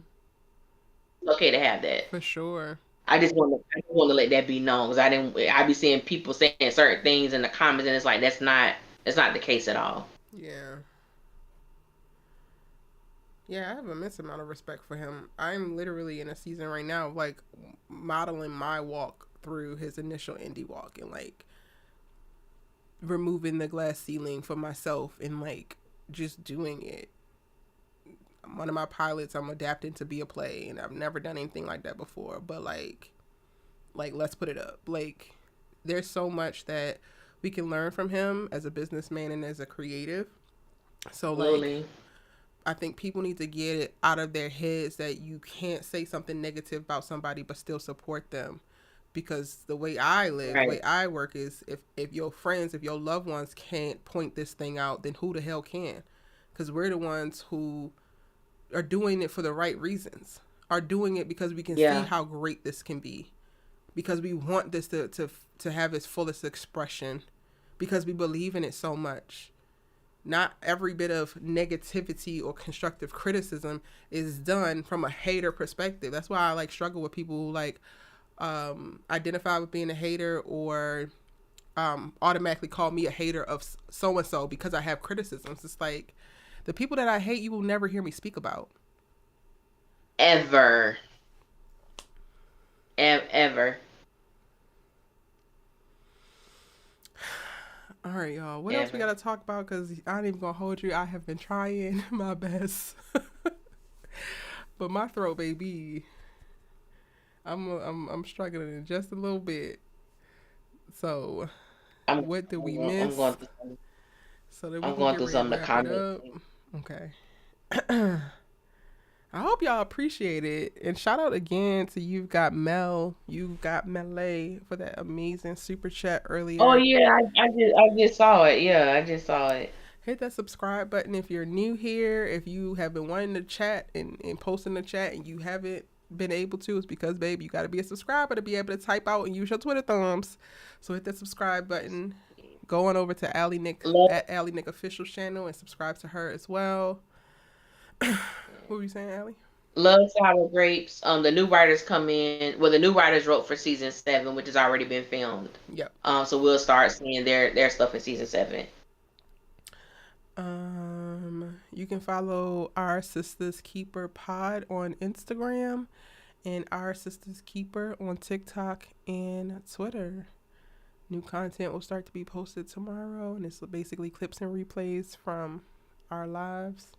It's okay to have that. For sure. I just want to let that be known because I be seeing people saying certain things in the comments and it's like that's not the case at all. Yeah. Yeah, I have an immense amount of respect for him. I'm literally in a season right now, like modeling my walk through his initial indie walk and like removing the glass ceiling for myself and like just doing it. One of my pilots, I'm adapting to be a play, and I've never done anything like that before. But like let's put it up. Like, there's so much that we can learn from him as a businessman and as a creative. So like, Absolutely. I think people need to get it out of their heads that you can't say something negative about somebody but still support them. Because the way I live, the Right. way I work is if your friends, if your loved ones can't point this thing out, then who the hell can? Because we're the ones who are doing it for the right reasons, are doing it because we can see Yeah. how great this can be, because we want this to have its fullest expression, because we believe in it so much. Not every bit of negativity or constructive criticism is done from a hater perspective. That's why I like struggle with people who like identify with being a hater or automatically call me a hater of so and so because I have criticisms. It's like the people that I hate, you will never hear me speak about. Ever. Ever. All right, y'all. What else we Ever. gotta talk about? Cause I ain't even gonna hold you. I have been trying my best, but my throat, baby, I'm struggling just a little bit. So, I'm what did we I'm going miss? through So that we I'm can going get through ready to some of the wrap it comments. up. Okay. I hope y'all appreciate it. And shout out again to You've Got Melee for that amazing super chat Oh earlier. yeah, I just saw it. Yeah, I just saw it. Hit that subscribe button if you're new here. If you have been wanting to chat and post in the chat and you haven't been able to, it's because, babe, you got to be a subscriber to be able to type out and use your Twitter thumbs. So hit that subscribe button. Go on over to Allie Nick Love, at Allie Nick official channel and subscribe to her as well. What were you saying, Allie? love sour grapes. The new writers come in. Well, the new writers wrote for season 7, which has already been filmed. Yep. So we'll start seeing their stuff in season 7. You can follow Our Sistas Keeper Pod on Instagram and Our Sistas Keeper on TikTok and Twitter. New content will start to be posted tomorrow, and it's basically clips and replays from our lives.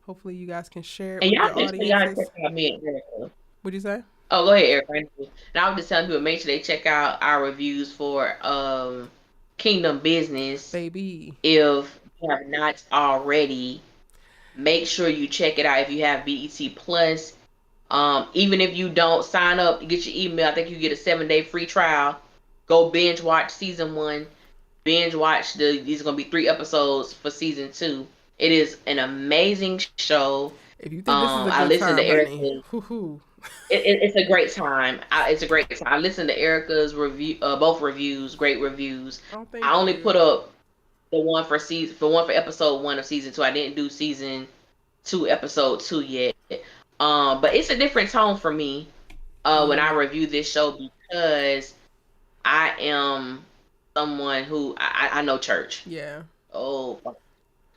Hopefully, you guys can share it And with y'all your make sure y'all check audiences. out me and Erica. What'd you say? Oh, go ahead, Erica. And I was just telling people make sure they check out our reviews for Kingdom Business. Baby. If you have not already, make sure you check it out if you have BET Plus. Even if you don't sign up, you get your email. I think you get a 7-day free trial. Go binge watch season 1. Binge watch these are gonna be 3 episodes for season 2. It is an amazing show. If you think this is a I good listened to time, honey, Erica. hoo. It's a great time. It's a great time. I listened to Erica's review, both reviews, great reviews. Oh, I thank only you. put up the one for episode 1 of season 2. I didn't do season 2 episode 2 yet. But it's a different tone for me when I review this show because I am someone who I know church. Yeah. Oh,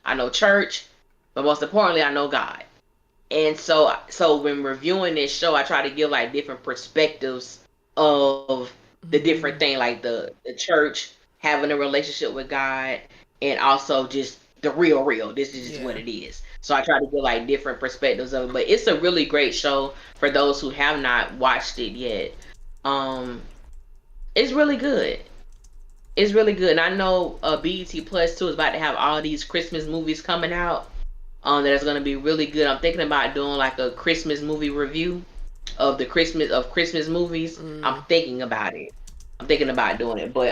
I know church, but most importantly, I know God. And so when reviewing this show, I try to give like different perspectives of the different Mm-hmm. thing, like the church having a relationship with God, and also just the real. This is just what Yeah. it is. So I try to give like different perspectives of it. But it's a really great show for those who have not watched it yet. Um, it's really good. It's really good. And I know BET Plus too is about to have all these Christmas movies coming out. That's gonna be really good. I'm thinking about doing like a Christmas movie review of the Christmas movies. I'm Mm. thinking about it. I'm thinking about doing it. But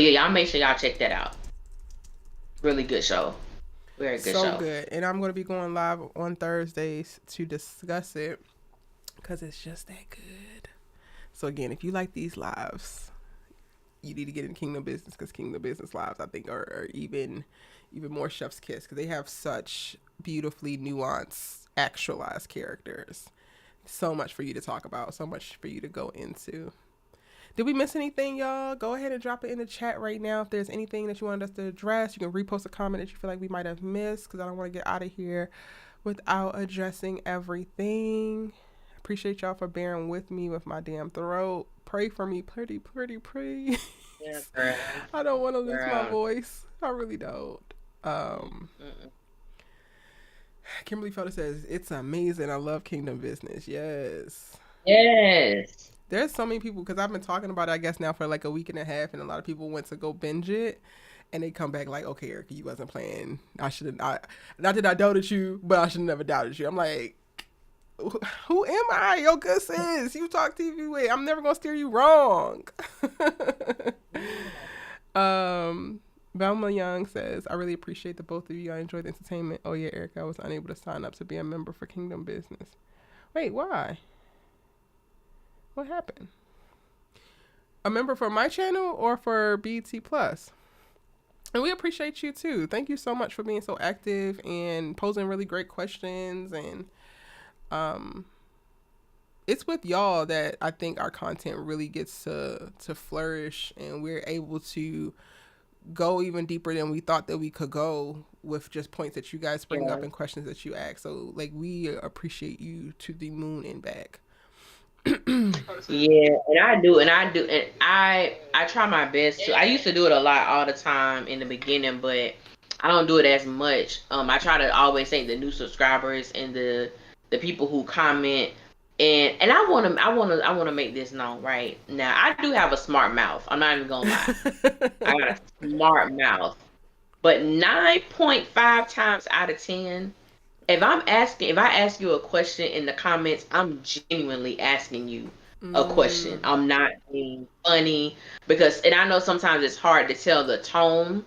yeah, y'all make sure y'all check that out. Really good show. Very good So show. good. And I'm going to be going live on Thursdays to discuss it because it's just that good. So, again, if you like these lives, you need to get in Kingdom Business because Kingdom Business lives, I think, are even more chef's kiss because they have such beautifully nuanced, actualized characters. So much for you to talk about, so much for you to go into. Did we miss anything, y'all? Go ahead and drop it in the chat right now. If there's anything that you wanted us to address, you can repost a comment that you feel like we might have missed because I don't want to get out of here without addressing everything. Appreciate y'all for bearing with me with my damn throat. Pray for me, pretty. Yeah, girl. I don't want to lose my Girl. voice. I really don't. Um, Mm-mm. Kimberly Felder says, it's amazing. I love Kingdom Business. Yes. Yes. There's so many people because I've been talking about it, I guess, now for like a week and a half, and a lot of people went to go binge it. And they come back like, okay, Erica, you wasn't playing. I should have not. Not that I doubted you, but I should have never doubted you. I'm like, who am I? Yo, good sis. You talk TV with. I'm never gonna steer you wrong. Velma Young says, I really appreciate the both of you. I enjoy the entertainment. Oh yeah, Erica, I was unable to sign up to be a member for Kingdom Business. Wait, why? What happened? A member for my channel or for BT Plus? And we appreciate you too. Thank you so much for being so active and posing really great questions. And it's with y'all that I think our content really gets to flourish, and we're able to go even deeper than we thought that we could go with just points that you guys bring up and questions that you ask. So like, we appreciate you to the moon and back. Yeah, and I try my best to. I used to do it a lot all the time in the beginning, but I don't do it as much. I try to always thank the new subscribers and the people who comment, and I want to make this known right now. I do have a smart mouth. I'm not even gonna lie. I got a smart mouth, but 9.5 times out of 10. If I ask you a question in the comments, I'm genuinely asking you a question. I'm not being funny, and I know sometimes it's hard to tell the tone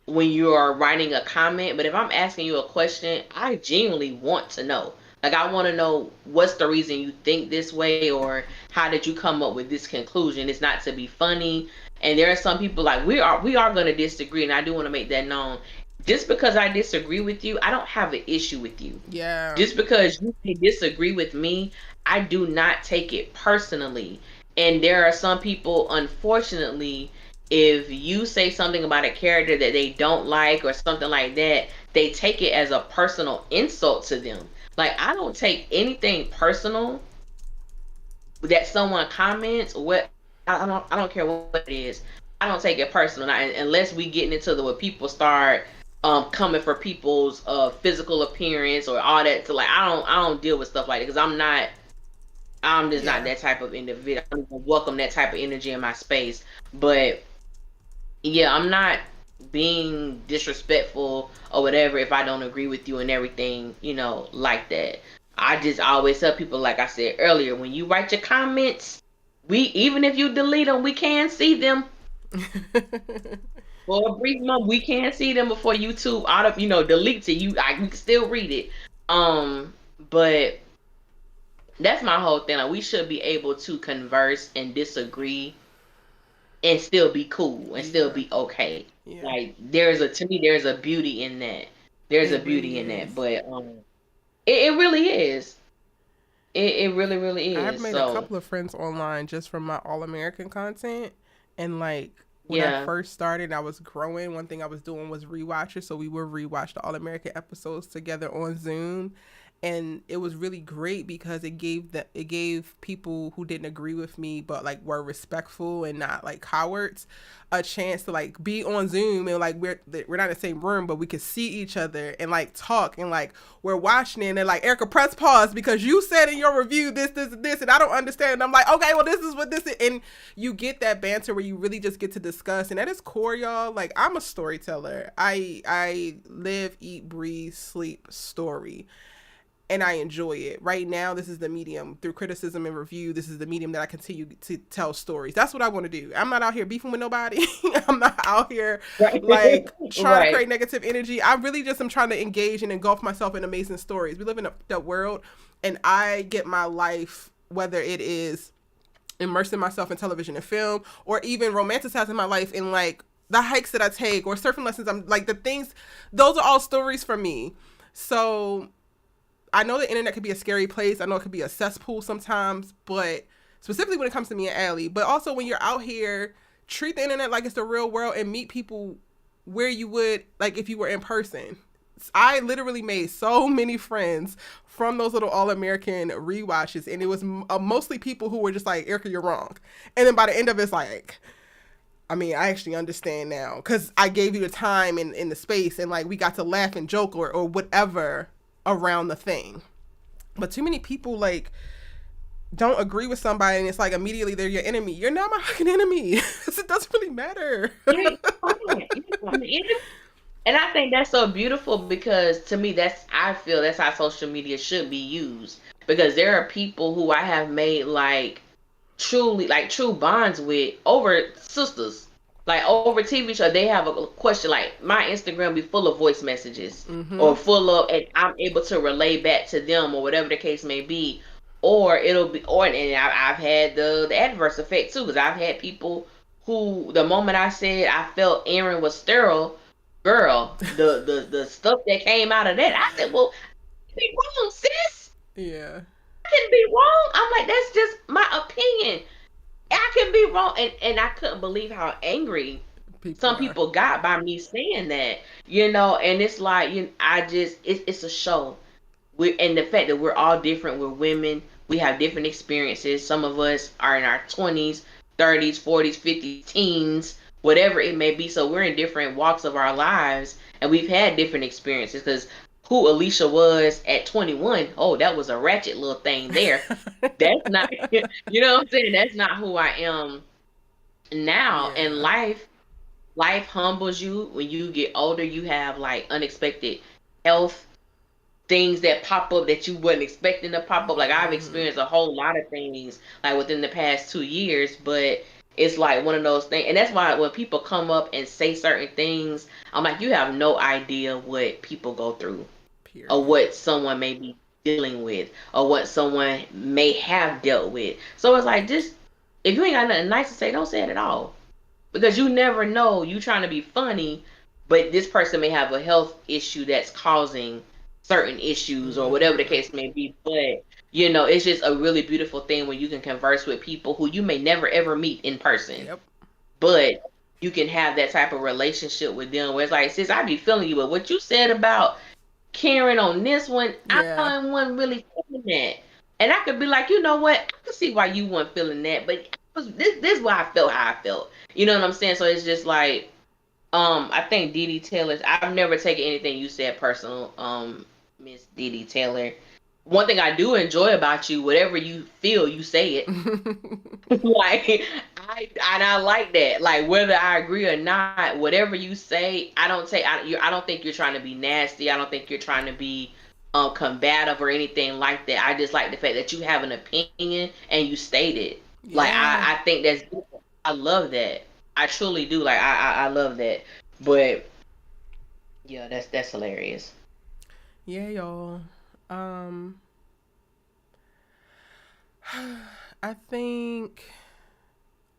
when you are writing a comment, but if I'm asking you a question, I genuinely want to know. Like, I want to know what's the reason you think this way, or how did you come up with this conclusion? It's not to be funny. And there are some people like, we are going to disagree, and I do want to make that known. Just because I disagree with you, I don't have an issue with you. Yeah. Just because you disagree with me, I do not take it personally. And there are some people, unfortunately, if you say something about a character that they don't like or something like that, they take it as a personal insult to them. Like, I don't take anything personal that someone comments. I don't care what it is. I don't take it personal unless we get into where people start coming for people's physical appearance or all that. So like, I don't deal with stuff like that, because I'm just not that type of individual. I don't even welcome that type of energy in my space. But yeah, I'm not being disrespectful or whatever if I don't agree with you and everything, like that. I just always tell people, like I said earlier, when you write your comments, even if you delete them, we can see them. For a brief moment, we can't see them before YouTube deletes it. We can still read it. But that's my whole thing. Like, we should be able to converse and disagree and still be cool and still be okay. Yeah. Like, to me, there's a beauty in that. There's a beauty in that. But it really is. It really, really is. I've made a couple of friends online just from my All-American content, and like, when I first started, I was growing. One thing I was doing was rewatches, so we would rewatch the All-American episodes together on Zoom, and it was really great because it gave people who didn't agree with me but like were respectful and not like cowards a chance to like be on Zoom, and like we're not in the same room, but we could see each other and like talk, and like we're watching it, and they're like, Erica, press pause because you said in your review this and I don't understand. And I'm like, okay, well, this is what this is. And you get that banter where you really just get to discuss, and that is core, y'all. Like, I'm a storyteller. I live, eat, breathe, sleep story. And I enjoy it. Right now, this is the medium. Through criticism and review, this is the medium that I continue to tell stories. That's what I want to do. I'm not out here beefing with nobody. I'm not out here like trying to create negative energy. I really just am trying to engage and engulf myself in amazing stories. We live in the world, and I get my life, whether it is immersing myself in television and film, or even romanticizing my life in like the hikes that I take or surfing lessons. I'm like, the things, those are all stories for me. So I know the internet could be a scary place. I know it could be a cesspool sometimes, but specifically when it comes to me and Allie, but also when you're out here, treat the internet like it's the real world and meet people where you would, like, if you were in person. I literally made so many friends from those little All-American rewatches, and it was mostly people who were just like, Erica, you're wrong. And then by the end of it, it's like, I mean, I actually understand now because I gave you the time and the space, and like we got to laugh and joke or whatever around the thing. But too many people like don't agree with somebody, and it's like immediately they're your enemy. You're not my fucking enemy. It doesn't really matter. You're I mean, and I think that's so beautiful because to me, I feel that's how social media should be used. Because there are people who I have made truly like true bonds with over sisters. Like over TV show, they have a question. Like my Instagram be full of voice messages Mm-hmm. or full of, and I'm able to relay back to them or whatever the case may be. Or it'll be, or and I've had the adverse effect too, because I've had people who the moment I said I felt Aaron was sterile, girl, the stuff that came out of that, I said, well, be wrong, sis. Yeah. I can be wrong. I'm like, that's just my opinion. I can be wrong, and I couldn't believe how angry People some are. people got by me saying that, you know. And it's like, I just, it's a show. We, and the fact that we're all different. We're women. We have different experiences. Some of us are in our 20s, 30s, 40s, 50s, teens, whatever it may be. So we're in different walks of our lives, and we've had different experiences. Because who Alicia was at 21, oh, that was a ratchet little thing there. That's not, you know what I'm saying? That's not who I am now. And Yeah. life humbles you. When you get older, you have like unexpected health things that pop up that you wasn't expecting to pop up. Like I've Mm-hmm. experienced a whole lot of things like within the past 2 years, but it's like one of those things. And that's why when people come up and say certain things, I'm like, you have no idea what people go through or Period. what someone may be dealing with or what someone may have dealt with. So it's like, just if you ain't got nothing nice to say, don't say it at all, because you never know. You trying to be funny, but this person may have a health issue that's causing certain issues or whatever the Mm-hmm. case may be. But it's just a really beautiful thing when you can converse with people who you may never ever meet in person, Yep. but you can have that type of relationship with them where it's like, sis, I be feeling you, but what you said about Karen on this one, Yeah. I wasn't really feeling that. And I could be like, you know what? I can see why you weren't feeling that, but this is why I felt how I felt. You know what I'm saying? So it's just like, I think Dee Dee Taylor. I've never taken anything you said personal, Miss Dee Dee Taylor. One thing I do enjoy about you, whatever you feel, you say it. Like I like that. Like whether I agree or not, whatever you say, I don't take. I don't think you're trying to be nasty. I don't think you're trying to be combative or anything like that. I just like the fact that you have an opinion and you state it. Like Yeah. I think that's beautiful. I love that. I truly do. Like I love that. But yeah, that's hilarious. Yeah, y'all. Um, I think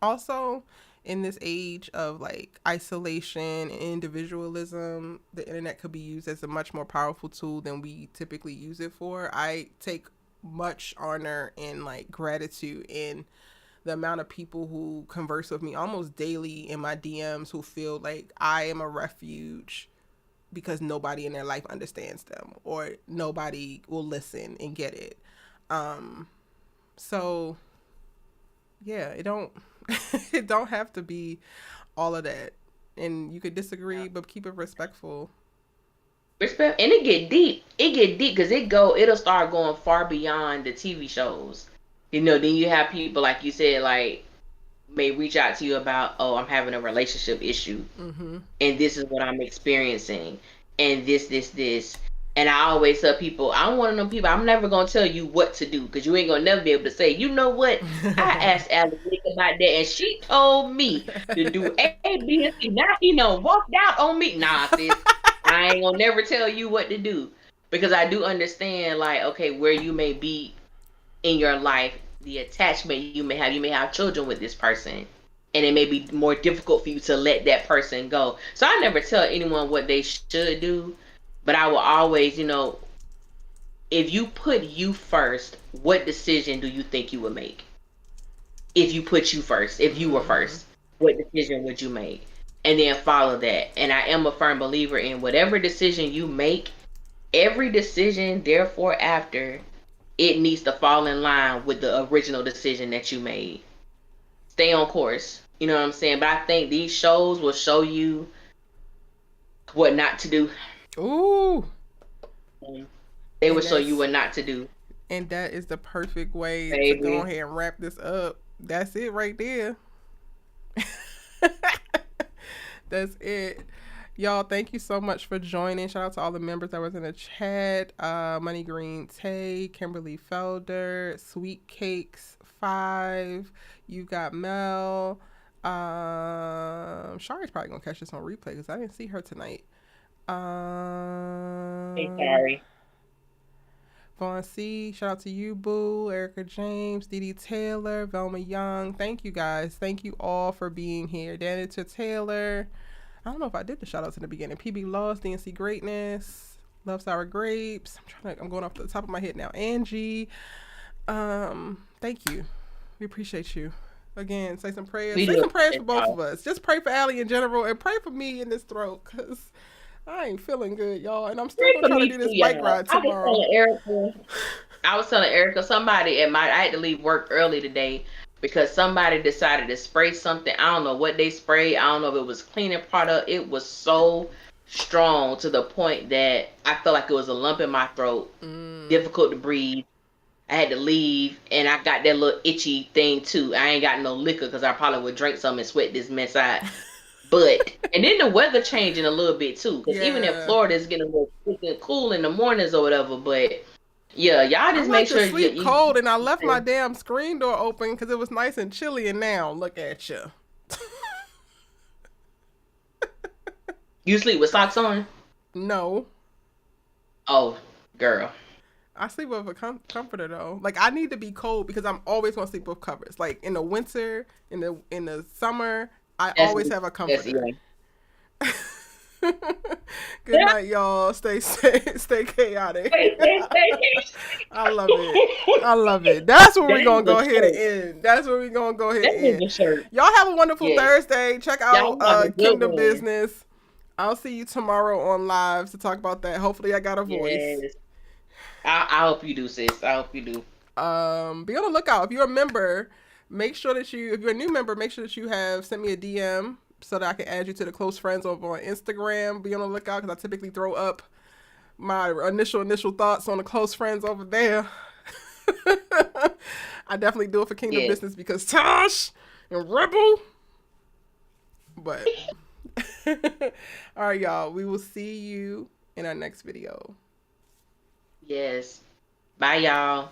also in this age of like isolation and individualism, the internet could be used as a much more powerful tool than we typically use it for. I take much honor and like gratitude in the amount of people who converse with me almost daily in my DMs who feel like I am a refuge because nobody in their life understands them or nobody will listen and get it. Um, so yeah, it don't it don't have to be all of that. And you could disagree, but keep it respectful. Respect, and it get deep. It get deep because it'll start going far beyond the TV shows. Then you have people like you said, like may reach out to you about, oh, I'm having a relationship issue, Mm-hmm. and this is what I'm experiencing, and this. And I always tell people, I'm one of them people. I'm never gonna tell you what to do because you ain't gonna never be able to say, you know what? I asked Alex about that, and she told me to do A, B, and C. Now walked out on me. Nah, sis, I ain't gonna never tell you what to do because I do understand, like, okay, where you may be in your life, the attachment you may have. You may have children with this person, and it may be more difficult for you to let that person go. So I never tell anyone what they should do, but I will always, if you put you first, what decision do you think you would make? If you put you first, if you were Mm-hmm. first, what decision would you make? And then follow that. And I am a firm believer in whatever decision you make, every decision, therefore, after, it needs to fall in line with the original decision that you made. Stay on course. You know what I'm saying? But I think these shows will show you what not to do. Ooh, They will and show you that's what not to do, and that is the perfect way to go baby. ahead and wrap this up. That's it right there. That's it. Y'all, thank you so much for joining. Shout out to all the members that was in the chat. Money Green Tay, Kimberly Felder, Sweet Cakes 5. You got Mel. Shari's probably gonna catch this on replay because I didn't see her tonight. Hey, sorry. Vaughn C. Shout out to you, Boo, Erica James, Dee Dee Taylor, Velma Young. Thank you guys. Thank you all for being here. Danita Taylor. I don't know if I did the shout outs in the beginning. PB Lost, DNC Greatness, Love Sour Grapes. I'm going off the top of my head now. Angie. Thank you. We appreciate you. Again, say some prayers. Say some prayers for both of us. Just pray for Allie in general and pray for me in this throat because I ain't feeling good, y'all. And I'm still gonna try to do this bike ride tomorrow. I was telling Erica, somebody I had to leave work early today because somebody decided to spray something. I don't know what they sprayed. I don't know if it was cleaning product. It was so strong to the point that I felt like it was a lump in my throat, difficult to breathe. I had to leave, and I got that little itchy thing too. I ain't got no liquor because I probably would drink some and sweat this mess out. But and then the weather changing a little bit too, because even in Florida it's getting a little cool in the mornings or whatever. But yeah, y'all just make sure you sleep cold, and I left my damn screen door open because it was nice and chilly. And now look at you. You sleep with socks on? No. Oh, girl. I sleep with a comforter though. Like I need to be cold because I'm always gonna sleep with covers. Like in the winter, in the summer, I always have a comforter. Good night, y'all. Stay safe, stay chaotic. I love it. I love it. That's where we're gonna go ahead and end. That's where we're gonna go ahead and end. Y'all have a wonderful Thursday. Check out Kingdom Business. I'll see you tomorrow on live to talk about that. Hopefully I got a voice. Yes. I hope you do, sis. I hope you do. Be on the lookout. If you're a member, make sure that if you're a new member, make sure that you have sent me a DM so that I can add you to the close friends over on Instagram. Be on the lookout because I typically throw up my initial thoughts on the close friends over there. I definitely do it for Kingdom Business because Tosh and Rebel. But all right, y'all. We will see you in our next video. Yes. Bye, y'all.